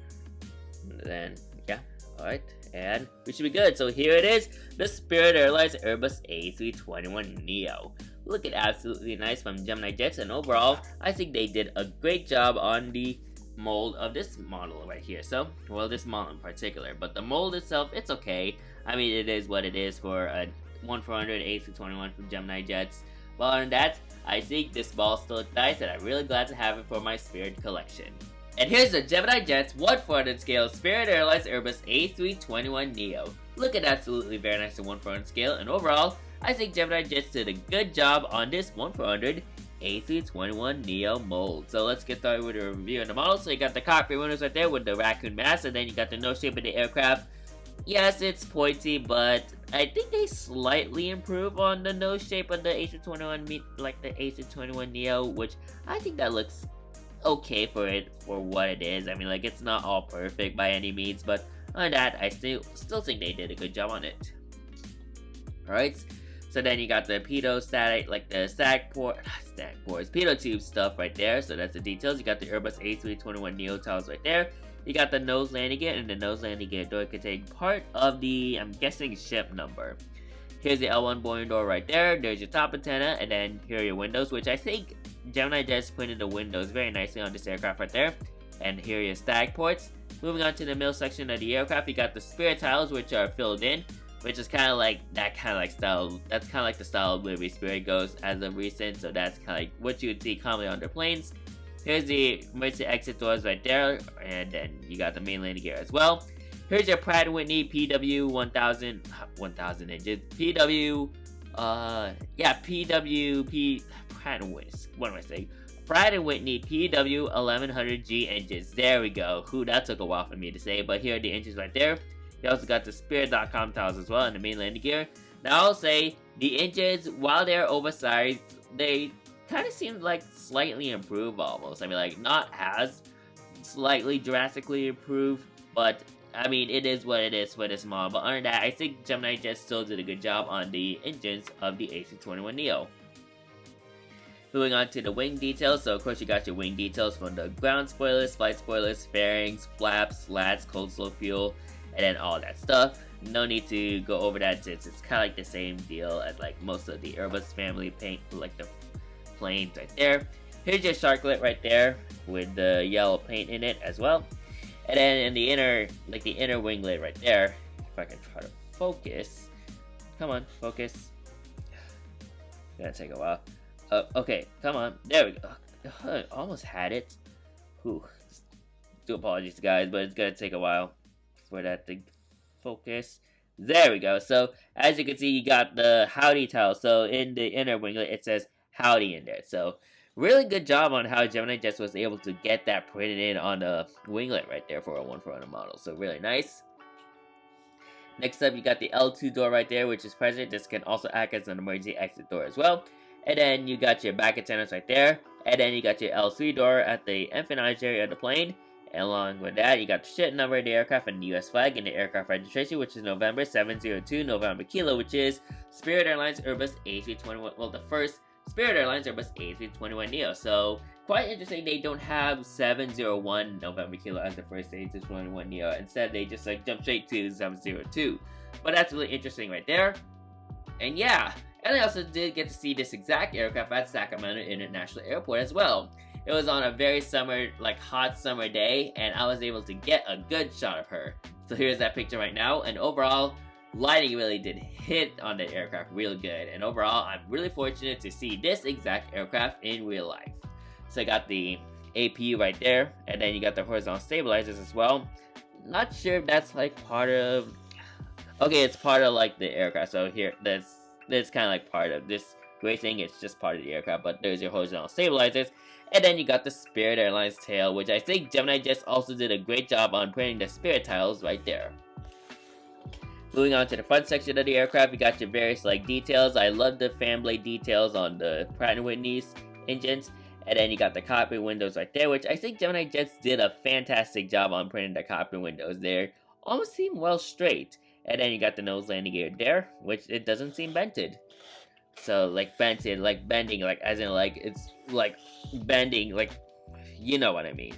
[SPEAKER 1] and then yeah, alright, and we should be good. So here it is, the Spirit Airlines Airbus A321neo. Looking absolutely nice from Gemini Jets, and overall I think they did a great job on the mold of this model right here. So, well, this model in particular, but the mold itself, it's okay. I mean, it is what it is for a 1/400 A321 from Gemini Jets. But other than that, I think this ball still looks nice, and I'm really glad to have it for my Spirit collection. And here's the Gemini Jets 1/400 scale Spirit Airlines Airbus A321neo. Looking absolutely very nice in 1/400 scale, and overall, I think Gemini Jets did a good job on this 1/400 A321neo mold. So let's get started with a review of the model. So you got the cockpit windows right there with the raccoon mask, and then you got the nose shape of the aircraft. Yes, it's pointy, but I think they slightly improve on the nose shape of the A321, like the A321neo, which I think that looks okay for what it is. I mean, like, it's not all perfect by any means, but on that, I still think they did a good job on it. Alright, so then you got the pitot static, like the static port, stack boards, pitot tube stuff right there. So that's the details. You got the Airbus A321neo tiles right there. You got the nose landing gear, and the nose landing gear door containing part of the, I'm guessing, ship number. Here's the L1 boarding door right there. There's your top antenna, and then here are your windows, which I think Gemini Jets put in the windows very nicely on this aircraft right there. And here are your stack ports. Moving on to the middle section of the aircraft, you got the Spirit tiles, which are filled in, which is kind of like that kind of like style. That's kind of like the style where Spirit goes as of recent. So that's kind of like what you would see commonly on their planes. Here's the emergency exit doors right there, and then you got the main landing gear as well. Here's your Pratt & Whitney PW 1000 inches. Pratt & Whitney. What am I saying? Pratt & Whitney PW 1100G engines. There we go. That took a while for me to say, but here are the engines right there. You also got the Spirit.com tiles as well, and the main landing gear. Now I'll say the engines, while they're oversized, they kind of seem like slightly improved almost. I mean, like, not as slightly drastically improved, but I mean, it is what it is for this model. But other than that, I think Gemini Jets still did a good job on the engines of the A321neo. Moving on to the wing details. So of course you got your wing details from the ground spoilers, flight spoilers, fairings, flaps, slats, cold slow fuel, and then all that stuff. No need to go over that since it's kind of like the same deal as like most of the Airbus family paint, like the planes right there. Here's your sharklet right there with the yellow paint in it as well. And then in the inner, like the inner winglet right there, if I can try to focus. Come on, focus. Gonna take a while. Okay, come on. There we go. Almost had it. Whew. Do apologies, guys, but it's gonna take a while for that to focus. There we go. So, as you can see, you got the howdy tile. So, in the inner winglet, it says howdy in there. So, really good job on how Gemini Jets was able to get that printed in on the winglet right there for a 1-for-1 model. So, really nice. Next up, you got the L2 door right there, which is present. This can also act as an emergency exit door as well. And then you got your back antennas right there. And then you got your L3 door at the empennage area of the plane. And along with that, you got the ship number of the aircraft and the US flag and the aircraft registration, which is November 702 November Kilo, which is Spirit Airlines Airbus A321. Well, the first Spirit Airlines Airbus A321neo. So, quite interesting, they don't have 701 November Kilo as the first A321neo. Instead, they just like jump straight to 702. But that's really interesting right there. And yeah. And I also did get to see this exact aircraft at Sacramento International Airport as well. It was on a very hot summer day, and I was able to get a good shot of her. So here's that picture right now, and overall, lighting really did hit on the aircraft real good. And overall, I'm really fortunate to see this exact aircraft in real life. So I got the APU right there, and then you got the horizontal stabilizers as well. Not sure if that's like part of... Okay, it's part of like the aircraft, so here, that's kind of like part of this gray thing. It's just part of the aircraft, but there's your horizontal stabilizers. And then you got the Spirit Airlines tail, which I think Gemini Jets also did a great job on printing the Spirit tiles right there. Moving on to the front section of the aircraft, you got your various like details. I love the fan blade details on the Pratt & Whitney's engines. And then you got the cockpit windows right there, which I think Gemini Jets did a fantastic job on printing the cockpit windows there. Almost seem well straight. And then you got the nose landing gear there, which it doesn't seem bented. So, like, bented, like, bending, like, as in, like, it's, like, bending, like, you know what I mean.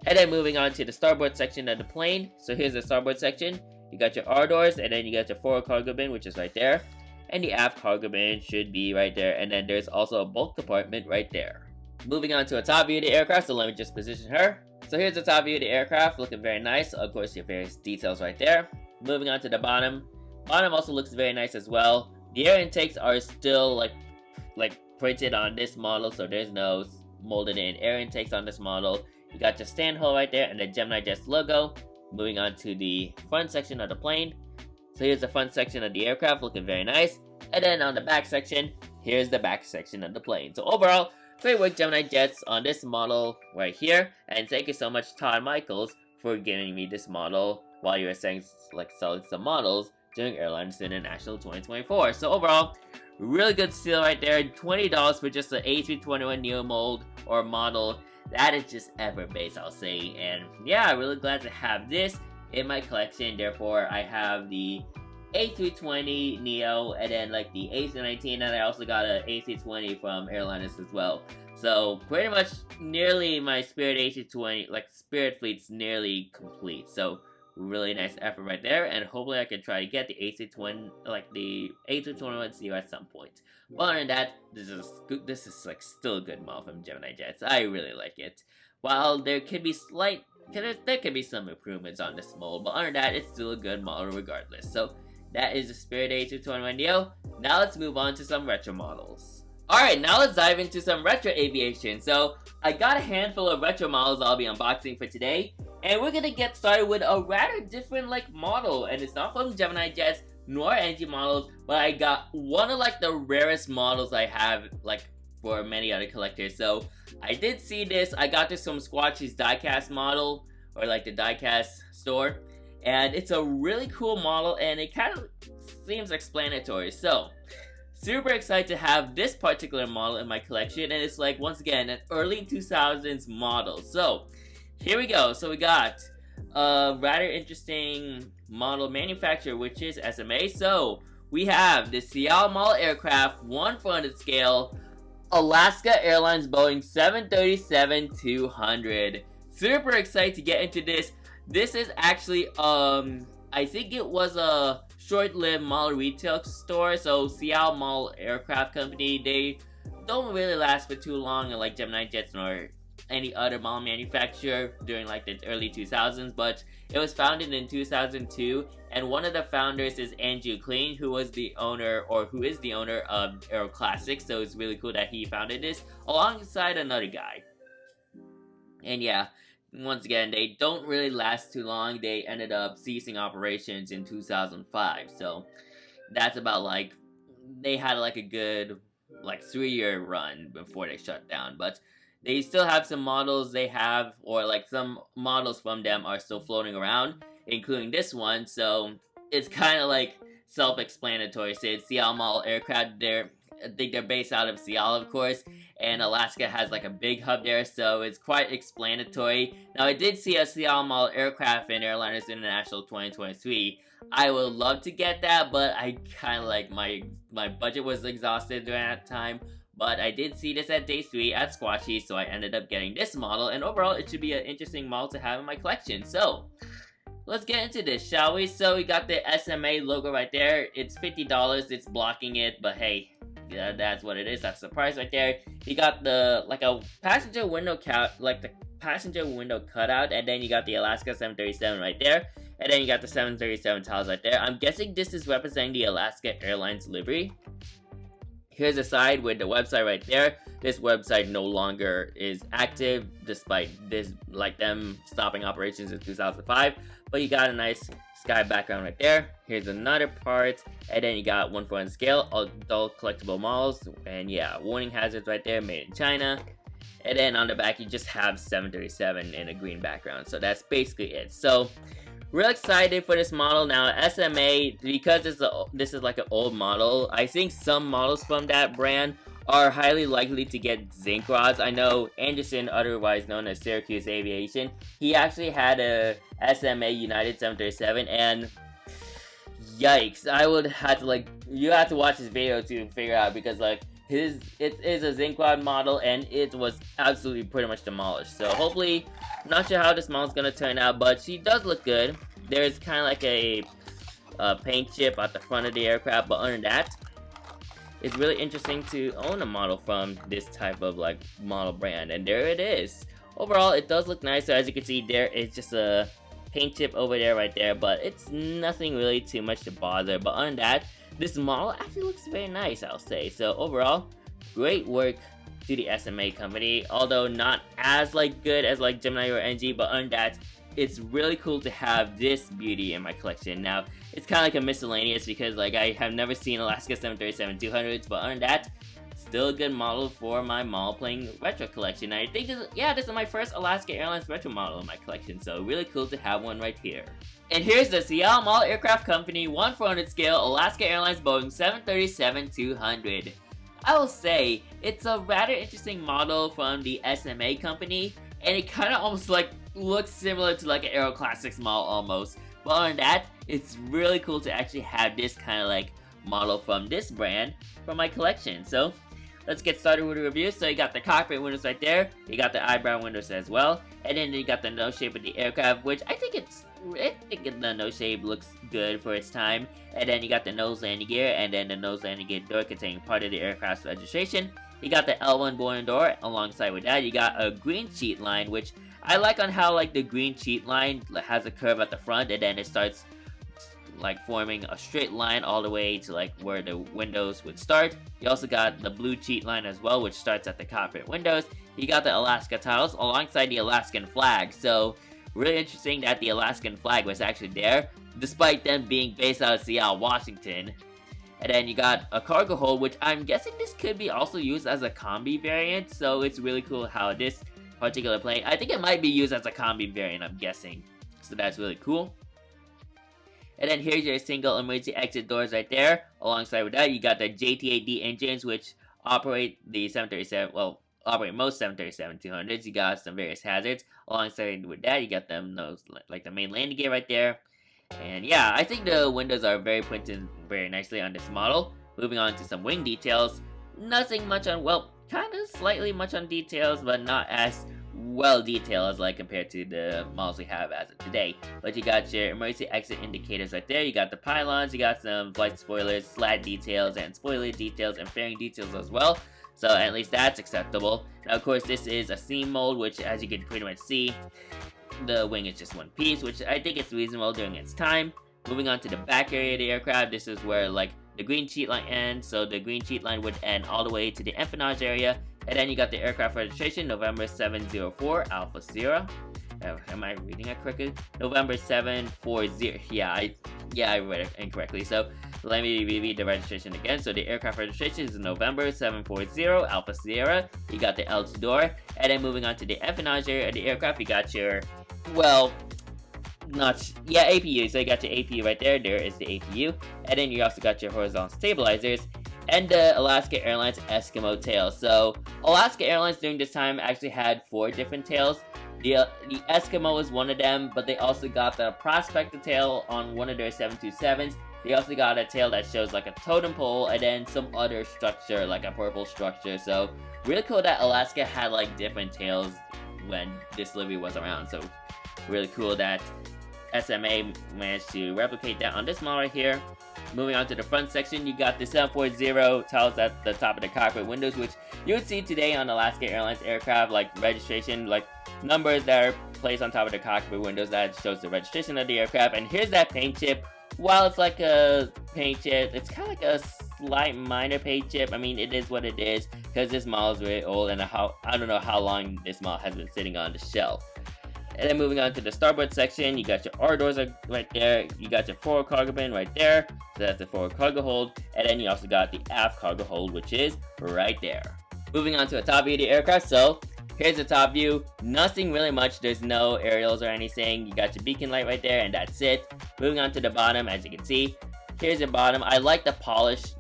[SPEAKER 1] And then moving on to the starboard section of the plane. So, here's the starboard section. You got your R doors, and then you got your forward cargo bin, which is right there. And the aft cargo bin should be right there. And then there's also a bulk compartment right there. Moving on to a top view of the aircraft, so let me just position her. So, here's the top view of the aircraft, looking very nice. Of course, your various details right there. Moving on to the bottom. Bottom also looks very nice as well. The air intakes are still like printed on this model, so there's no molded in air intakes on this model. You got your stand hole right there and the Gemini Jets logo. Moving on to the front section of the plane. So here's the front section of the aircraft, looking very nice. And then on the back section, here's the back section of the plane. So overall, great work Gemini Jets on this model right here. And thank you so much Todd Michaels for giving me this model while you were selling some models during Airliners International 2024. So overall, really good steal right there. $20 for just an A321neo mold or model. That is just ever-based, I'll say. And yeah, really glad to have this in my collection. Therefore, I have the A320neo, and then like the A319, and I also got an A320 from Airliners as well. So pretty much nearly my Spirit A320, like Spirit fleet's nearly complete. So really nice effort right there, and hopefully I can try to get the A320, like the A321ceo at some point. But other than that, this is like still a good model from Gemini Jets. I really like it. While there could be there could be some improvements on this mold, but other than that, it's still a good model regardless. So that is the Spirit A321neo. Now let's move on to some retro models. Alright, now let's dive into some retro aviation. So I got a handful of retro models I'll be unboxing for today, and we're gonna get started with a rather different like model, and it's not from Gemini Jets nor NG models, but I got one of like the rarest models I have like for many other collectors. So I did see this. I got this from Squatchy's diecast model, or like the diecast store, and it's a really cool model, and it kind of seems explanatory. So super excited to have this particular model in my collection, and it's like, once again, an early 2000s model. So here we go. So we got a rather interesting model manufacturer, which is SMA. So we have the Seattle model aircraft, 1/400 scale, Alaska Airlines Boeing 737-200. Super excited to get into this. This is actually, I think it was a short-lived model retail store. So Seattle Model Aircraft Company, they don't really last for too long, like Gemini Jets nor any other model manufacturer during like the early 2000s, but it was founded in 2002, and one of the founders is Andrew Kling, who was the owner, or who is the owner of Aero Classics. So it's really cool that he founded this alongside another guy. And yeah, once again, they don't really last too long. They ended up ceasing operations in 2005. So that's about like, they had like a good like 3-year run before they shut down. But they still have some models they have, or like some models from them are still floating around, including this one. So it's kind of like self-explanatory. So it's Seattle Model Aircraft. I think they're based out of Seattle, of course, and Alaska has like a big hub there, so it's quite explanatory. Now I did see a Seattle Model Aircraft in Airliners International 2023. I would love to get that, but I kind of like, my budget was exhausted during that time. But I did see this at day 3 at Squatchy, so I ended up getting this model, and overall it should be an interesting model to have in my collection. So let's get into this, shall we? So we got the SMA logo right there. It's $50, it's blocking it, but hey, yeah, that's what it is. That's the price right there. You got the like a passenger window cutout, and then you got the Alaska 737 right there, and then you got the 737 tiles right there. I'm guessing this is representing the Alaska Airlines livery. Here's the side with the website right there. This website no longer is active, despite this, like them stopping operations in 2005. But you got a nice sky background right there. Here's another part, and then you got 1/400 scale adult collectible models, and yeah, warning hazards right there, made in China. And then on the back you just have 737 in a green background. So that's basically it. So real excited for this model. Now SMA, because this is like an old model, I think some models from that brand are highly likely to get zinc rods. I know Anderson, otherwise known as Syracuse Aviation, he actually had a SMA United 737, and yikes, I would have to like, you have to watch this video to figure out, because like it is a zinc rod model, and it was absolutely pretty much demolished. So hopefully, not sure how this model's gonna turn out, but she does look good. There's kind of like a paint chip at the front of the aircraft, but other than that, it's really interesting to own a model from this type of like model brand, and there it is. Overall, it does look nice. So as you can see, there is just a paint chip over there right there, but it's nothing really too much to bother. But other than that, this model actually looks very nice, I'll say. So overall, great work to the SMA company, although not as like good as like Gemini or NG, but other than that, it's really cool to have this beauty in my collection. Now, it's kind of like a miscellaneous, because like I have never seen Alaska 737-200s, but other than that, still a good model for my model playing retro collection. I think this is my first Alaska Airlines retro model in my collection, so really cool to have one right here. And here's the Seattle Model Aircraft Company 1/400 scale Alaska Airlines Boeing 737-200. I will say, it's a rather interesting model from the SMA company, and it kind of almost like looks similar to like an Aero Classics model almost. But other than that, it's really cool to actually have this kind of like model from this brand for my collection. So let's get started with the review. So you got the cockpit windows right there, you got the eyebrow windows as well, and then you got the nose shape of the aircraft, which I think the nose shape looks good for its time. And then you got the nose landing gear, and then the nose landing gear door containing part of the aircraft's registration. You got the L1 boarding door. Alongside with that, you got a green cheat line, which I like on how like the green cheat line has a curve at the front, and then it starts like forming a straight line all the way to like where the windows would start. You also got the blue cheat line as well, which starts at the cockpit windows. You got the Alaska tiles alongside the Alaskan flag. So really interesting that the Alaskan flag was actually there, despite them being based out of Seattle, Washington. And then you got a cargo hold, which I'm guessing this could be also used as a combi variant. So it's really cool how this particular plane, I think it might be used as a combi variant, I'm guessing. So that's really cool. And then here's your single emergency exit doors right there. Alongside with that, you got the JT8D engines, which operate the 737, well, operate most 737-200s. You got some various hazards. Alongside with that, you got them, those, like the main landing gear right there. And yeah, I think the windows are very printed very nicely on this model. Moving on to some wing details. Nothing much on, well, kind of slightly much on details, but not as well detailed as like compared to the models we have as of today. But you got your emergency exit indicators right there. You got the pylons, you got some flight spoilers, slat details, and spoiler details, and fairing details as well. So at least that's acceptable. Now of course this is a seam mold, which as you can pretty much see, the wing is just one piece, which I think is reasonable during its time. Moving on to the back area of the aircraft, this is where like the green cheat line ends. So the green cheat line would end all the way to the empennage area. And then you got the aircraft registration, November 704 Alpha Sierra. Am I reading it correctly? November 740. Yeah, I read it incorrectly. So let me read the registration again. So the aircraft registration is November 740 Alpha Sierra. You got the L2 door. And then moving on to the empennage area of the aircraft, you got your, well, APU. So you got your APU right there. There is the APU. And then you also got your horizontal stabilizers and the Alaska Airlines Eskimo tail. So Alaska Airlines during this time actually had 4 different tails. The Eskimo is one of them, but they also got the Prospector tail on one of their 727s. They also got a tail that shows like a totem pole and then some other structure, like a purple structure. So really cool that Alaska had like different tails when this livery was around. So really cool that SMA managed to replicate that on this model right here. Moving on to the front section, you got the 740 tiles at the top of the cockpit windows, which you would see today on Alaska Airlines aircraft, like registration, like numbers that are placed on top of the cockpit windows that shows the registration of the aircraft. And here's that paint chip. While it's like a paint chip, it's kind of like a slight minor paint chip. I mean, it is what it is, because this model is really old, and I don't know how long this model has been sitting on the shelf. And then moving on to the starboard section, you got your R doors right there. You got your forward cargo bin right there. So that's the forward cargo hold. And then you also got the aft cargo hold, which is right there. Moving on to the top view of the aircraft. So here's the top view. Nothing really much. There's no aerials or anything. You got your beacon light right there, and that's it. Moving on to the bottom, as you can see, here's the bottom. I like the polish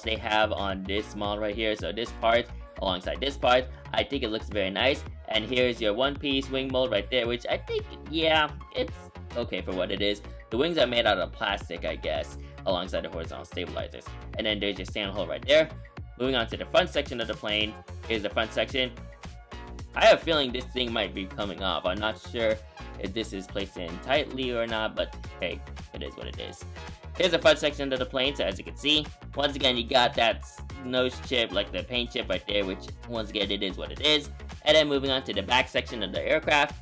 [SPEAKER 1] they have on this model right here. So this part alongside this part, I think it looks very nice. And here's your one-piece wing mold right there, which I think, yeah, it's okay for what it is. The wings are made out of plastic, I guess, alongside the horizontal stabilizers. And then there's your stand hole right there. Moving on to the front section of the plane, here's the front section. I have a feeling this thing might be coming off. I'm not sure if this is placed in tightly or not, but hey, it is what it is. Here's the front section of the plane, so as you can see, once again, you got that nose chip, like the paint chip right there, which once again, it is what it is. And then moving on to the back section of the aircraft,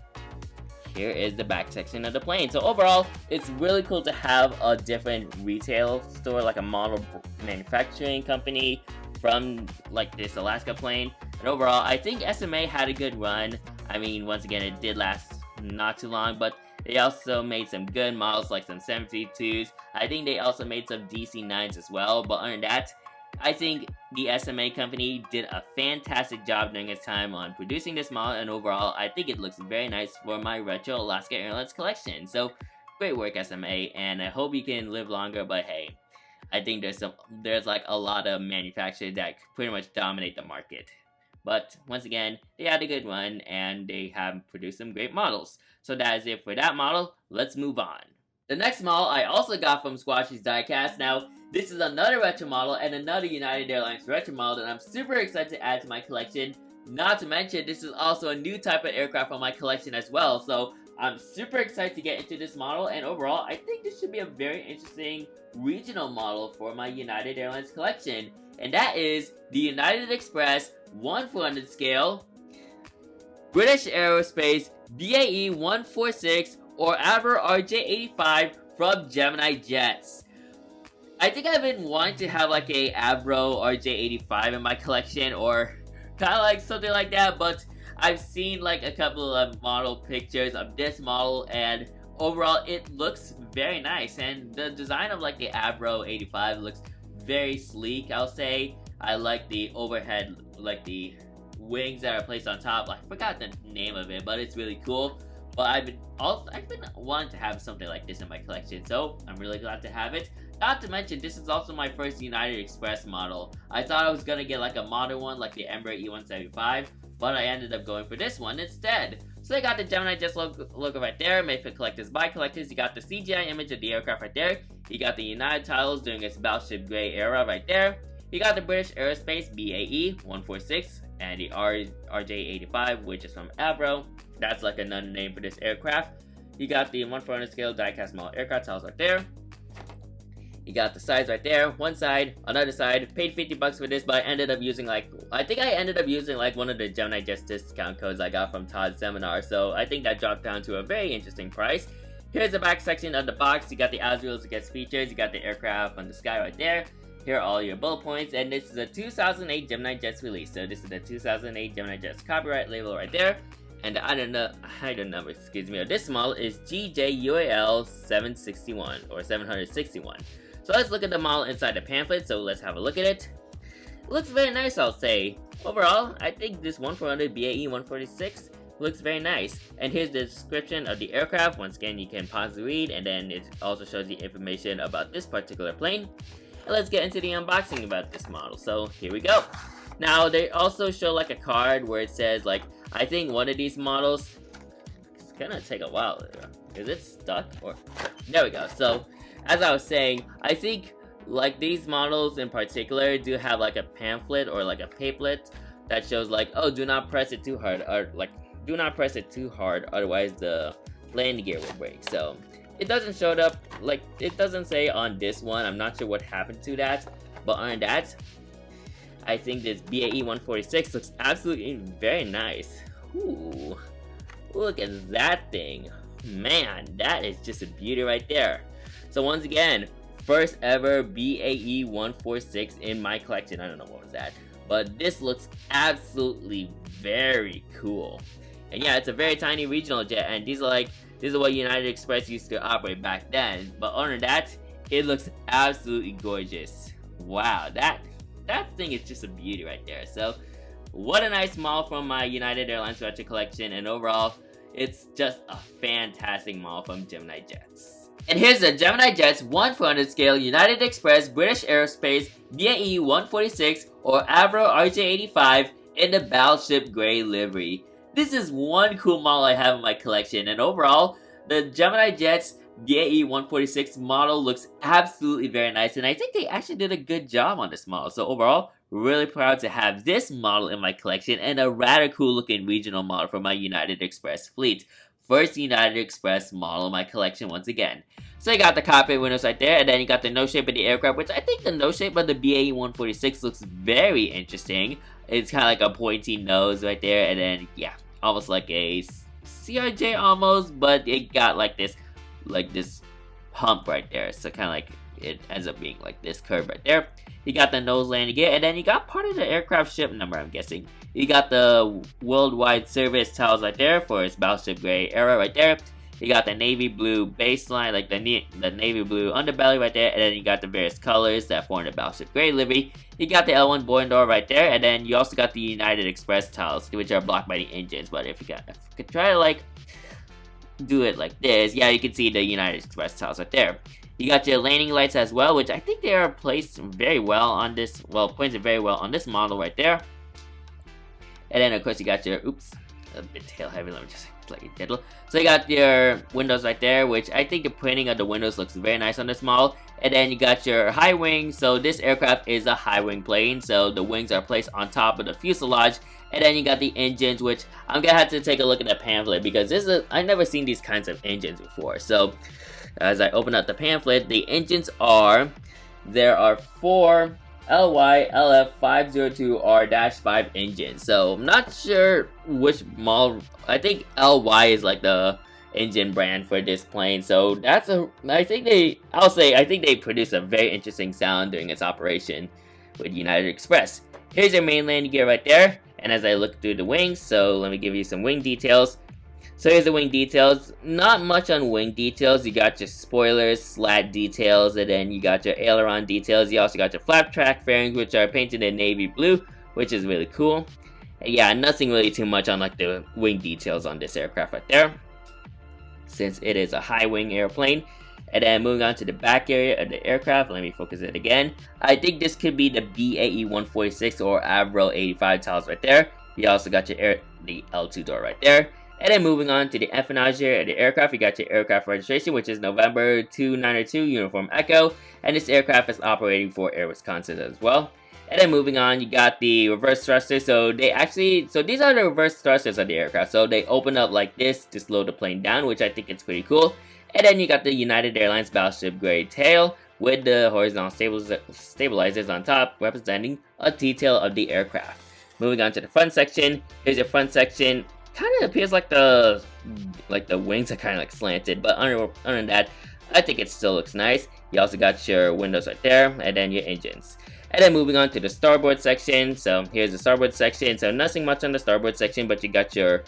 [SPEAKER 1] here is the back section of the plane. So overall, it's really cool to have a different retail store, like a model manufacturing company from like this Alaska plane. And overall, I think SMA had a good run. I mean, once again, it did last not too long, but they also made some good models like some 732s. I think they also made some DC-9s as well, but other than that, I think the SMA company did a fantastic job during its time on producing this model, and overall, I think it looks very nice for my retro Alaska Airlines collection. So, great work, SMA, and I hope you can live longer, but hey, I think there's like a lot of manufacturers that pretty much dominate the market. But once again, they had a good run and they have produced some great models. So that is it for that model. Let's move on. The next model I also got from Squashy's Diecast. Now, this is another retro model and another United Airlines retro model that I'm super excited to add to my collection. Not to mention, this is also a new type of aircraft on my collection as well. So I'm super excited to get into this model, and overall, I think this should be a very interesting regional model for my United Airlines collection. And that is the United Express 1/400 scale British Aerospace BAE 146 or Avro RJ85 from Gemini Jets. I think I've been wanting to have like a Avro RJ85 in my collection, or kind of like something like that, but I've seen like a couple of model pictures of this model, and overall it looks very nice, and the design of like the Avro 85 looks very sleek, I'll say. I like the overhead, like the wings that are placed on top. I forgot the name of it, but it's really cool. But I've been wanting to have something like this in my collection, so I'm really glad to have it. Not to mention, this is also my first United Express model. I thought I was gonna get like a modern one, like the Embraer E175, but I ended up going for this one instead. So you got the Gemini Jets logo right there, made for collectors by collectors. You got the CGI image of the aircraft right there. You got the United titles during its Battleship Gray era right there. You got the British Aerospace BAE 146 and the RJ85, which is from Avro. That's like another name for this aircraft. You got the 1/400 scale diecast model aircraft tiles right there. You got the sides right there, one side, another side. Paid $50 for this, but I ended up using like, I think I ended up using like one of the Gemini Jets discount codes I got from Todd's seminar, so I think that dropped down to a very interesting price. Here's the back section of the box. You got the as well as guest features, you got the aircraft on the sky right there. Here are all your bullet points, and this is a 2008 Gemini Jets release, so this is the 2008 Gemini Jets copyright label right there. And the item number, of this model is GJUAL 761 or 761. So let's look at the model inside the pamphlet, so let's have a look at it. It looks very nice, I'll say. Overall, I think this 1/400 BAE 146 looks very nice. And here's the description of the aircraft. Once again, you can pause to read, and then it also shows you information about this particular plane. And let's get into the unboxing about this model. So here we go. Now, they also show like a card where it says like, I think one of these models, it's gonna take a while. Is it stuck? Or there we go. So as I was saying, I think like these models in particular do have like a pamphlet or like a papelet that shows like, oh, do not press it too hard, or like do not press it too hard, otherwise the landing gear will break. So it doesn't show up, like it doesn't say on this one. I'm not sure what happened to that, but on that, I think this BAE 146 looks absolutely very nice. Ooh, look at that thing. Man, that is just a beauty right there. So once again, first ever BAE 146 in my collection. I don't know what was that, but this looks absolutely very cool. And yeah, it's a very tiny regional jet, and these are what United Express used to operate back then. But other than that, it looks absolutely gorgeous. Wow, that thing is just a beauty right there. So what a nice model from my United Airlines retro collection, and overall, it's just a fantastic model from Gemini Jets. And here's the Gemini Jets 1/400 scale United Express British Aerospace BAE 146 or Avro RJ85 in the Battleship Gray livery. This is one cool model I have in my collection, and overall, the Gemini Jets BAE 146 model looks absolutely very nice, and I think they actually did a good job on this model. So overall, really proud to have this model in my collection, and a rather cool looking regional model for my United Express fleet. First United Express model in my collection once again. So you got the cockpit windows right there, and then you got the nose shape of the aircraft, which I think the nose shape of the BAE 146 looks very interesting. It's kind of like a pointy nose right there, and then yeah, almost like a CRJ almost, but it got like this hump right there, so kind of like it ends up being like this curve right there. You got the nose landing gear, and then you got part of the aircraft ship number, I'm guessing. You got the worldwide service tiles right there for its Battleship Gray era right there. You got the navy blue baseline, like the navy blue underbelly right there, and then you got the various colors that form the Battleship Gray livery. You got the L1 boarding door right there, and then you also got the United Express tiles, which are blocked by the engines. But if you could try to like do it like this, yeah, you can see the United Express tiles right there. You got your landing lights as well, which I think they are placed very well on this, well, pointed very well on this model right there. And then of course you got your, oops, a bit tail heavy, let me just slightly diddle. So you got your windows right there, which I think the printing of the windows looks very nice on this model. And then you got your high wing. So this aircraft is a high wing plane, so the wings are placed on top of the fuselage. And then you got the engines, which I'm gonna have to take a look at the pamphlet because I've never seen these kinds of engines before. So as I open up the pamphlet, the engines there are 4 LY-LF502R-5 engines. So I'm not sure which model. I think LY is like the engine brand for this plane. So I think they produce a very interesting sound during its operation with United Express. Here's your main landing gear right there. And as I look through the wings, so let me give you some wing details. So here's the wing details. Not much on wing details. You got your spoilers, slat details, and then you got your aileron details. You also got your flap track fairings, which are painted in navy blue, which is really cool. And yeah, nothing really too much on like the wing details on this aircraft right there, since it is a high wing airplane. And then moving on to the back area of the aircraft, let me focus it again. I think this could be the BAE 146 or Avro 85 tiles right there. You also got the L2 door right there. And then moving on to the empennage area of the aircraft, you got your aircraft registration, which is November 292 Uniform Echo. And this aircraft is operating for Air Wisconsin as well. And then moving on, you got the reverse thrusters. So these are the reverse thrusters of the aircraft. So they open up like this to slow the plane down, which I think is pretty cool. And then you got the United Airlines battleship grade tail with the horizontal stabilizers on top, representing a detail of the aircraft. Moving on to the front section, here's your front section. Kind of appears like the wings are kind of like slanted, but other than that, I think it still looks nice. You also got your windows right there, and then your engines. And then moving on to the starboard section. So here's the starboard section. So nothing much on the starboard section, but you got your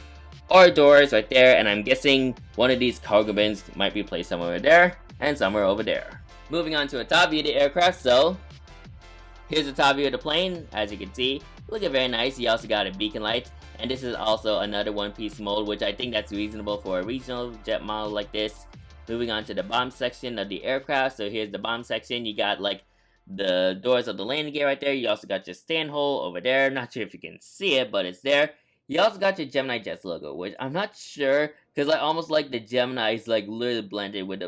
[SPEAKER 1] R doors right there, and I'm guessing one of these cargo bins might be placed somewhere over there and somewhere over there. Moving on to a top view of the aircraft. So here's the top view of the plane. As you can see, looking very nice. You also got a beacon light, and this is also another one-piece mold, which I think that's reasonable for a regional jet model like this. Moving on to the bottom section of the aircraft. So here's the bottom section. You got like the doors of the landing gear right there. You also got your stand hole over there. Not sure if you can see it, but it's there. You also got your Gemini Jets logo, which I'm not sure, because I almost like the Gemini is like literally blended with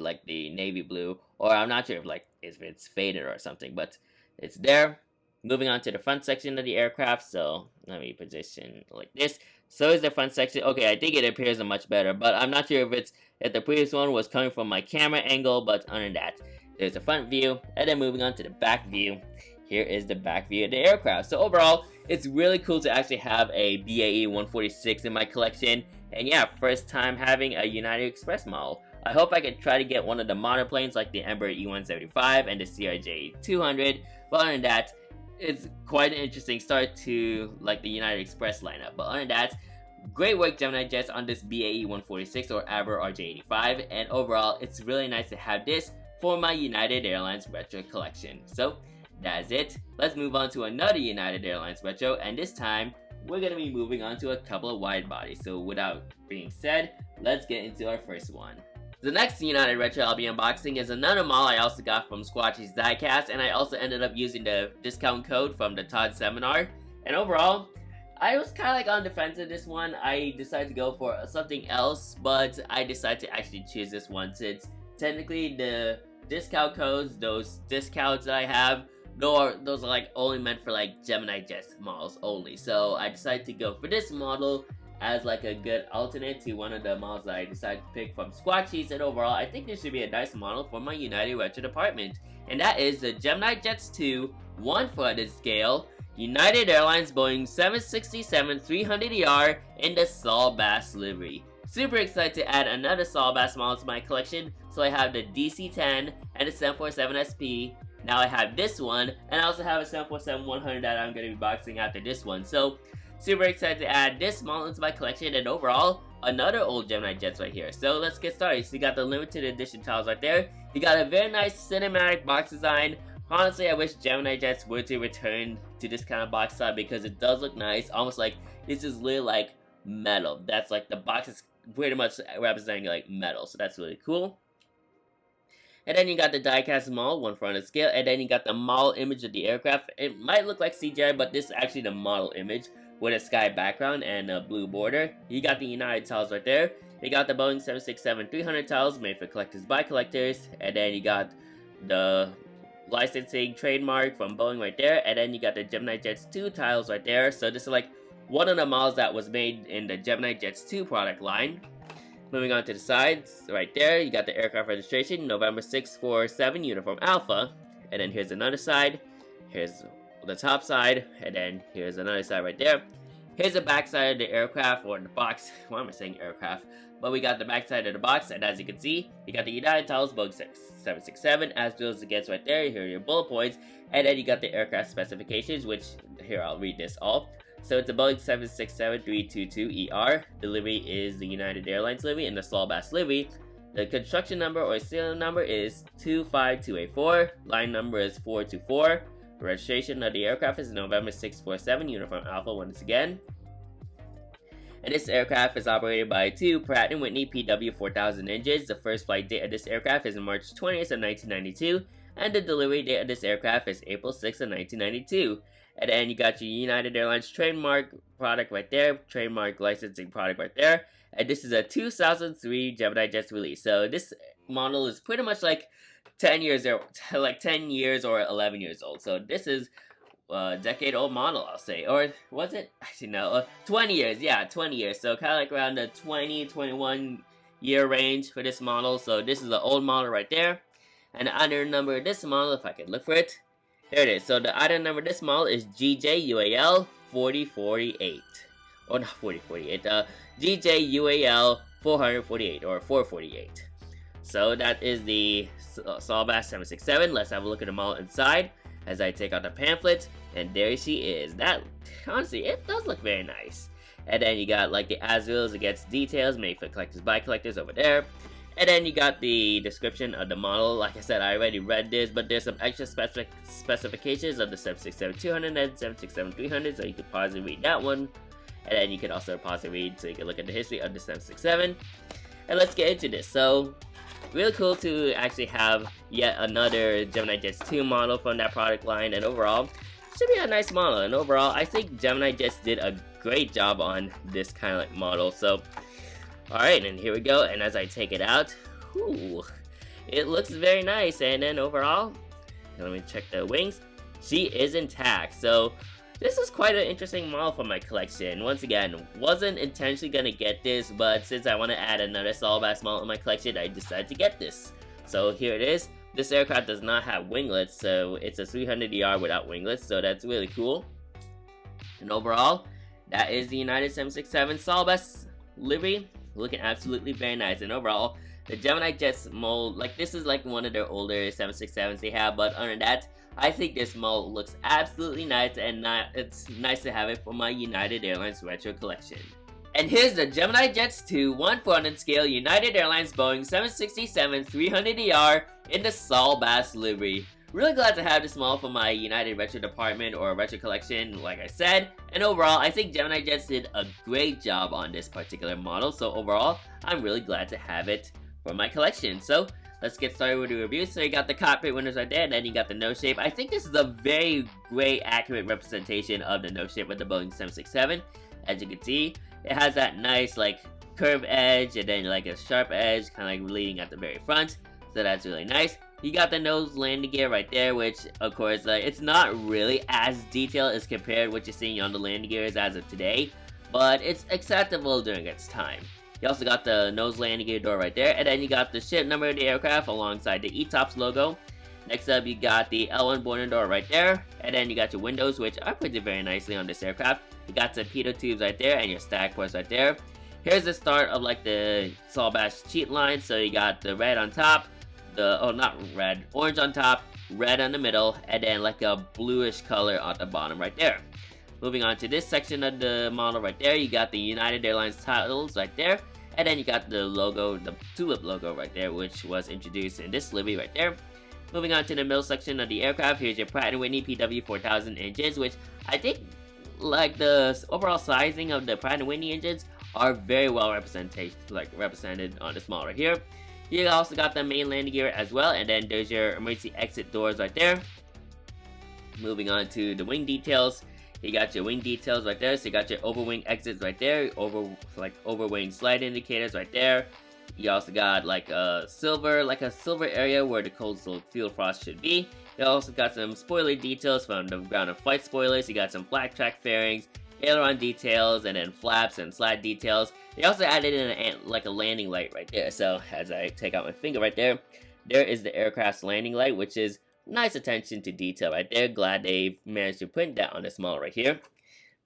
[SPEAKER 1] like the navy blue, or I'm not sure if it's faded or something, but it's there. Moving on to the front section of the aircraft, so let me position like this. So is the front section. Okay, I think it appears much better, but I'm not sure if the previous one was coming from my camera angle, but other than that, there's the front view. And then moving on to the back view, here is the back view of the aircraft. So overall, it's really cool to actually have a BAE 146 in my collection, and yeah, first time having a United Express model. I hope I could try to get one of the modern planes like the Embraer E175 and the CRJ 200, but other than that, it's quite an interesting start to like the United Express lineup. But other than that, great work Gemini Jets on this BAE 146 or Avro RJ85, and overall it's really nice to have this for my United Airlines retro collection. So that's it. Let's move on to another United Airlines retro, and this time we're going to be moving on to a couple of wide bodies. So without being said, let's get into our first one. The next United retro I'll be unboxing is another model I also got from Squatchy's Diecast, and I also ended up using the discount code from the Todd seminar. And overall, I was kind of like on the fence of this one. I decided to go for something else, but I decided to actually choose this one since technically the discount codes, those discounts that I have, those are like only meant for like Gemini Jets models only. So I decided to go for this model as like a good alternate to one of the models that I decided to pick from Squatchies, and overall I think this should be a nice model for my United Retro department. And that is the Gemini Jets 2 1/4 scale United Airlines Boeing 767-300ER in the Saul Bass livery. Super excited to add another Saul Bass model to my collection. So I have the DC-10 and the 747SP. Now I have this one, and I also have a 747-100 that I'm going to be boxing after this one. So super excited to add this model into my collection, and overall, another old Gemini Jets right here. So let's get started. So you got the limited edition tiles right there. You got a very nice cinematic box design. Honestly, I wish Gemini Jets were to return to this kind of box style because it does look nice. Almost like this is literally like metal. That's like the box is pretty much representing like metal. So that's really cool. And then you got the diecast model, 1/4 scale, and then you got the model image of the aircraft. It might look like CGI, but this is actually the model image, with a sky background and a blue border. You got the United tiles right there. You got the Boeing 767-300 tiles made for collectors by collectors, and then you got the licensing trademark from Boeing right there, and then you got the Gemini Jets 2 tiles right there. So this is like one of the models that was made in the Gemini Jets 2 product line. Moving on to the sides, right there, you got the aircraft registration, November 647 Uniform Alpha. And then here's another side, here's the top side, and then here's another side right there. Here's the back side of the aircraft, or the box. Why am I saying aircraft? But we got the back side of the box, and as you can see, you got the United tiles, Boeing 767, as well as it gets right there. Here are your bullet points, and then you got the aircraft specifications, which, here, I'll read this all. So it's a Boeing 767-322ER. The livery is the United Airlines livery and the Saul Bass livery. The construction number or serial number is 25284. Line number is 424. The registration of the aircraft is November 647 Uniform Alpha once again. And this aircraft is operated by two Pratt & Whitney PW4000 engines. The first flight date of this aircraft is March 20th of 1992. And the delivery date of this aircraft is April 6th of 1992. And then you got your United Airlines trademark product right there, trademark licensing product right there. And this is a 2003 Gemini Jets release. So this model is pretty much like 10 years or 11 years old. So this is a decade-old model, I'll say. Or was it? Actually, no. 20 years. Yeah, 20 years. So kind of like around the 21 year range for this model. So this is an old model right there. And the item number of this model, if I can look for it. There it is. So the item number of this model is GJUAL 4048. Or not 4048. GJUAL 448 or 448. So that is the Saul Bass 767. Let's have a look at the model inside as I take out the pamphlet. And there she is. That, honestly, it does look very nice. And then you got like the as well as it gets details made for collectors by collectors over there. And then you got the description of the model. Like I said, I already read this, but there's some extra specifications of the 767-200 and 767-300, so you could pause and read that one. And then you can also pause and read so you can look at the history of the 767. And let's get into this. So, really cool to actually have yet another Gemini Jets 2 model from that product line. And overall, should be a nice model. And overall, I think Gemini Jets did a great job on this kind of like model. So, alright, and here we go. And as I take it out, whew, it looks very nice. And then overall, let me check the wings. She is intact. So, this is quite an interesting model for my collection. Once again, wasn't intentionally gonna get this, but since I want to add another Saul Bass model in my collection, I decided to get this. So here it is. This aircraft does not have winglets, so it's a 300ER without winglets, so that's really cool. And overall, that is the United 767 Saul Bass livery, looking absolutely very nice. And overall, the Gemini Jets mold, like this is like one of their older 767s they have, but other than that, I think this mold looks absolutely nice, and it's nice to have it for my United Airlines retro collection. And here's the Gemini Jets 2 1/400 scale United Airlines Boeing 767-300ER in the Saul Bass livery. Really glad to have this model for my United retro department or retro collection, like I said. And overall, I think Gemini Jets did a great job on this particular model. So overall, I'm really glad to have it for my collection. So let's get started with the review. So you got the cockpit windows right there, and then you got the nose shape. I think this is a very great, accurate representation of the nose shape with the Boeing 767. As you can see, it has that nice, like, curved edge, and then, like, a sharp edge, kind of, like, leading at the very front. So that's really nice. You got the nose landing gear right there, which, of course, it's not really as detailed as compared to what you're seeing on the landing gears as of today, but it's acceptable during its time. You also got the nose landing gear door right there, and then you got the ship number of the aircraft alongside the ETOPS logo. Next up, you got the L1 boarding door right there, and then you got your windows, which are printed very nicely on this aircraft. You got the pitot tubes right there, and your stack ports right there. Here's the start of like the Saul Bass cheat line. So you got the red on top, orange on top, red on the middle, and then like a bluish color on the bottom right there. Moving on to this section of the model right there, you got the United Airlines titles right there, and then you got the logo, the tulip logo right there, which was introduced in this livery right there. Moving on to the middle section of the aircraft, here's your Pratt & Whitney PW4000 engines, which I think, like, the overall sizing of the Pratt & Whitney engines are very well represented on this model right here. You also got the main landing gear as well, and then there's your emergency exit doors right there. Moving on to the wing details, You got your wing details right there. So you got your overwing exits right there, overwing slide indicators right there. You also got like a silver area where the coastal fuel frost should be. You also got some spoiler details from the ground and flight spoilers. You got some flat track fairings, aileron details, and then flaps and slide details. They also added in a landing light right there. So as I take out my finger right there, there is the aircraft's landing light, which is nice attention to detail right there. Glad they managed to print that on this model right here.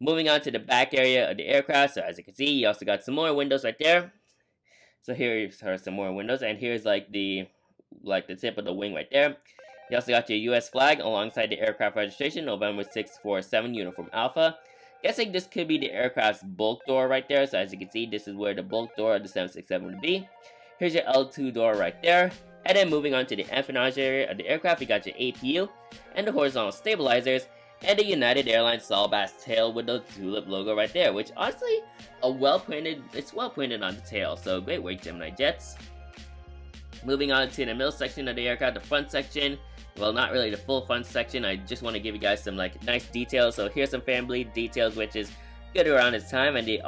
[SPEAKER 1] Moving on to the back area of the aircraft. So as you can see, you also got some more windows right there. So here are some more windows, and here's like the tip of the wing right there. You also got your US flag alongside the aircraft registration, November 647 Uniform Alpha. Guessing this could be the aircraft's bulk door right there. So as you can see, this is where the bulk door of the 767 would be. Here's your L2 door right there. And then moving on to the empennage area of the aircraft, you got your APU and the horizontal stabilizers and the United Airlines Saul Bass tail with the tulip logo right there, which honestly, it's well printed on the tail. So great work, Gemini Jets. Moving on to the middle section of the aircraft, the front section. Well, not really the full front section. I just want to give you guys some nice details. So here's some fan bleed details, which is good around this time, and the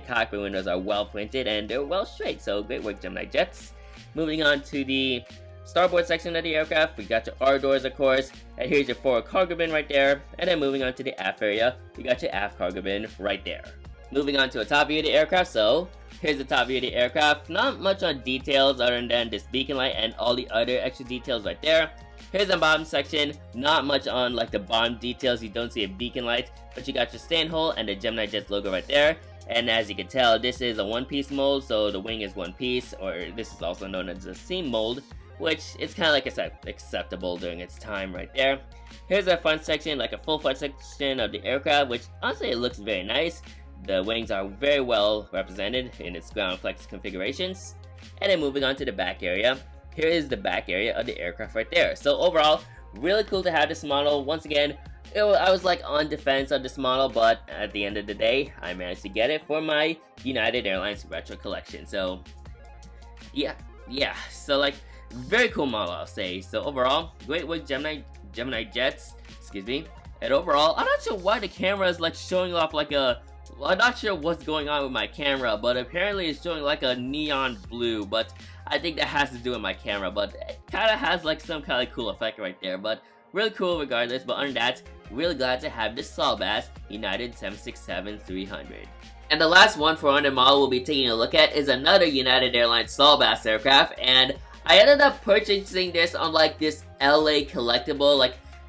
[SPEAKER 1] cockpit windows are well printed and they're well straight. So great work, Gemini Jets. Moving on to the starboard section of the aircraft, we got your R doors, of course, and here's your forward cargo bin right there. And then moving on to the aft area, you got your aft cargo bin right there. Moving on to a top view of the aircraft. So here's the top view of the aircraft. Not much on details other than this beacon light and all the other extra details right there. Here's the bottom section. Not much on the bottom details. You don't see a beacon light, but you got your stand hole and the Gemini Jets logo right there. And as you can tell, this is a one-piece mold, so the wing is one piece, or this is also known as a seam mold, which is kind of acceptable during its time right there. Here's our front section, a full front section of the aircraft, which honestly it looks very nice. The wings are very well represented in its ground flex configurations. And then moving on to the back area, here is the back area of the aircraft right there. So overall, really cool to have this model. Once again, I was on defense of this model, but at the end of the day, I managed to get it for my United Airlines retro collection. So yeah, so very cool model, I'll say. So overall, great work, Gemini Jets, excuse me. And overall, I'm not sure why the camera is showing off I'm not sure what's going on with my camera, but apparently it's showing a neon blue, but I think that has to do with my camera, but it kind of has some kind of cool effect right there, but really cool regardless. But other than that, really glad to have this Saul Bass United 767-300. And the last 1/400 model we'll be taking a look at is another United Airlines Saul Bass aircraft, and I ended up purchasing this on this LA collectible,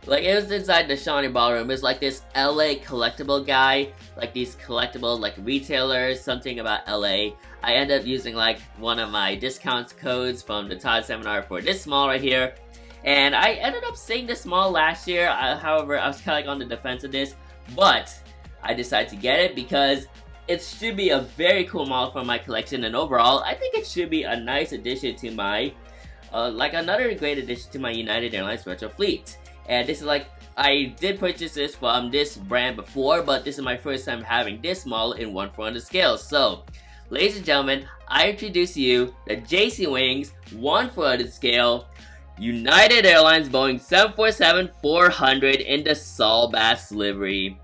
[SPEAKER 1] it was inside the Shawnee Ballroom. It was this LA collectible guy, these collectible retailers, something about LA. I ended up using one of my discounts codes from the Todd seminar for this small right here. And I ended up seeing this small last year. However, I was kind of on the defense of this, but I decided to get it because it should be a very cool model for my collection, and overall, I think it should be a nice addition to my, another great addition to my United Airlines retro fleet. And this is I did purchase this from this brand before, but this is my first time having this model in 1/400 scale. So, ladies and gentlemen, I introduce you the JC Wings 1/400 scale United Airlines Boeing 747-400 in the Saul Bass livery.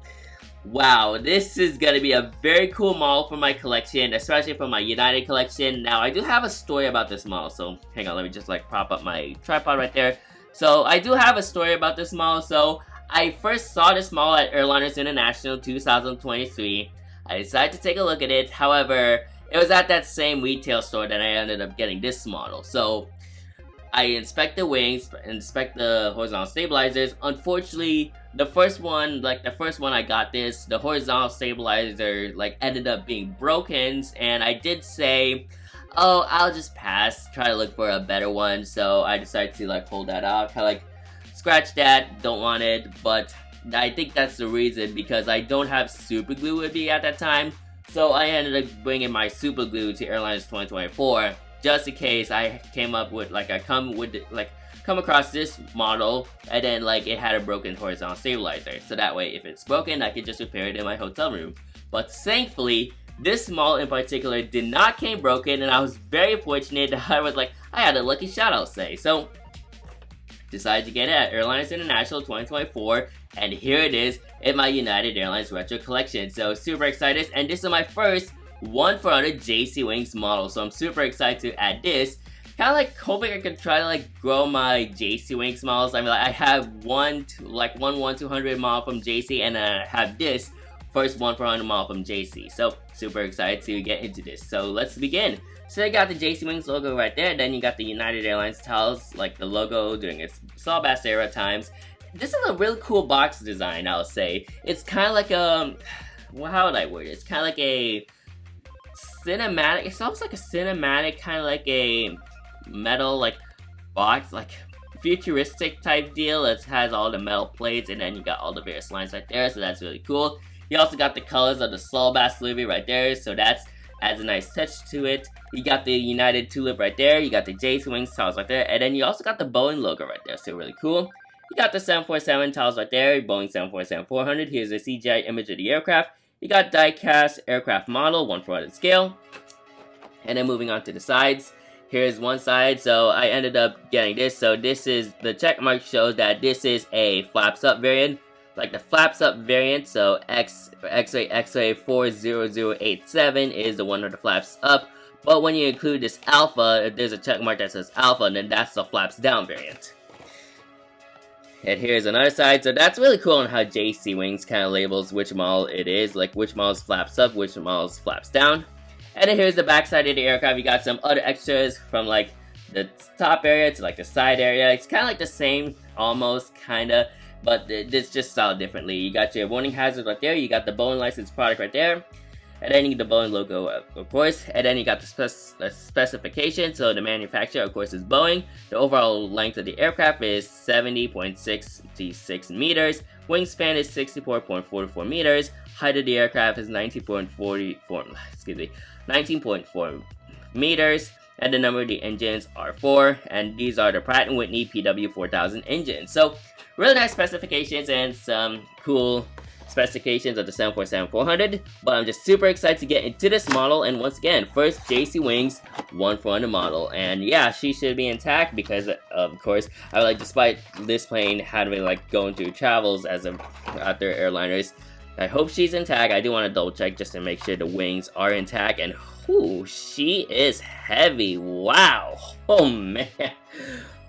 [SPEAKER 1] Wow, this is gonna be a very cool model for my collection, especially for my United collection. Now, I do have a story about this model, so hang on, let me just prop up my tripod right there. So, I do have a story about this model. So, I first saw this model at Airliners International 2023. I decided to take a look at it. However, it was at that same retail store that I ended up getting this model. So, I inspect the wings, inspect the horizontal stabilizers. Unfortunately, the first one I got the horizontal stabilizer ended up being broken, and I did say, oh, I'll just pass, try to look for a better one. So I decided to pull that out, kind of scratch that, don't want it. But I think that's the reason, because I don't have super glue with me at that time. So I ended up bringing my super glue to Airliners 2024, just in case I came up with come across this model and then it had a broken horizontal stabilizer. So that way, if it's broken, I could just repair it in my hotel room. But thankfully, this model in particular did not came broken, and I was very fortunate that I had a lucky shot, I'll say. So decided to get it at Airliners International 2024, and here it is in my United Airlines Retro Collection. So super excited, and this is my first 1-for-100 JC Wings model, so I'm super excited to add this. Kind of like hoping I can try to like grow my JC Wings models. I mean, like, I have one 1-200 model from JC, and I have this first 1-for-100 model from JC. So super excited to get into this. So let's begin. So I got the JC Wings logo right there. Then you got the United Airlines tiles, like the logo during its Saul Bass era times. This is a really cool box design, I'll say. It's kind of like a, well, how would I word it? It's kind of like a cinematic. It's almost like a cinematic, kind of like a metal like box, like futuristic type deal. It has all the metal plates, and then you got all the various lines right there, so that's really cool. You also got the colors of the Saul Bass livery right there, so that's adds a nice touch to it. You got the United tulip right there, you got the JC Wings tiles right there, and then you also got the Boeing logo right there, so really cool. You got the 747 tiles right there, Boeing 747-400. Here's a CGI image of the aircraft. You got die-cast aircraft model, 1/400 scale. And then moving on to the sides. Here's one side, so I ended up getting this. So this is, the check mark shows that this is a flaps up variant. Like the flaps up variant, so X-ray 40087 is the one with the flaps up. But when you include this alpha, there's a check mark that says alpha, and then that's the flaps down variant. And here's another side, so that's really cool on how JC Wings kind of labels which model it is, like which models flaps up, which models flaps down. And then here's the back side of the aircraft. You got some other extras from like the top area to like the side area. It's kind of like the same, almost, kind of, but it's just styled differently. You got your warning hazard right there. You got the Boeing licensed product right there. And then you get the Boeing logo, of course. And then you got the specification. So the manufacturer, of course, is Boeing. The overall length of the aircraft is 70.66 meters. Wingspan is 64.44 meters. Height of the aircraft is 19.4 meters. And the number of the engines are 4. And these are the Pratt & Whitney PW4000 engines. So really nice specifications and some cool specifications of the 747-400, but I'm just super excited to get into this model. And once again, first JC Wings 1-for-100 model, and yeah, she should be intact because of course I like, despite this plane having like going through travels as a after airliners, I hope she's intact. I do want to double check just to make sure the wings are intact, and whoo, she is heavy. Wow, oh man,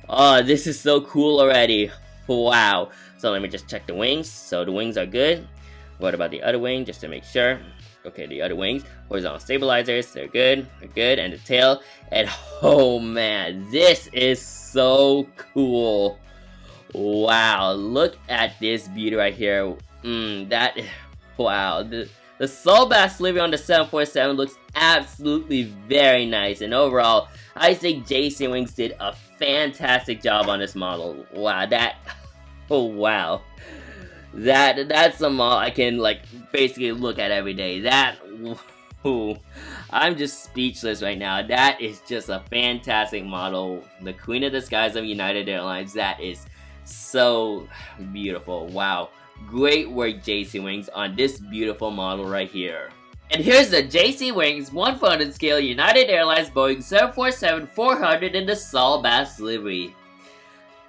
[SPEAKER 1] oh, this is so cool already. Wow. So let me just check the wings. So the wings are good. What about the other wing, just to make sure? Okay, the other wings, horizontal stabilizers, they're good, and the tail. And oh man, this is so cool. Wow, look at this beauty right here. Wow, the Saul Bass livery on the 747 looks absolutely very nice, and overall, I think JC Wings did a fantastic job on this model. Wow, oh wow, that's a model I can like basically look at every day. I'm just speechless right now. That is just a fantastic model. The Queen of the Skies of United Airlines. That is so beautiful. Wow, great work JC Wings on this beautiful model right here. And here's the JC Wings 1/400 scale United Airlines Boeing 747-400 in the Saul Bass livery.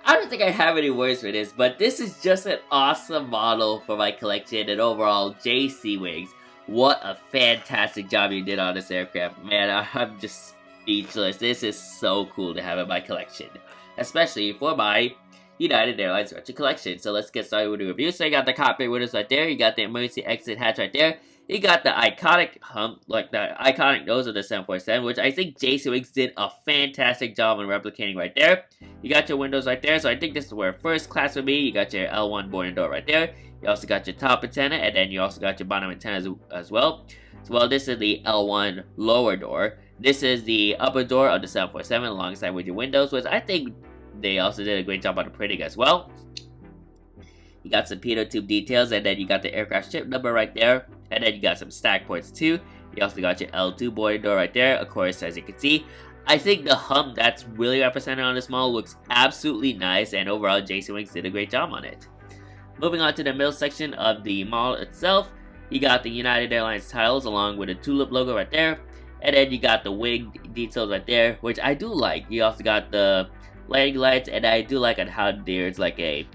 [SPEAKER 1] I don't think I have any words for this, but this is just an awesome model for my collection, and overall, JC Wings, what a fantastic job you did on this aircraft. Man, I'm just speechless. This is so cool to have in my collection, especially for my United Airlines Retro Collection. So let's get started with the review. So you got the cockpit windows right there, you got the emergency exit hatch right there, you got the iconic hump, like the iconic nose of the 747, which I think JC Wings did a fantastic job on replicating right there. You got your windows right there, so I think this is where first class would be. You got your L1 boarding door right there. You also got your top antenna, and then you also got your bottom antenna as well. So, well, this is the L1 lower door. This is the upper door of the 747 alongside with your windows, which I think they also did a great job on the printing as well. You got some pitot tube details, and then you got the aircraft ship number right there. And then you got some stack ports too. You also got your L2 boarding door right there. Of course, as you can see, I think the hump that's really represented on this model looks absolutely nice, and overall JC Wings did a great job on it. Moving on to the middle section of the model itself, you got the United Airlines tiles along with the tulip logo right there. And then you got the wing details right there, which I do like. You also got the landing lights, and I do like on how there's like a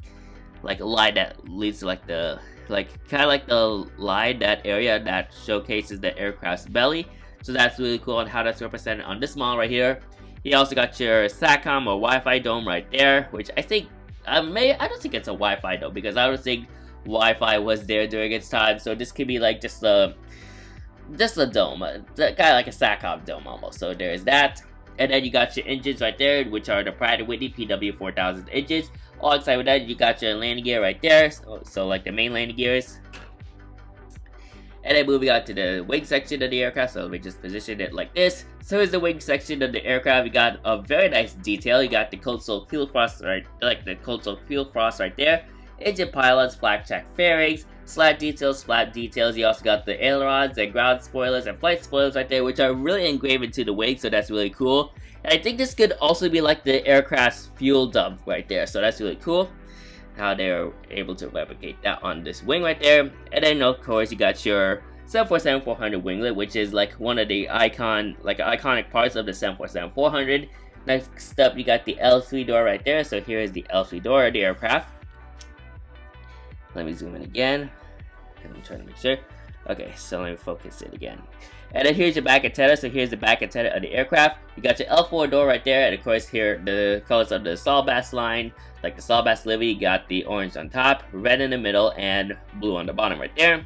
[SPEAKER 1] line that leads to like the kind of like the line, that area that showcases the aircraft's belly. So that's really cool on how that's represented on this model right here. You also got your SATCOM or Wi-Fi dome right there, which I think I don't think it's a Wi-Fi dome, because I don't think Wi-Fi was there during its time. So this could be like just a dome, kind of like a SATCOM dome almost. So there's that. And then you got your engines right there, which are the Pratt & Whitney PW4000 engines. Alongside with that, you got your landing gear right there, so like the main landing gears. And then moving on to the wing section of the aircraft, so let me just position it like this. So here's the wing section of the aircraft. You got a very nice detail. You got the cold soak fuel frost right there. Engine pylons, flak jack fairings, slat details, flap details. You also got the ailerons and ground spoilers and flight spoilers right there, which are really engraved into the wing, so that's really cool. And I think this could also be like the aircraft's fuel dump right there, so that's really cool how they're able to replicate that on this wing right there. And then of course you got your 747-400 winglet, which is like one of the iconic parts of the 747-400. Next up, you got the L3 door right there. So here is the L3 door of the aircraft. Let me zoom in again. I'm trying to make sure. Okay, so let me focus it again. And then here's your back antenna. So here's the back antenna of the aircraft. You got your L4 door right there, and of course here the colors of the Sawbass line, like the Sawbass livery. You got the orange on top, red in the middle, and blue on the bottom right there.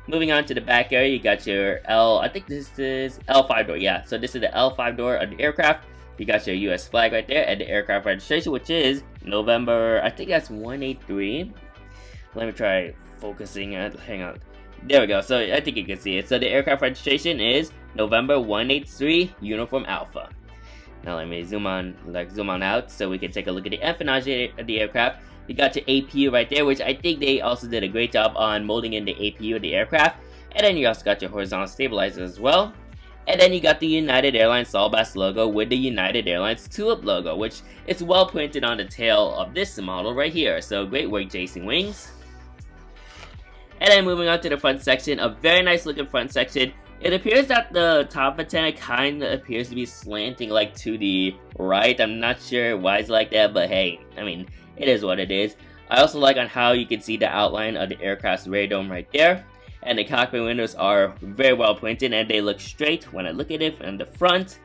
[SPEAKER 1] Moving on to the back area, you got your I think this is L5 door. Yeah, so this is the L5 door of the aircraft. You got your US flag right there, and the aircraft registration, which is November, I think that's 183. Let me try focusing it. Hang on. There we go. So I think you can see it. So the aircraft registration is November 183 Uniform Alpha. Now let me zoom on out so we can take a look at the empennage of the aircraft. You got your APU right there, which I think they also did a great job on molding in the APU of the aircraft. And then you also got your horizontal stabilizers as well. And then you got the United Airlines Sawbass logo with the United Airlines Tulip logo, which is well printed on the tail of this model right here. So great work, JC Wings. And then moving on to the front section, a very nice looking front section. It appears that the top antenna kind of appears to be slanting like to the right. I'm not sure why it's like that, but hey, I mean, it is what it is. I also like on how you can see the outline of the aircraft's radome right there. And the cockpit windows are very well printed and they look straight when I look at it from the front.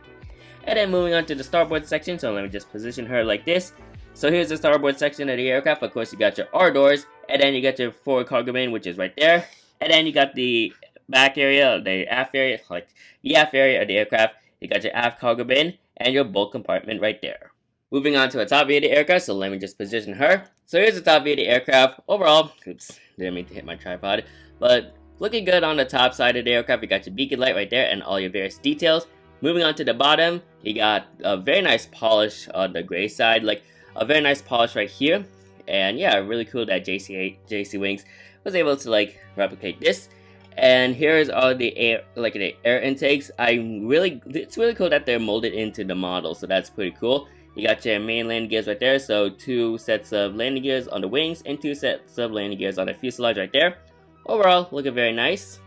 [SPEAKER 1] And then moving on to the starboard section, so let me just position her like this. So here's the starboard section of the aircraft. Of course, you got your R doors, and then you got your forward cargo bin, which is right there. And then you got the back area, the aft area, like the aft area of the aircraft. You got your aft cargo bin and your bulk compartment right there. Moving on to the top view of the aircraft, so let me just position her. So here's the top view of the aircraft. Overall, oops, didn't mean to hit my tripod, but looking good on the top side of the aircraft. You got your beacon light right there and all your various details. Moving on to the bottom, you got a very nice polish on the gray side, like a very nice polish right here. And yeah, really cool that JC Wings was able to like replicate this. And here's all the air, like the air intakes. It's really cool that they're molded into the model, so that's pretty cool. You got your main landing gears right there, so 2 sets of landing gears on the wings and 2 sets of landing gears on the fuselage right there. Overall, looking very nice.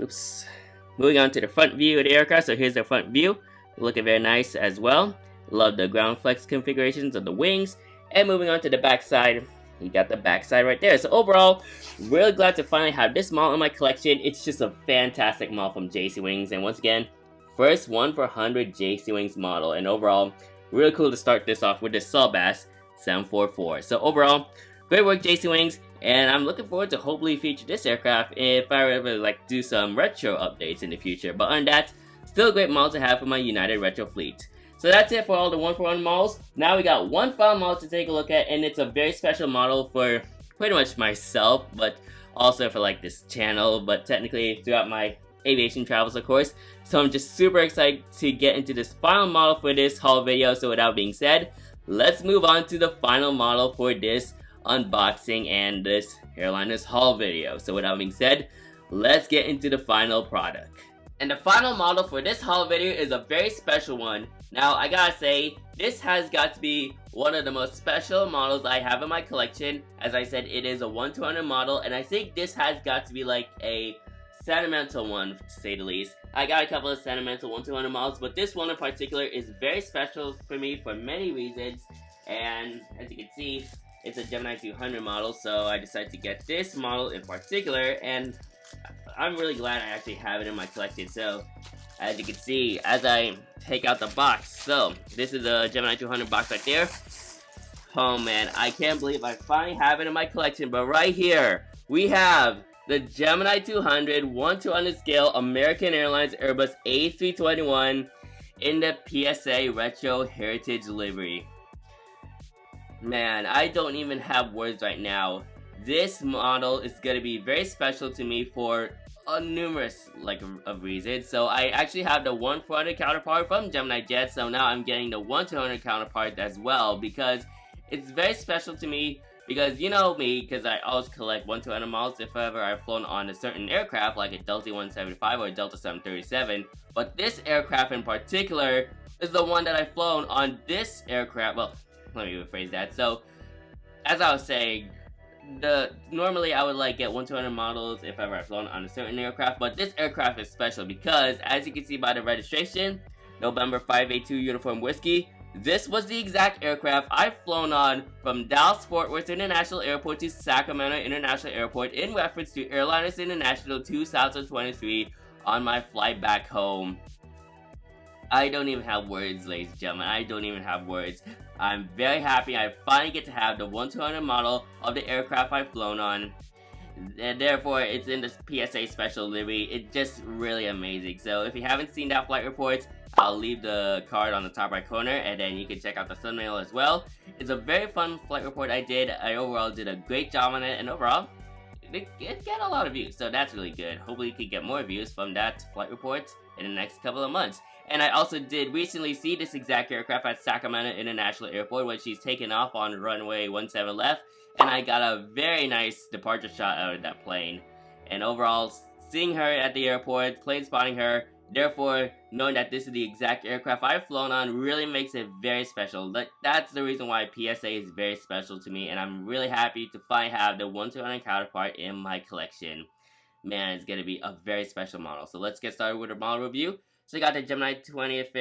[SPEAKER 1] Oops. Moving on to the front view of the aircraft, so here's the front view. Looking very nice as well. Love the ground flex configurations of the wings. And moving on to the back side, you got the back side right there. So overall, really glad to finally have this model in my collection. It's just a fantastic model from JC Wings. And once again, first 1 for 100 JC Wings model. And overall, really cool to start this off with the Sawbass 744. So overall, great work, JC Wings. And I'm looking forward to hopefully feature this aircraft if I ever like do some retro updates in the future. But on that, still a great model to have for my United Retro fleet. So that's it for all the 1-for-1 models. Now we got one final model to take a look at, and it's a very special model for pretty much myself, but also for like this channel, but technically throughout my aviation travels, of course. So I'm just super excited to get into this final model for this haul video. So without being said, let's move on to the final model for this unboxing and this Airliners haul video. So without being said, let's get into the final product. And the final model for this haul video is a very special one. Now I gotta say, this has got to be one of the most special models I have in my collection. As I said, it is a 1-to-100 model, and I think this has got to be like a sentimental one, to say the least. I got a couple of sentimental 1-200 models, but this one in particular is very special for me for many reasons. And as you can see, it's a Gemini 200 model, so I decided to get this model in particular, and I'm really glad I actually have it in my collection. So, as you can see, as I take out the box, so this is the Gemini 200 box right there. Oh man, I can't believe I finally have it in my collection, but right here, we have the Gemini 200 1/200 scale American Airlines Airbus A321 in the PSA Retro Heritage livery. Man, I don't even have words right now. This model is going to be very special to me for numerous of reasons. So I actually have the 1/400 counterpart from Gemini Jet, so now I'm getting the 1/200 counterpart as well, because it's very special to me. Because you know me, because I always collect 1/200 models if ever I've flown on a certain aircraft, like a Delta 175 or a Delta 737. But this aircraft in particular is the one that I've flown on this aircraft. Well, let me rephrase that. So, as I was saying, normally I would get 1/200 models if ever I've flown on a certain aircraft, but this aircraft is special because, as you can see by the registration, November 582 Uniform Whiskey, this was the exact aircraft I've flown on from Dallas Fort Worth International Airport to Sacramento International Airport in reference to Airliners International 2023 on my flight back home. I don't even have words, ladies and gentlemen. I don't even have words. I'm very happy I finally get to have the 1/200 model of the aircraft I've flown on. And therefore, it's in the PSA Special livery. It's just really amazing. So if you haven't seen that flight report, I'll leave the card on the top right corner, and then you can check out the thumbnail as well. It's a very fun flight report I did. I overall did a great job on it, and overall, it got a lot of views, so that's really good. Hopefully you can get more views from that flight report in the next couple of months. And I also did recently see this exact aircraft at Sacramento International Airport when she's taken off on runway 17 left, and I got a very nice departure shot out of that plane. And overall, seeing her at the airport, plane spotting her, therefore knowing that this is the exact aircraft I've flown on really makes it very special. That's the reason why PSA is very special to me, and I'm really happy to finally have the 1/200 counterpart in my collection. Man, it's gonna be a very special model. So let's get started with the model review. So we got the Gemini 200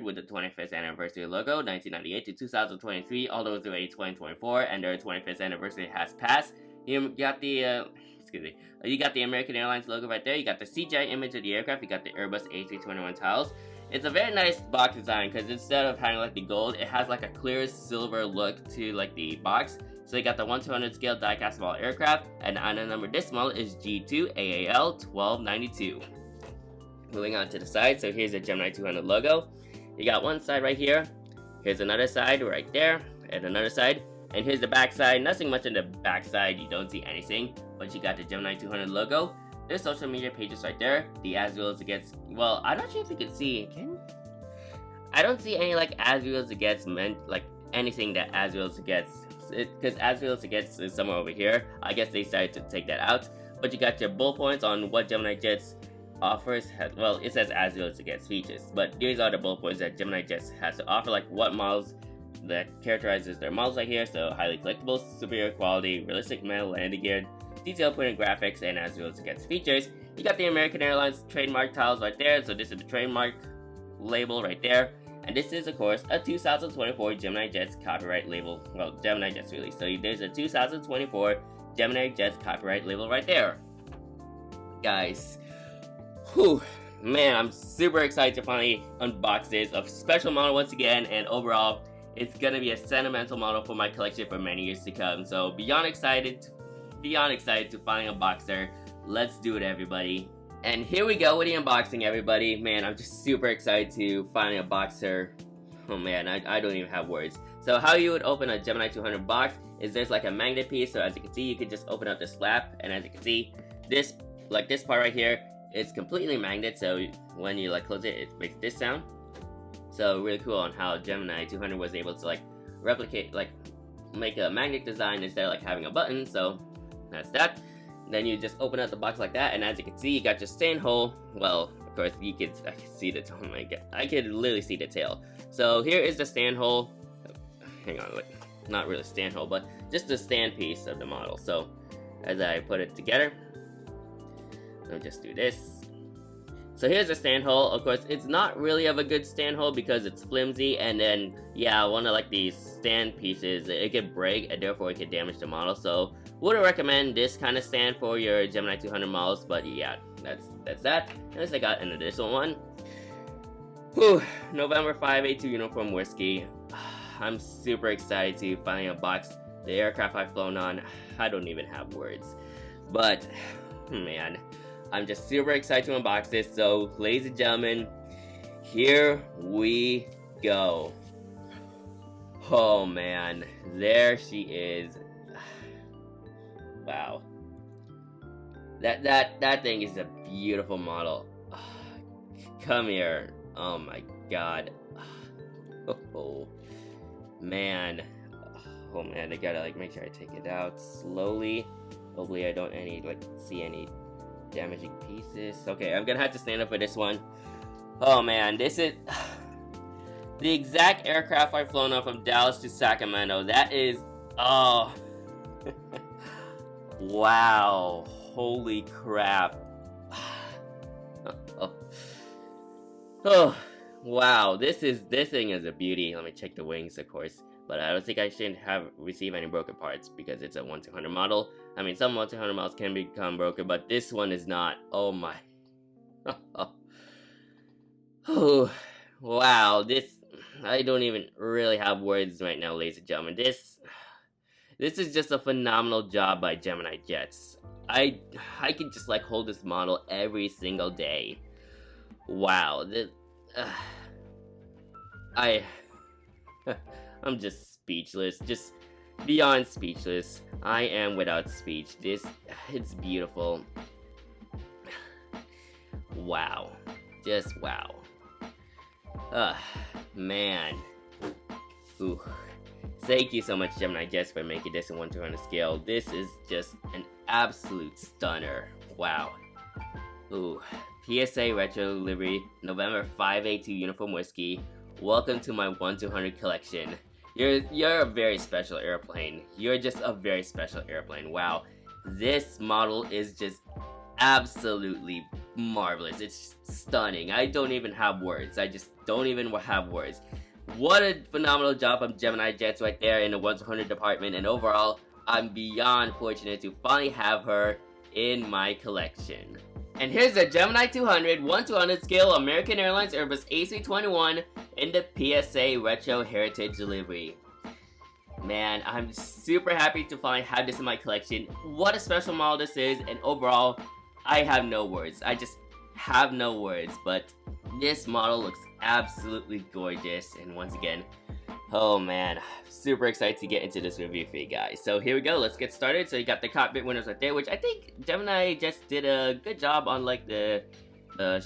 [SPEAKER 1] with the 25th anniversary logo, 1998 to 2023, all those are 2024, and their 25th anniversary has passed. You got the you got the American Airlines logo right there. You got the CGI image of the aircraft. You got the Airbus A321 tiles. It's a very nice box design because instead of having the gold, it has a clear silver look to the box. So you got the 1/200 scale die-cast model aircraft, and the item number this model is G2 AAL 1292. Moving on to the side, so here's the Gemini 200 logo. You got one side right here. Here's another side right there, and another side. And here's the back side. Nothing much on the back side. You don't see anything. But you got the Gemini 200 logo. There's social media pages right there. The as real as it gets. Well, I'm not sure if you can see. I don't see any as real as it gets anything that as real as it gets. Because as real as it gets is somewhere over here. I guess they decided to take that out. But you got your bullet points on what Gemini Jets offers. Well, it says as real as it gets features. But these are the bullet points that Gemini Jets has to offer. What models that characterizes their models right here. So highly collectible, superior quality, realistic metal landing gear, detailed printed graphics, and as real as it gets features. You got the American Airlines trademark tiles right there. So this is the trademark label right there. And this is, of course, a 2024 Gemini Jets copyright label. Well, Gemini Jets release. So there's a 2024 Gemini Jets copyright label right there. Guys, whew, man, I'm super excited to finally unbox this. A special model once again, and overall, it's gonna be a sentimental model for my collection for many years to come. So beyond excited to finally unbox her. Let's do it, everybody. And here we go with the unboxing, everybody. Man, I'm just super excited to finally unbox her. Oh man, I don't even have words. So how you would open a Gemini 200 box is there's a magnet piece. So as you can see, you can just open up this flap, and as you can see, this part right here, it's completely magnet. So when you close it, it makes this sound. So really cool on how Gemini 200 was able to replicate, make a magnet design instead of having a button. So that's that. Then you just open up the box like that, and as you can see, you got your stand hole. Well, of course, I can see the tail. Oh my god, I can literally see the tail. So here is the stand hole. Hang on, not really stand hole, but just the stand piece of the model. So as I put it together, Let me just do this. So here's the stand hole. Of course, it's not really of a good stand hole because it's flimsy, and then, yeah, one of like these stand pieces, it could break and therefore it could damage the model. So wouldn't recommend this kind of stand for your Gemini 200 models, but yeah, that's that. Next I got an additional one. Whew, November 582 Uniform Whiskey. I'm super excited to finally unbox the aircraft I've flown on. I don't even have words. But, man, I'm just super excited to unbox this. So, ladies and gentlemen, here we go. Oh man, there she is. Wow. That thing is a beautiful model. Come here. Oh my god. Oh man. Oh man, I gotta like make sure I take it out slowly. Hopefully I don't see any damaging pieces. Okay, I'm gonna have to stand up for this one. Oh man, this is the exact aircraft I've flown on from Dallas to Sacramento. That is, oh. Wow. Holy crap. Oh, wow. This thing is a beauty. Let me check the wings, of course. But I don't think I shouldn't receive any broken parts because it's a 1/200 model. I mean, some 1/200 models can become broken, but this one is not. Oh my. Oh, wow. I don't even really have words right now, ladies and gentlemen. This is just a phenomenal job by Gemini Jets. I can just like hold this model every single day. Wow, I'm just speechless, just beyond speechless. I am without speech. It's beautiful. Wow, just wow. Man. Ooh. Thank you so much, Gemini Jets, for making this in 1/200 scale. This is just an absolute stunner. Wow. Ooh. PSA Retro Livery, November 582 Uniform Whiskey. Welcome to my 1/200 collection. You're a very special airplane. You're just a very special airplane. Wow. This model is just absolutely marvelous. It's stunning. I don't even have words. I just don't even have words. What a phenomenal job from Gemini Jets right there in the 1/200 department, and overall, I'm beyond fortunate to finally have her in my collection. And here's the Gemini 200 1/200 scale American Airlines Airbus A321 in the PSA Retro Heritage Delivery. Man, I'm super happy to finally have this in my collection. What a special model this is, and overall, I have no words. I just have no words, but this model looks absolutely gorgeous, and once again, oh man, super excited to get into this review for you guys. So here we go, let's get started. So you got the cockpit windows right there, which I think Gemini just did a good job on like the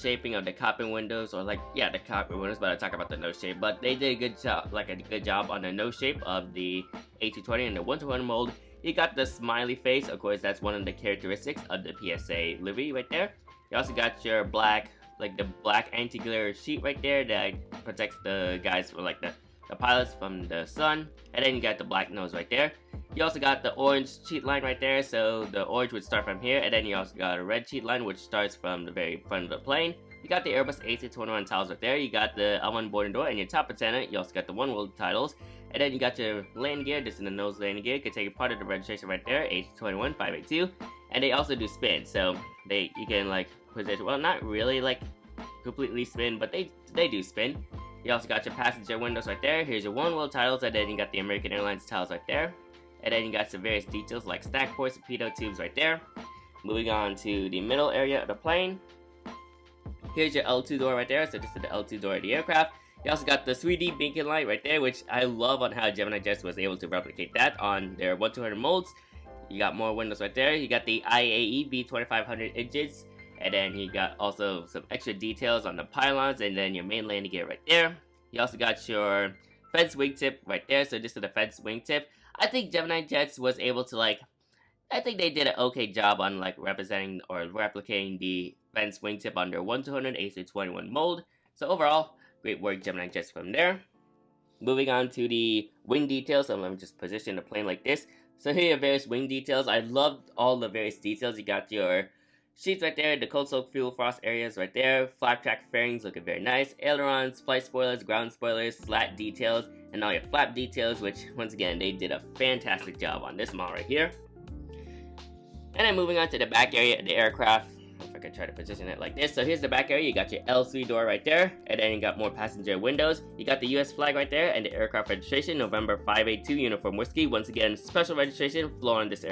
[SPEAKER 1] shaping of the cockpit windows, or like, yeah, the cockpit windows, but I talk about the nose shape. But they did a good job on the nose shape of the A220 and the 1/200 mold. You got the smiley face, of course, that's one of the characteristics of the PSA livery right there. You also got your black, like the black anti-glare sheet right there that protects the guys for like the pilots from the sun. And then you got the black nose right there. You also got the orange sheet line right there, so the orange would start from here, and then you also got a red sheet line which starts from the very front of the plane. You got the Airbus A321 titles right there. You got the L1 boarding door and your top antenna. You also got the one world titles. And then you got your landing gear. This is the nose landing gear. You can take a part of the registration right there, A321 582. And they also do spin, so you can like position, well, not really like completely spin, but they do spin. You also got your passenger windows right there. Here's your one world titles, and then you got the American Airlines titles right there. And then you got some various details like stack ports and pitot tubes right there. Moving on to the middle area of the plane. Here's your L2 door right there, so this is the L2 door of the aircraft. You also got the 3D beacon light right there, which I love on how Gemini Jets was able to replicate that on their 1/200 molds. You got more windows right there. You got the IAE V2500 engines. And then you got also some extra details on the pylons, and then your main landing gear right there. You also got your fence wingtip right there, so this is the fence wingtip. I think Gemini Jets was able to I think they did an okay job on representing or replicating the fence wingtip on their 1/200 A321 mold. So overall, great work Gemini Jets from there. Moving on to the wing details, so let me just position the plane like this. So here are your various wing details. I loved all the various details. You got your Sheets right there, the cold soak fuel frost areas right there, flap track fairings looking very nice, ailerons, flight spoilers, ground spoilers, slat details, and all your flap details, which once again, they did a fantastic job on this model right here. And then moving on to the back area of the aircraft, if I can try to position it like this. So here's the back area, you got your L3 door right there, and then you got more passenger windows. You got the US flag right there, and the aircraft registration, November 582 Uniform Whiskey. Once again, special registration, flown on this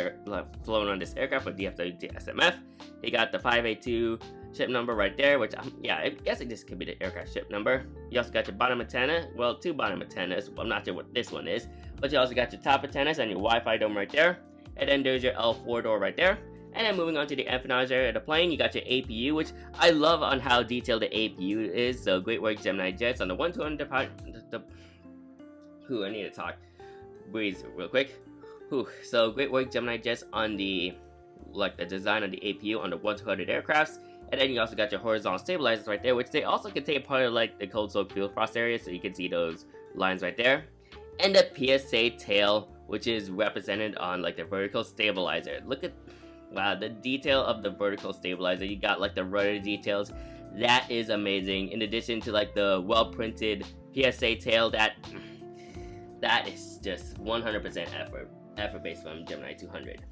[SPEAKER 1] aircraft with DFW SMF. You got the 582 ship number right there, which, yeah, I guess this could be the aircraft ship number. You also got your bottom antenna, well, 2 bottom antennas, I'm not sure what this one is, but you also got your top antennas and your Wi-Fi dome right there. And then there's your L4 door right there. And then moving on to the empennage area of the plane, you got your APU, which I love on how detailed the APU is. So great work, Gemini Jets, on the 1-200 part. I need to talk. Breathe real quick. So great work, Gemini Jets, on the design of the APU on the 1-200 aircrafts. And then you also got your horizontal stabilizers right there, which they also can take part of the cold soak fuel frost area, so you can see those lines right there. And the PSA tail, which is represented on the vertical stabilizer. Look at, wow, the detail of the vertical stabilizer. You got the rudder details. That is amazing. In addition to the well printed PSA tail, that is just 100% effort based from Gemini 200.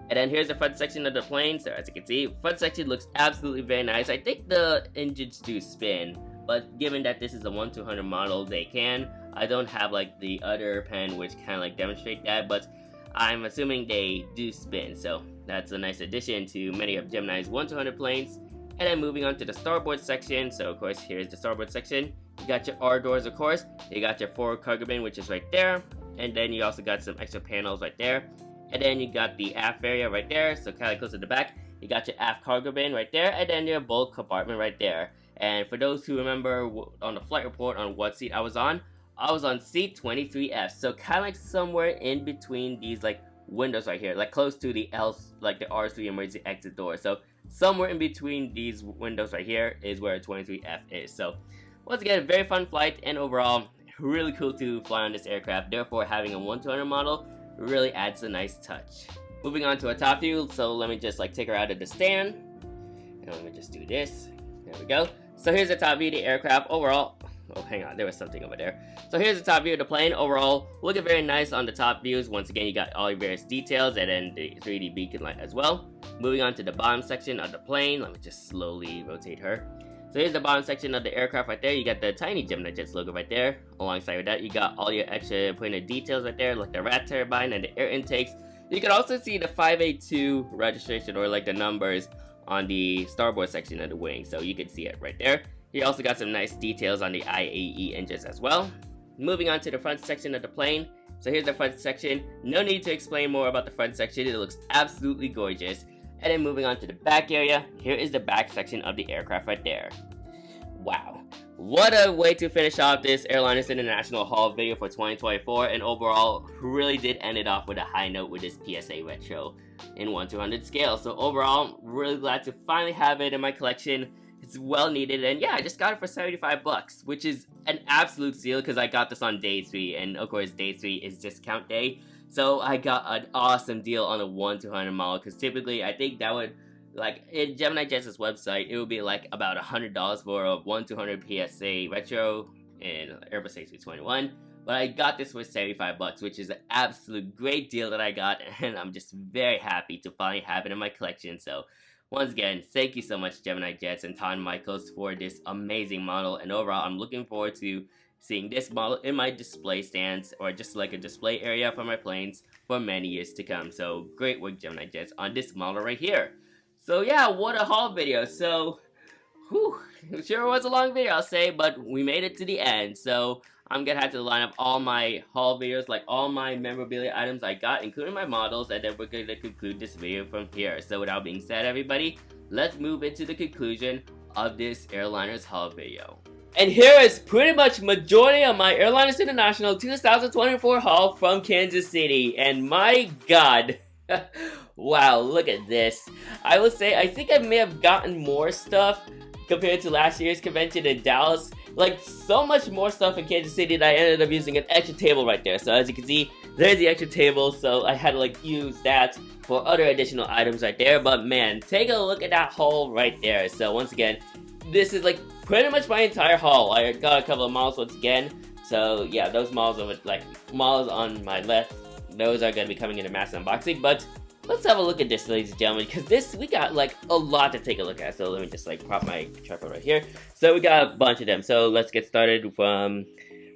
[SPEAKER 1] And then here's the front section of the plane. So as you can see, front section looks absolutely very nice. I think the engines do spin, but given that this is a 1-200 model, they can. I don't have the other pen which kind of demonstrate that, but I'm assuming they do spin, so that's a nice addition to many of Gemini's 1-200 planes. And then moving on to the starboard section, so of course here's the starboard section. You got your R doors, of course. You got your forward cargo bin, which is right there, and then you also got some extra panels right there. And then you got the aft area right there, so kind of close to the back. You got your aft cargo bin right there, and then your bulk compartment right there. And for those who remember on the flight report on what seat I was on seat 23F, so kind of somewhere in between these windows right here, close to the the R3 emergency exit door. So somewhere in between these windows right here is where 23F is. So once again, very fun flight, and overall really cool to fly on this aircraft. Therefore, having a 1-200 model really adds a nice touch. Moving on to a top view, so let me just take her out of the stand, and let me just do this. There we go. So here's the top view of the aircraft overall. Oh, hang on, there was something over there. So here's the top view of the plane. Overall, looking very nice on the top views. Once again, you got all your various details, and then the 3D beacon light as well. Moving on to the bottom section of the plane. Let me just slowly rotate her. So here's the bottom section of the aircraft right there. You got the tiny Gemini Jets logo right there. Alongside with that, you got all your extra pointed details right there, like the rat turbine and the air intakes. You can also see the 582 registration, or the numbers, on the starboard section of the wing. So you can see it right there. You also got some nice details on the IAE engines as well. Moving on to the front section of the plane. So here's the front section. No need to explain more about the front section. It looks absolutely gorgeous. And then moving on to the back area, here is the back section of the aircraft right there. Wow, what a way to finish off this Airliners International haul video for 2024, and overall really did end it off with a high note with this PSA retro in 1/200 scale. So overall, really glad to finally have it in my collection. It's well needed, and yeah, I just got it for 75 bucks, which is an absolute steal because I got this on day 3, and of course day 3 is discount day. So I got an awesome deal on a 1/200 model, because typically I think that would, in Gemini Jets' website, it would be about $100 for a 1/200 PSA retro in Airbus A321. But I got this for 75 bucks, which is an absolute great deal that I got, and I'm just very happy to finally have it in my collection. So once again, thank you so much, Gemini Jets and Tom Michaels, for this amazing model. And overall, I'm looking forward to seeing this model in my display stands, or just a display area for my planes, for many years to come. So great work, Gemini Jets, on this model right here. So yeah, what a haul video. So, it sure was a long video, I'll say, but we made it to the end. So I'm gonna have to line up all my haul videos, all my memorabilia items I got, including my models, and then we're gonna conclude this video from here. So without being said, everybody, let's move into the conclusion of this Airliners haul video. And here is pretty much majority of my Airliners International 2024 haul from Kansas City. And my god, wow, look at this. I will say, I think I may have gotten more stuff compared to last year's convention in Dallas. like so much more stuff in Kansas City that I ended up using an extra table right there. So as you can see, there's the extra table, so I had to like use that for other additional items right there. But man, take a look at that haul right there. So once again, this is like pretty much my entire haul. I got a couple of models once again. So yeah, those models over, like models on my left, those are going to be coming in a massive unboxing. But let's have a look at this, ladies and gentlemen, because this, we got like a lot to take a look at. So let me just like prop my tripod right here. So we got a bunch of them. So let's get started from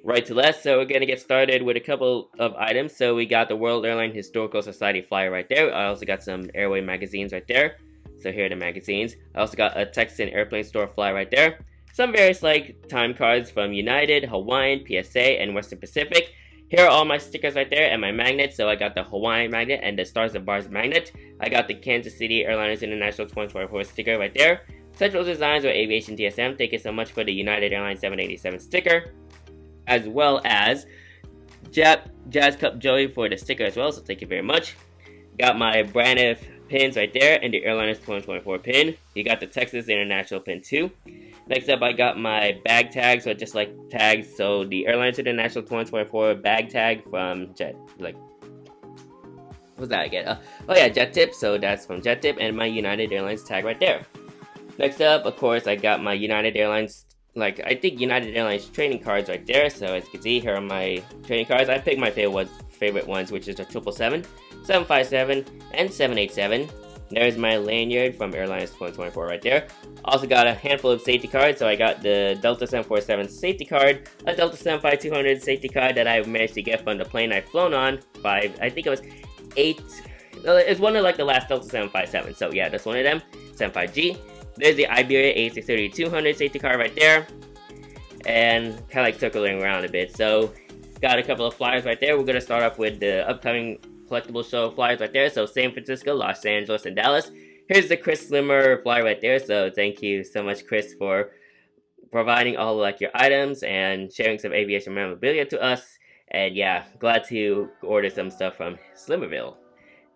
[SPEAKER 1] right to left. So we're going to get started with a couple of items. So we got the World Airline Historical Society flyer right there. I also got some Airway magazines right there. So here are the magazines. I also got a Texan Airplane Store flyer right there. Some various like time cards from United, Hawaiian, PSA, and Western Pacific. Here are all my stickers right there and my magnets. So I got the Hawaiian magnet and the Stars and Bars magnet. I got the Kansas City Airliners International 2024 sticker right there. Central Designs or Aviation TSM, thank you so much for the United Airlines 787 sticker. As well as Jazz Cup Joey for the sticker as well, so thank you very much. Got my Braniff pins right there and the Airliners 2024 pin. You got the Texas International pin too. Next up, I got my bag tags, or just like tags. So the Airlines International 2024 bag tag from Jet, like, what's that again? Oh yeah, Jet Tip. So that's from Jet Tip, and my United Airlines tag right there. Next up, of course, I got my United Airlines, like I think United Airlines trading cards right there. So as you can see, here are my trading cards. I picked my favorite ones, which is the 777, 757, and 787. There's my lanyard from Airlines 2024 right there. Also got a handful of safety cards. So I got the Delta 747 safety card, a Delta 75200 safety card that I managed to get from the plane I've flown on. I think it was 8. It's one of like the last Delta 757. So yeah, that's one of them. 75G. There's the Iberia A630-200 safety card right there. And kind of like circling around a bit. So got a couple of flyers right there. We're going to start off with the upcoming collectible show flyers right there. So San Francisco, Los Angeles, and Dallas. Here's the Chris Slimmer flyer right there. So thank you so much, Chris, for providing all like your items and sharing some aviation memorabilia to us. And yeah, glad to order some stuff from Slimmerville.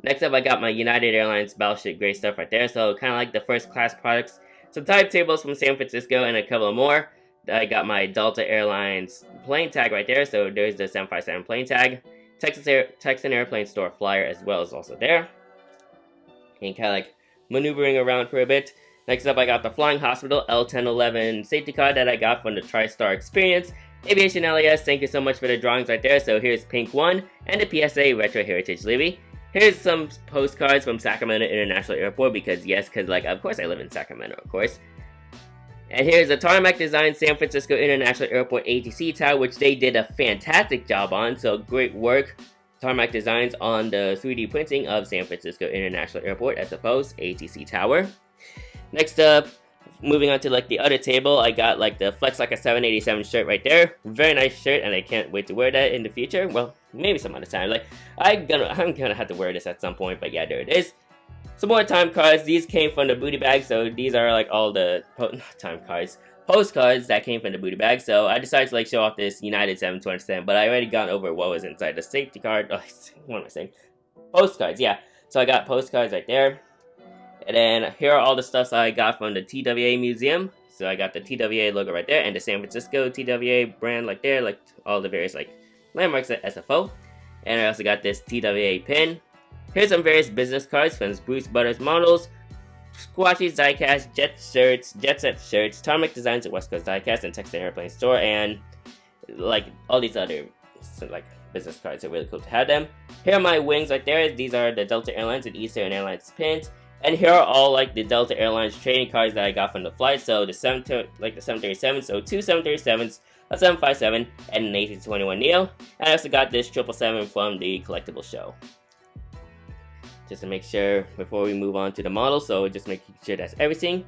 [SPEAKER 1] Next up, I got my United Airlines Battleship Gray stuff right there. So kind of like the first class products. Some timetables from San Francisco and a couple of more. I got my Delta Airlines plane tag right there. So there's the 757 plane tag. Texan Airplane Store flyer as well is also there. And kind of like maneuvering around for a bit. Next up, I got the Flying Hospital L1011 safety card that I got from the TriStar Experience. Aviation LAS, thank you so much for the drawings right there. So here's Pink 1 and the PSA Retro Heritage Libby. Here's some postcards from Sacramento International Airport because like of course I live in Sacramento, of course. And here's a Tarmac Design San Francisco International Airport ATC tower, which they did a fantastic job on. So great work, Tarmac Designs, on the 3D printing of San Francisco International Airport SFO's ATC tower. Next up, moving on to like the other table, I got like the Flex Like a 787 shirt right there. Very nice shirt, and I can't wait to wear that in the future. Well, maybe some other time. Like I'm gonna have to wear this at some point, but yeah, there it is. Some more time cards. These came from the booty bag, so these are like all the postcards that came from the booty bag. So I decided to like show off this United 727, but I already gone over what was inside the safety card. Oh, what am I saying? Postcards, yeah. So I got postcards right there. And then here are all the stuff I got from the TWA Museum. So I got the TWA logo right there and the San Francisco TWA brand like there, like all the various like landmarks at SFO. And I also got this TWA pin. Here's some various business cards from Bruce Butters Models, Squatchy Diecast, Jet Set shirts, Tarmac Designs at West Coast Diecast and Texan Airplane Store, and like all these other like business cards are really cool to have them. Here are my wings right there. These are the Delta Airlines and Eastern Airlines pins. And here are all like the Delta Airlines trading cards that I got from the flight. So the 737, so 2 737s, a 757, and an A321neo. And I also got this 777 from the collectible show. Just to make sure before we move on to the model, so just making sure that's everything.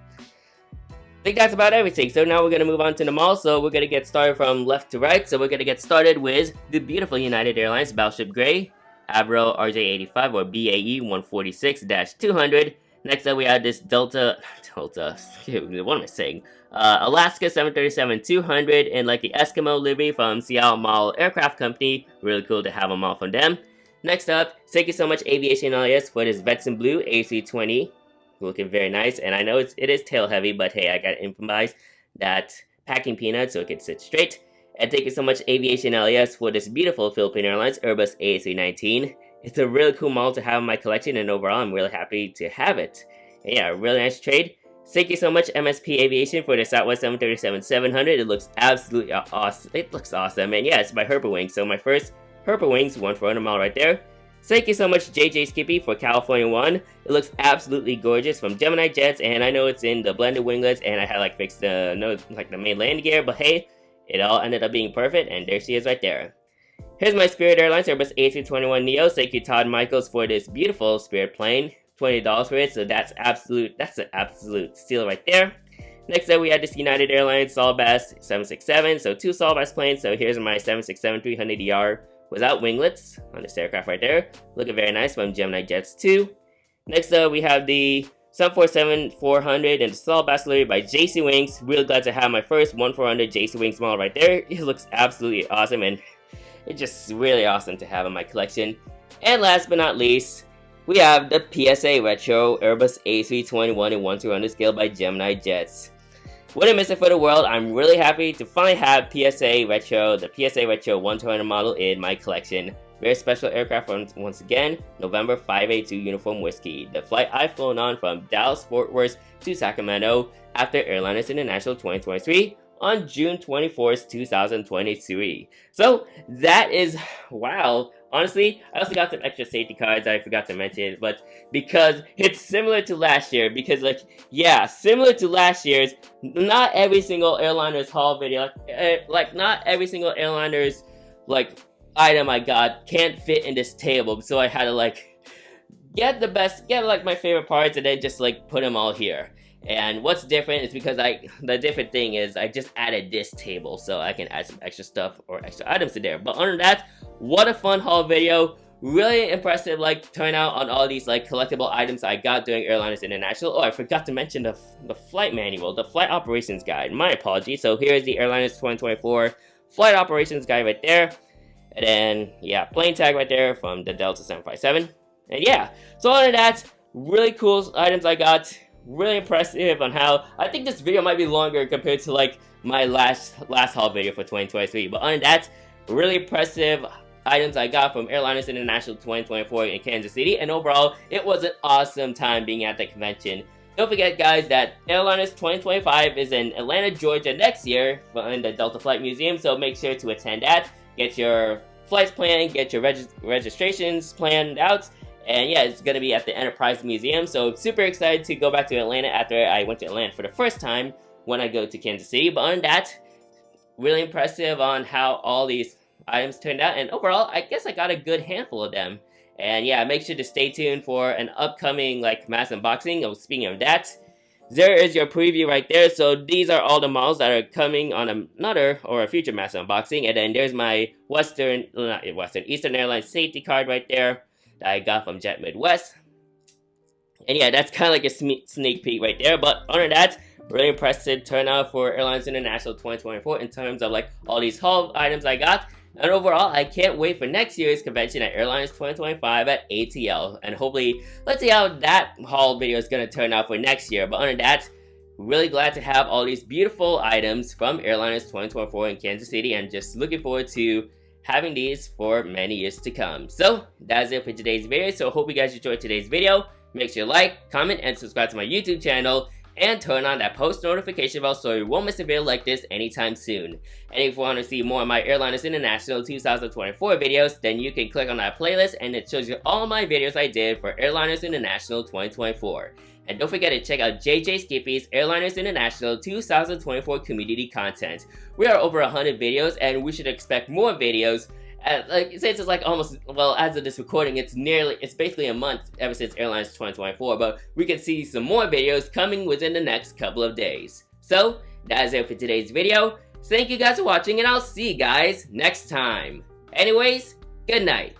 [SPEAKER 1] I think that's about everything. So now we're going to move on to the model. So we're going to get started from left to right. So we're going to get started with the beautiful United Airlines Battleship Gray Avro RJ85 or BAE 146-200. Next up we have this Alaska 737-200 in like the Eskimo livery from Seattle Mall Aircraft Company. Really cool to have them all from them. Next up, thank you so much Aviation LAS for this Vets in Blue A320. Looking very nice, and I know it is tail heavy, but hey, I got to improvise that packing peanut so it can sit straight. And thank you so much Aviation LES for this beautiful Philippine Airlines Airbus A319. It's a really cool model to have in my collection, and overall I'm really happy to have it. And yeah, really nice trade. Thank you so much MSP Aviation for the Southwest 737-700. It looks absolutely awesome. It looks awesome. And yeah, it's by Herperwings. So my first Herperwings 1-400 model right there. Thank you so much JJ Skippy for California 1. It looks absolutely gorgeous from Gemini Jets, and I know it's in the blended winglets, and I had like fixed the main landing gear, but hey, it all ended up being perfect, and there she is right there. Here's my Spirit Airlines Airbus A321neo. Thank you Todd Michaels for this beautiful Spirit plane. $20 for it, so that's an absolute steal right there. Next up we had this United Airlines Solbass 767, so 2 Solbass planes. So here's my 767-300ER without winglets on this aircraft right there. Looking very nice from Gemini Jets 2. Next up we have the 747-400 and the Solbass delivery by JC Wings. Really glad to have my first 1-400 JC Wings model right there. It looks absolutely awesome, and it's just really awesome to have in my collection. And last but not least, we have the PSA Retro Airbus A321 in 1-200 scale by Gemini Jets. Wouldn't miss it for the world. I'm really happy to finally have the PSA Retro 1-200 model in my collection. Very special aircraft once again, November 582 Uniform Whiskey. The flight I've flown on from Dallas Fort Worth to Sacramento after Airliners International 2023 on June 24th, 2023. So that is, wow. Honestly, I also got some extra safety cards I forgot to mention, but because it's similar to last year, because similar to last year's, not every single Airliners haul video, not every single Airliners, item I got can't fit in this table, so I had to, get my favorite parts and then just, put them all here. And what's different is because the different thing is I just added this table so I can add some extra stuff or extra items to there. But other than that, what a fun haul video. Really impressive turnout on all these collectible items I got during Airliners International. Oh, I forgot to mention the flight manual, the flight operations guide. My apologies. So here's the Airliners 2024 flight operations guide right there. And then, yeah, plane tag right there from the Delta 757. And yeah, so other than that, really cool items I got. Really impressive on how, I think this video might be longer compared to my last haul video for 2023. But other than that, really impressive items I got from Airliners International 2024 in Kansas City. And overall, it was an awesome time being at the convention. Don't forget guys that Airliners 2025 is in Atlanta, Georgia next year in the Delta Flight Museum. So make sure to attend that. Get your flights planned, get your registrations planned out. And yeah, it's going to be at the Enterprise Museum, so super excited to go back to Atlanta after I went to Atlanta for the first time when I go to Kansas City. But other than that, really impressive on how all these items turned out, and overall, I guess I got a good handful of them. And yeah, make sure to stay tuned for an upcoming mass unboxing. Oh, speaking of that, there is your preview right there. So these are all the models that are coming on another or a future mass unboxing. And then there's my Eastern Airlines safety card right there that I got from Jet Midwest. And yeah, that's kind of a sneak peek right there. But other than that, really impressive turnout for Airlines International 2024 in terms of all these haul items I got. And overall, I can't wait for next year's convention at Airlines 2025 at ATL. And hopefully, let's see how that haul video is going to turn out for next year. But other than that, really glad to have all these beautiful items from Airliners 2024 in Kansas City, and just looking forward to having these for many years to come. So that's it for today's video. So hope you guys enjoyed today's video. Make sure you like, comment, and subscribe to my YouTube channel, and turn on that post notification bell so you won't miss a video like this anytime soon. And if you want to see more of my Airliners International 2024 videos, then you can click on that playlist and it shows you all my videos I did for Airliners International 2024. And don't forget to check out JJ Skippy's Airliners International 2024 community content. We are over 100 videos, and we should expect more videos. Since it's almost, well, as of this recording, it's basically a month ever since Airliners 2024, but we can see some more videos coming within the next couple of days. So, that's it for today's video. Thank you guys for watching, and I'll see you guys next time. Anyways, good night.